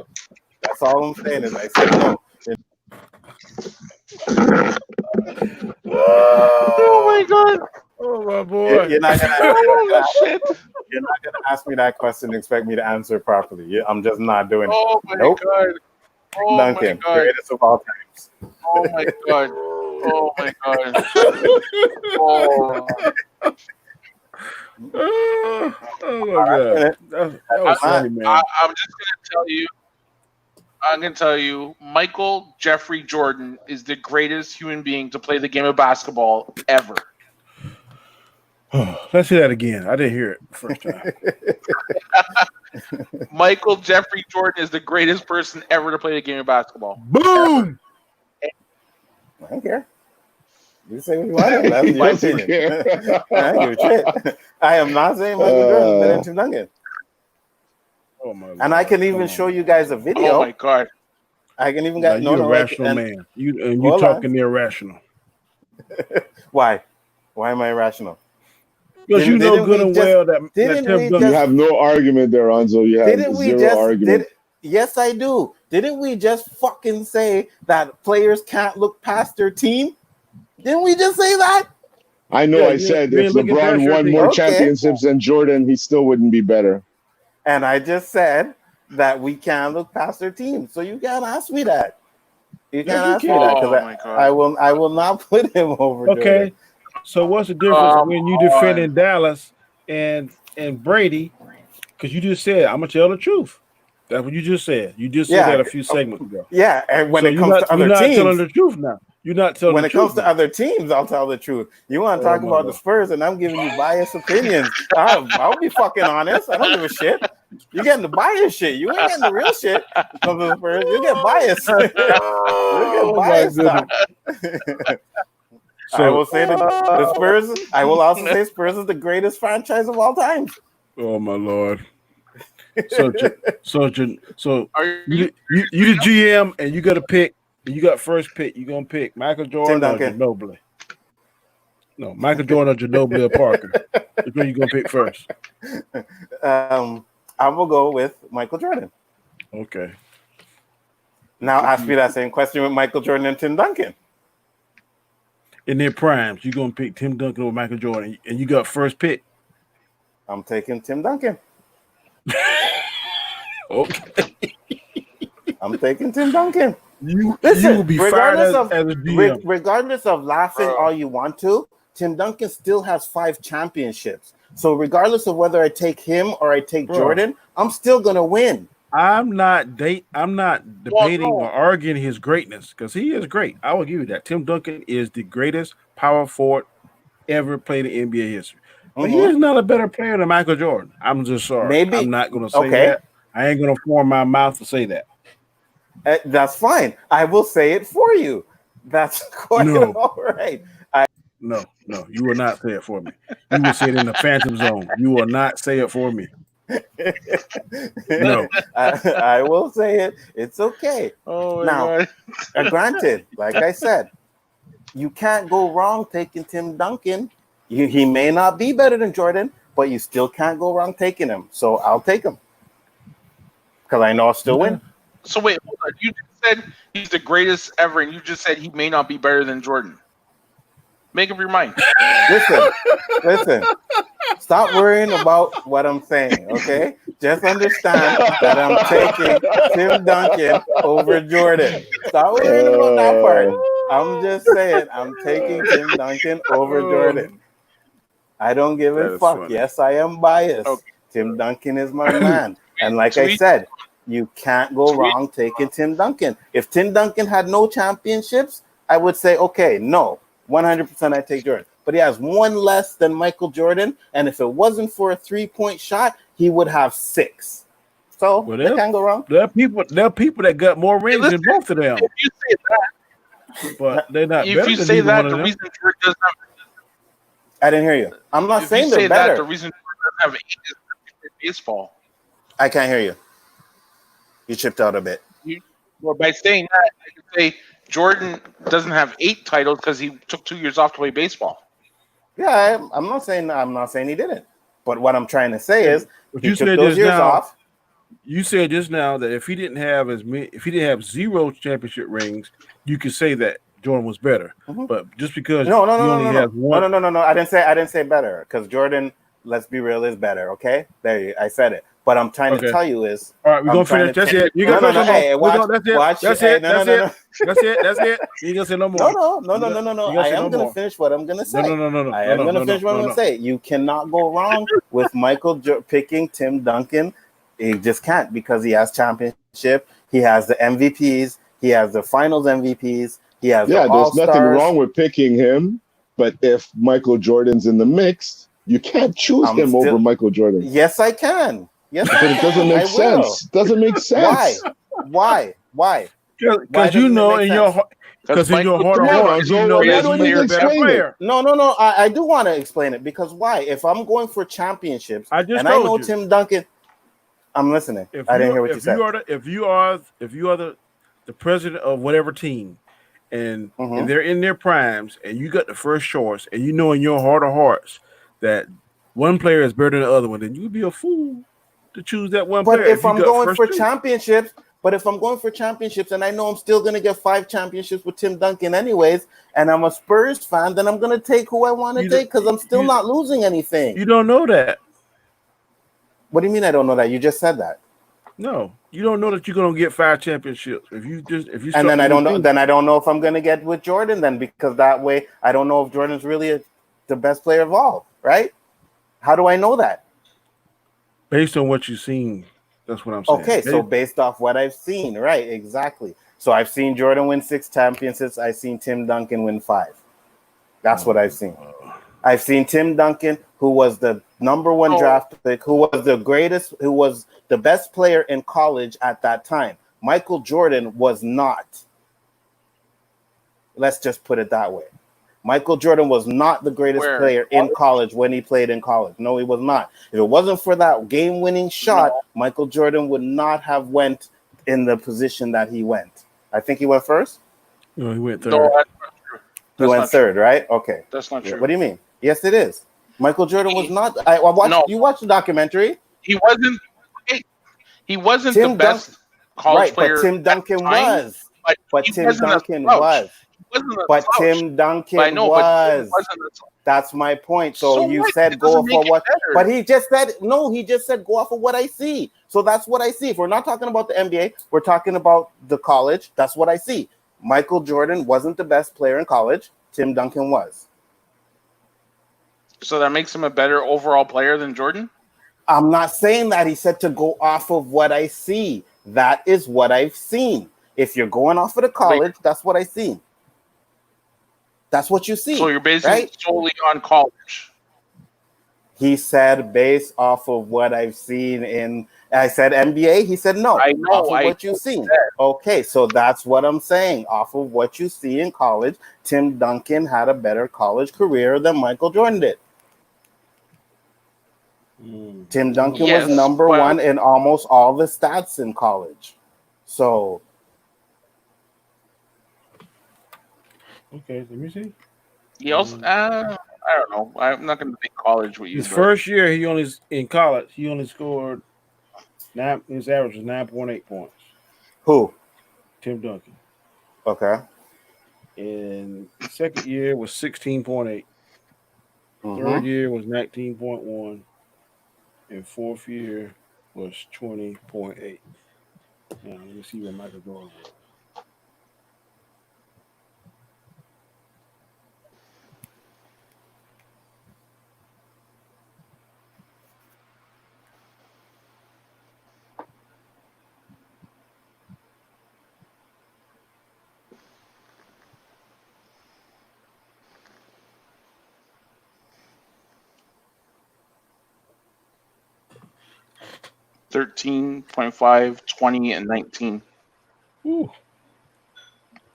That's all I'm saying is I said no. Oh my god! Oh my boy! You're not gonna Shit! You're not gonna ask me that question and expect me to answer properly. I'm just not doing it. Oh my Nope. god! Oh Duncan, my god! greatest of all times. Oh my god! Oh my god! Oh. Oh my god! That was funny, man. I'm just gonna tell you. I'm gonna tell you, Michael Jeffrey Jordan is the greatest human being to play the game of basketball ever. Let's hear that again. I didn't hear it the first time. Michael Jeffrey Jordan is the greatest person ever to play the game of basketball. Boom! I don't care. You say what you want. That's your opinion. I don't give a shit. I am not saying Michael Jordan is better than Tim Duncan. Oh my God. And I can even show you guys a video. Oh my god! I can even get you're a rational man. You're talking irrational. Why? Why am I irrational? Because you know good and well that Tim Duncan. You have no argument there, Anzo. You have zero argument. Yes, I do. Didn't we just fucking say that players can't look past their team? Didn't we just say that? I know. I said if LeBron won more championships than Jordan, he still wouldn't be better. And I just said that we can't look past their team. So you can't ask me that. You can't ask me that because I will not put him over. Okay. Jordan. So what's the difference when you defending Dallas and Brady? Because you just said I'm gonna tell the truth. That's what you just said. You just said that a few segments ago. Yeah, and when it comes to other teams, you're not telling the truth now. You're not telling when the it truth. comes to other teams, I'll tell the truth. You want to talk about the Spurs, and I'm giving you biased opinions. I'll be fucking honest. I don't give a shit. You're getting the biased shit. You ain't getting the real shit. From the Spurs, you get biased. You get biased. So, I will say the Spurs. I will also say Spurs is the greatest franchise of all time. Oh my Lord! So you the GM and you got to pick. You got first pick. You gonna pick Michael Jordan or Ginobili? No, Michael Jordan or Ginobili or Parker. Which one you gonna pick first? I will go with Michael Jordan. Okay. Now ask me that same question with Michael Jordan and Tim Duncan. In their primes, you gonna pick Tim Duncan or Michael Jordan, and you got first pick. I'm taking Tim Duncan. Okay. I'm taking Tim Duncan. You Listen, will be fired as a GM. Regardless of laughing all you want to, Tim Duncan still has 5 championships. So regardless of whether I take him or I take Jordan, I'm still gonna win. I'm not debating or arguing his greatness because he is great. I will give you that. Tim Duncan is the greatest power forward ever played in NBA history. But he is not a better player than Michael Jordan. I'm just sorry. Maybe I'm not going to say that. I ain't going to form my mouth to say that. That's fine. I will say it for you. That's quite all right. No, you will not say it for me. You will say it in the phantom zone. You will not say it for me. No, I will say it. It's okay. Oh my now, God. Granted, like I said, you can't go wrong taking Tim Duncan. He may not be better than Jordan, but you still can't go wrong taking him. So I'll take him because I know I'll still win. So wait, hold on. You just said he's the greatest ever, and you just said he may not be better than Jordan. Make up your mind. Listen. Stop worrying about what I'm saying, okay? Just understand that I'm taking Tim Duncan over Jordan. Stop worrying about that part. I'm just saying, I'm taking Tim Duncan over Jordan. I don't give a fuck. Funny. Yes, I am biased. Okay. Tim Duncan is my man. And like I Tweet. said, you can't go wrong taking Tim Duncan. If Tim Duncan had no championships, I would say, okay, no, 100% I take Jordan. But he has one less than Michael Jordan. And if it wasn't for a 3-point shot, he would have 6. So they can't go wrong. There are people that got more rings than both of them. If you say that, but they're not if better you than say either that, one of the them. reason Jordan doesn't have, I didn't hear you. I'm not if saying you they're say better. that, the reason Jordan doesn't have 8 is baseball. I can't hear you. You chipped out a bit. Well, by saying that, I can say Jordan doesn't have 8 titles because he took 2 years off to play baseball. Yeah, I'm not saying he didn't. But what I'm trying to say is he you took said those years off. You said just now that if he didn't have 0 championship rings, you could say that Jordan was better. Mm-hmm. But just because no, has one, no. I didn't say better because Jordan, let's be real, is better. Okay, I said it. But I'm trying to tell you is all right. We're gonna finish. That's it. You gonna finish. Hey, watch. That's it. That's it. You gonna say no more. No. I am gonna finish what I'm gonna say. No. I am gonna finish what I'm gonna say. You cannot go wrong with Michael picking Tim Duncan. He just can't because he has championship. He has the MVPs. He has the Finals MVPs. He has the there's All-Stars. nothing wrong with picking him. But if Michael Jordan's in the mix, you can't choose him over Michael Jordan. Yes, I can. Yes, but it doesn't make sense. Doesn't make sense. Why? Because you know in your heart. Because in your heart of hearts, you know that he's a better player. No. I do want to explain it because why? If I'm going for championships, I know Tim Duncan. I'm listening. I didn't hear what you said. If you are the president of whatever team, and they're in their primes, and you got the first choice, and you know in your heart of hearts that one player is better than the other one, then you'd be a fool to choose that one player. But if I'm going for championships, and I know I'm still going to get 5 championships with Tim Duncan anyways, and I'm a Spurs fan, then I'm going to take who I want to take because I'm still not losing anything. You don't know that. What do you mean I don't know that? You just said that. No, you don't know that you're going to get 5 championships if you. And then I don't know. Then I don't know if I'm going to get with Jordan then because that way I don't know if Jordan's really the best player of all. Right? How do I know that? Based on what you've seen. That's what I'm saying. Okay, so based off what I've seen, right? Exactly. So I've seen Jordan win 6 championships. I've seen Tim Duncan win 5. That's what I've seen. I've seen Tim Duncan, who was the number 1 draft pick, who was the greatest, who was the best player in college at that time. Michael Jordan was not. Let's just put it that way. Michael Jordan was not the greatest player in college when he played in college. No, he was not. If it wasn't for that game-winning shot, Michael Jordan would not have went in the position that he went. I think he went first? No, he went third. No, that's not true. He went third, right? Okay. That's not true. What do you mean? Yes, it is. Michael Jordan was not. I watched. You watched the documentary. He wasn't. He wasn't the best college player. But Tim Duncan was. But Tim Duncan was. But Tim Duncan was. That's my point. So you said go off of what? But he just said no. He just said go off of what I see. So that's what I see. If we're not talking about the NBA, we're talking about the college. That's what I see. Michael Jordan wasn't the best player in college. Tim Duncan was. So that makes him a better overall player than Jordan? I'm not saying that. He said to go off of what I see. That is what I've seen. If you're going off of the college, that's what I see. That's what you see. So you're basing it solely on college. He said based off of what I've seen in. I said NBA. He said no. I know. Off of what you've seen. Okay, so that's what I'm saying. Off of what you see in college, Tim Duncan had a better college career than Michael Jordan did. Tim Duncan was number 1 in almost all the stats in college. So. Okay, let me see. He also, I don't know. I'm not going to pick college with you. His first year, he only scored 9. His average was 9.8 points. Who? Tim Duncan. Okay. And second year was 16.8. Third year was 19.1. And fourth year was 20.8. Now let me see what Michael Jordan was. 13.5, 20, and 19. Ooh.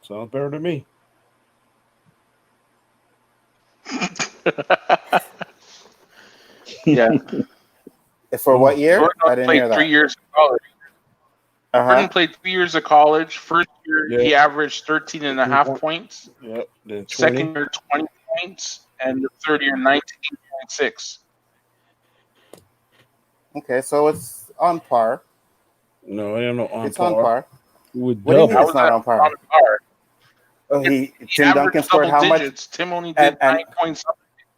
Sounds better to me. Yeah. For what year? Jordan I didn't hear played 3 that. years of college. Jordan played 3 years of college. First year, he averaged 13 and a half points. Yep. Then 20. Second year, 20 points. And the third year, 19.6. Okay, so it's on par. No, I don't know. It's on par. With What do you double. mean it's not on par? Oh, He Tim Duncan scored how much? digits. Tim only did 9 points.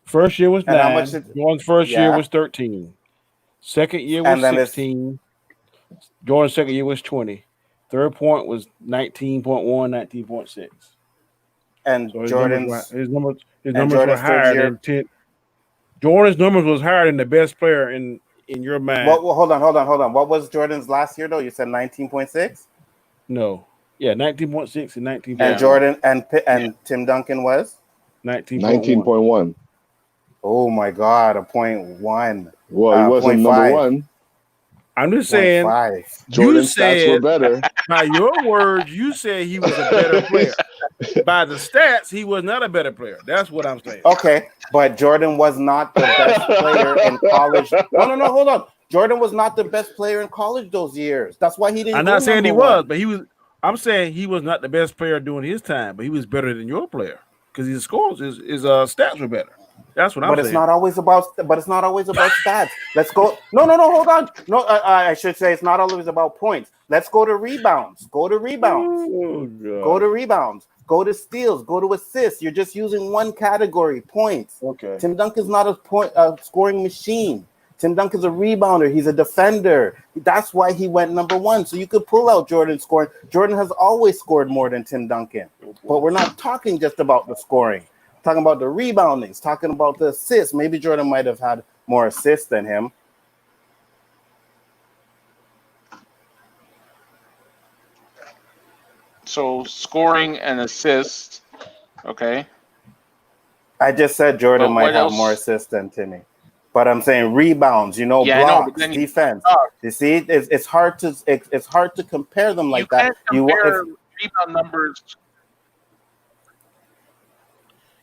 First year was And 9. how much did- Jordan's first year was 13. Second year was And then 16. Jordan's second year was 20. Third point was 19.1, 19.6. And So Jordan's his numbers were Jordan's higher third year. than 10. Jordan's numbers was higher than the best player in your mind. Well, hold on. What was Jordan's last year though? You said 19.6. No, yeah, 19.6 and 19. And Jordan and Tim Duncan was 19.1. Oh my God, a 0.1. Well, he wasn't number 0.5. one. I'm just saying. 0.5. Jordan's stats were better. By your words, you said he was a better player. By the stats, he was not a better player. That's what I'm saying. Okay, but Jordan was not the best player in college. No, hold on. Jordan was not the best player in college those years. That's why he didn't. I'm not saying he was, but he was. I'm saying he was not the best player during his time, but he was better than your player because his scores, his stats were better. That's what I'm saying. But it's not always about stats. Let's go. No. Hold on. No, I should say it's not always about points. Let's go to rebounds. Go to rebounds. Go to steals. Go to assists. You're just using one category, points. Okay. Tim Duncan's not a scoring machine. Tim Duncan's a rebounder. He's a defender. That's why he went number one. So you could pull out Jordan's scoring. Jordan has always scored more than Tim Duncan. But we're not talking just about the scoring. Talking about the reboundings, talking about the assists. Maybe Jordan might have had more assists than him. So scoring and assists. Okay. I just said Jordan might have more assists than Timmy. But I'm saying rebounds, blocks, defense. You see, it's hard to compare them like that. Rebound numbers.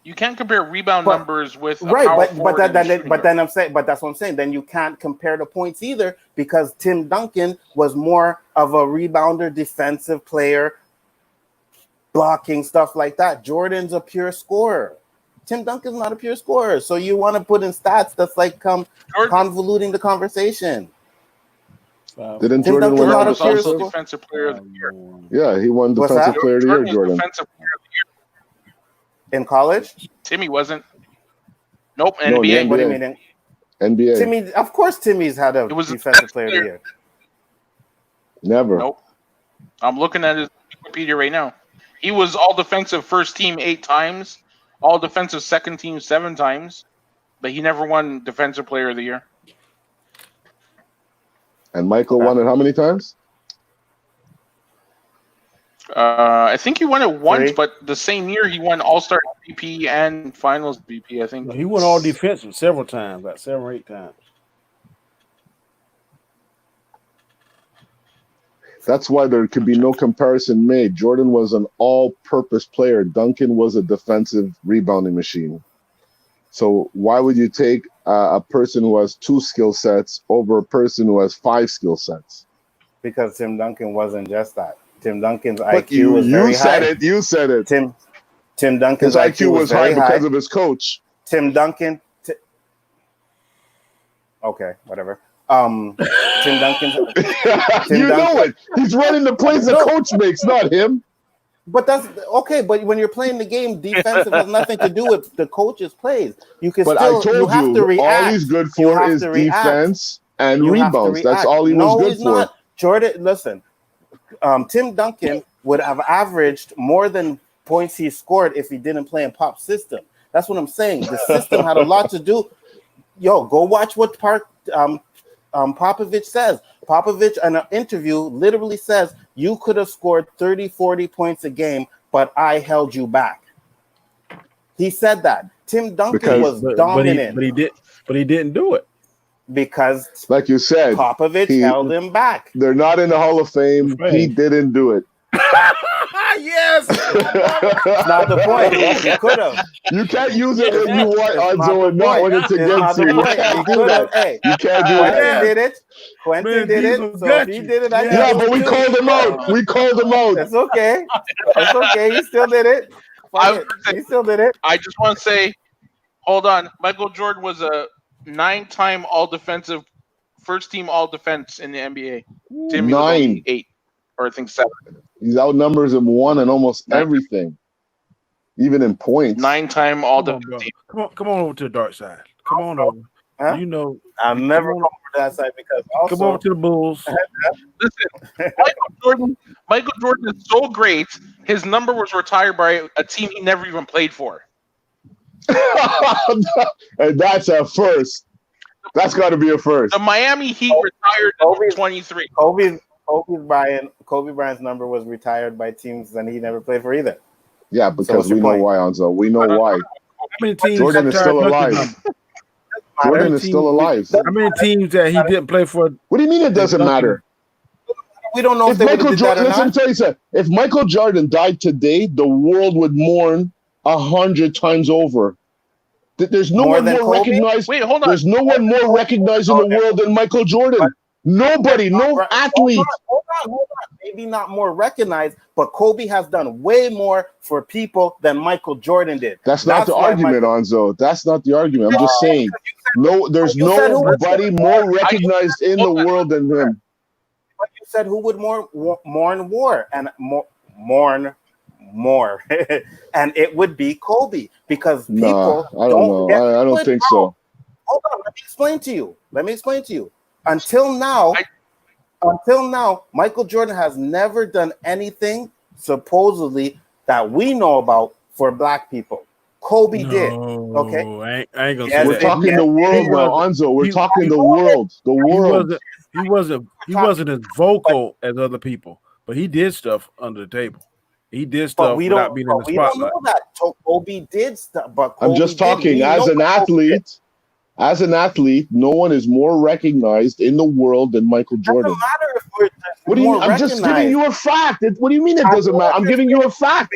You can't compare rebound numbers with but then I'm saying, but that's what I'm saying. Then you can't compare the points either because Tim Duncan was more of a rebounder, defensive player, blocking stuff like that. Jordan's a pure scorer. Tim Duncan's not a pure scorer. So you want to put in stats that's like convoluting the conversation. Didn't Jordan win also defensive player of the year? Yeah, he won defensive player of the year, Jordan. Defensive player of the year. In college? Timmy wasn't. Nope, NBA. No, NBA. What do you mean? NBA. Timmy, of course Timmy's had a defensive player of the year. Never. Nope. I'm looking at his Wikipedia right now. He was all defensive first team 8 times, all defensive second team 7 times, but he never won defensive player of the year. And Michael won it how many times? I think he won it once, 3. but the same year he won All-Star MVP and Finals MVP, I think. No, he won all defensive several times, like 7 or 8 times. That's why there could be no comparison made. Jordan was an all-purpose player. Duncan was a defensive rebounding machine. So why would you take a person who has 2 skill sets over a person who has 5 skill sets? Because Tim Duncan wasn't just that. Tim Duncan's IQ was very high. You said it. Tim Duncan's his IQ was high because of his coach. Tim Duncan. Okay, whatever. Tim Duncan. Know it. He's running the plays the coach makes, not him. But that's okay. But when you're playing the game, defensive has nothing to do with the coach's plays. You can you have to react. All he's good for is defense and rebounds. That's all he was good for. Not. Jordan, listen. Tim Duncan would have averaged more than points he scored if he didn't play in Pop's system. That's what I'm saying. The system had a lot to do. Yo, go watch what Popovich says. Popovich in an interview literally says, you could have scored 30, 40 points a game, but I held you back. He said that. Tim Duncan was dominant. But he didn't do it. because, like you said, Popovich held him back. They're not in the Hall of Fame. He didn't do it. Yes. It's not the point. He could have. You can't use it when you want Onzo and not when it's It's against not you. the You point. can't He do could have. that. Hey, You can't do Quentin that. did it. Quentin did it. So if he did it, I can Yeah, do but it we too. called him out. We called him out. It's okay. It's okay. He still did it. Fuck it. He still did it. I just want to say, hold on. Michael Jordan was a 9-time All-Defensive, first-team All-Defense in the NBA. Timmy was only 8, or I think 7. He's outnumbers him 1 in almost everything, even in points. 9-time All-Defense. Come on over to the dark side. Come on over. Huh? You know, I'm never going over to that side because also come over to the Bulls. Listen, Michael Jordan is so great. His number was retired by a team he never even played for. And that's a first. That's got to be a first. The Miami Heat retired at 23. Kobe Bryant's number was retired by teams that he never played for either. Yeah, because we know why, Onzo. We know why. How many teams Jordan is still alive. Jordan is still alive. How many teams that he didn't play for? What do you mean it doesn't matter? We don't know if they would have did that or listen, not. Tell you something. If Michael Jordan died today, the world would mourn 100 times over. There's no one more recognized. Wait, hold on. There's no one more recognized in the world than Michael Jordan. Nobody, no athlete. Hold on. Maybe not more recognized, but Kobe has done way more for people than Michael Jordan did. That's not the argument, Onzo. That's not the argument. I'm just saying. There's nobody more recognized in the world than him. But you said who would mourn war and mourn more, and it would be Kobe because people I don't know. I don't think so. Hold on, let me explain to you. Until now, Michael Jordan has never done anything supposedly that we know about for black people. Kobe did. Okay, I ain't gonna Yes, say We're that. talking the world now, Onzo. We're talking the world. The world. He wasn't as vocal as other people, but he did stuff under the table. He did stuff without being in the spotlight. We don't know that. So Kobe did stuff, but I'm just talking as an athlete. As an athlete, no one is more recognized in the world than Michael Jordan. Doesn't matter if we're What do you mean? I'm just giving you a fact. What do you mean it doesn't matter? I'm giving you a fact.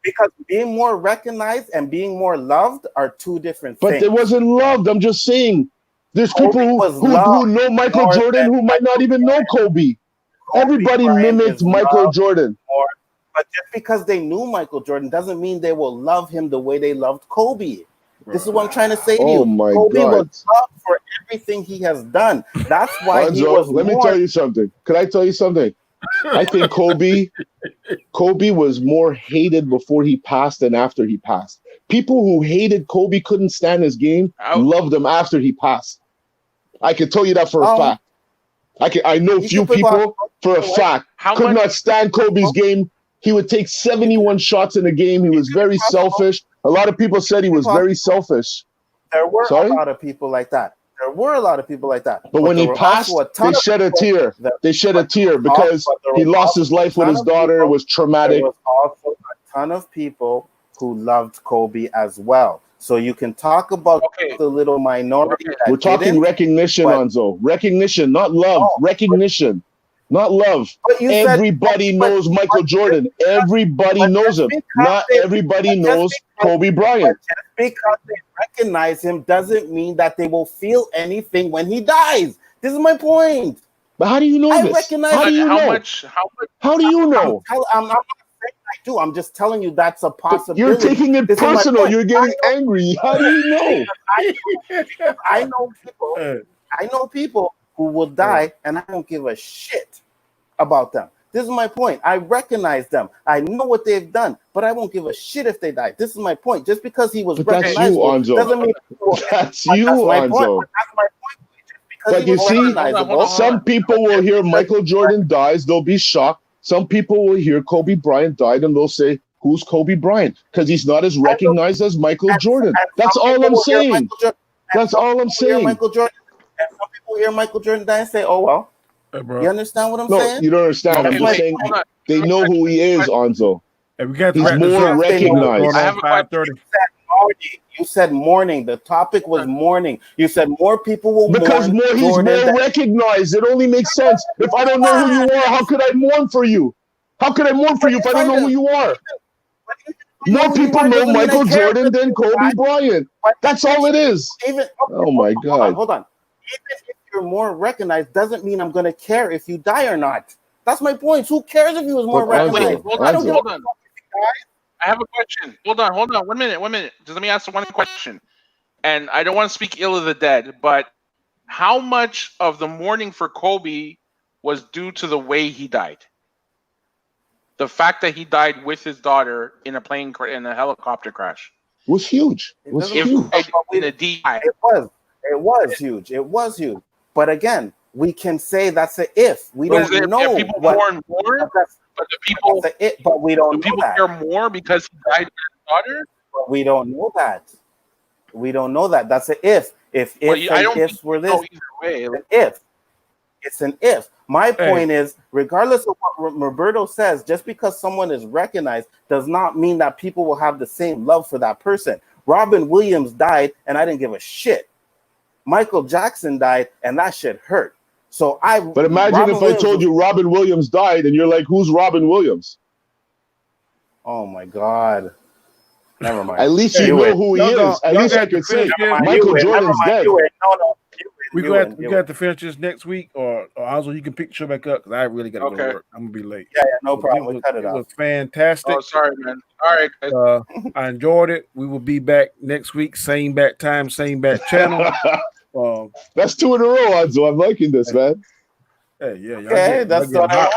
Because being more recognized and being more loved are two different things. But it wasn't loved. I'm just saying. There's people who know Michael Jordan who might not even know Kobe. Everybody mimicked Michael Jordan. But just because they knew Michael Jordan doesn't mean they will love him the way they loved Kobe. This is what I'm trying to say to you. Kobe was loved for everything he has done. That's why he was. Let me tell you something. Could I tell you something? I think Kobe was more hated before he passed than after he passed. People who hated Kobe couldn't stand his game, loved him after he passed. I can tell you that for a fact. I know few people for a fact could not stand Kobe's game. He would take 71 shots in a game. He was very selfish. A lot of people said he was very selfish. There were a lot of people like that. But when he passed, they shed a tear. They shed a tear because he lost his life with his daughter. It was traumatic. There was also a ton of people who loved Kobe as well. So you can talk about the little minority. We're talking recognition, Onzo. Recognition, not love. Recognition, not love. Everybody knows Michael Jordan. Everybody knows him. Not everybody knows Kobe Bryant. Just because they recognize him doesn't mean that they will feel anything when he dies. This is my point. But how do you know this? How do you know? How do you know? I'm not saying I do. I'm just telling you that's a possibility. You're taking it personal. You're getting angry. How do you know? I know people who will die, and I don't give a shit about them. This is my point. I recognize them. I know what they've done, but I won't give a shit if they die. This is my point. Just because he was recognizable doesn't mean that's you, Onzo. That's my point. But you see, some people will hear Michael Jordan dies, they'll be shocked. Some people will hear Kobe Bryant died, and they'll say, "Who's Kobe Bryant?" Because he's not as recognized as Michael Jordan. That's all I'm saying. That's all I'm saying. Michael Jordan, and some people hear Michael Jordan die and say, "Oh well." You understand what I'm saying? No, you don't understand. I'm just saying they know who he is, Onzo. And we got He's more recognized. I have a question. Audi, you said mourning. The topic was mourning. You said more people will because mourn he's Jordan more recognized. It only makes sense. If I don't know who you are, how could I mourn for you? How could I mourn for you if I don't know who you are? More people know Michael Jordan than Kobe Bryant. That's all it is. Oh my God. Hold on. Even if you're more recognized, doesn't mean I'm gonna care if you die or not. That's my point. Who cares if he was more recognized? Hold on. I have a question. Hold on. 1 minute. Just let me ask one question. And I don't want to speak ill of the dead, but how much of the mourning for Kobe was due to the way he died? The fact that he died with his daughter in a helicopter crash was huge. It was huge. It was huge. It was huge. But again, we can say that's an if. We don't know. People mourn more, but the people. But we don't know people that. care more because he died with his daughter. But we don't know that. We don't know that. That's an if. If ifs were this, it's an if. My point is, regardless of what Roberto says, just because someone is recognized does not mean that people will have the same love for that person. Robin Williams died, and I didn't give a shit. Michael Jackson died, and that shit hurt. But imagine if I told you Robin Williams died, and you're like, "Who's Robin Williams?" Oh my God. Never mind. At least you know who he is. At least I could say Michael Jordan's dead. We got to finish this next week, or also you can pick the show back up because I really got to go to work. I'm gonna be late. Yeah, no problem. It was fantastic. Oh, sorry, man. All right, guys. I enjoyed it. We will be back next week, same bat time, same bat channel. That's 2 in a row, Anzo. I'm liking this, man. Hey, yeah, okay, that's what I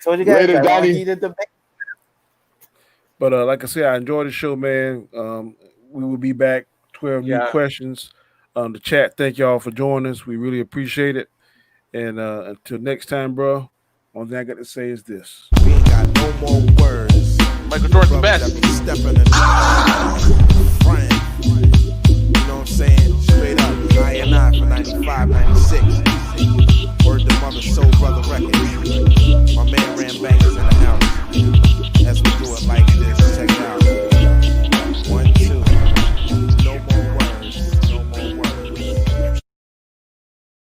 told you guys. Later, Donnie. But like I said, I enjoyed the show, man. We will be back. 12 new questions. The chat, thank y'all for joining us. We really appreciate it. And until next time, bro, one thing I got to say is this. We ain't got no more words. Michael Jordan's the best.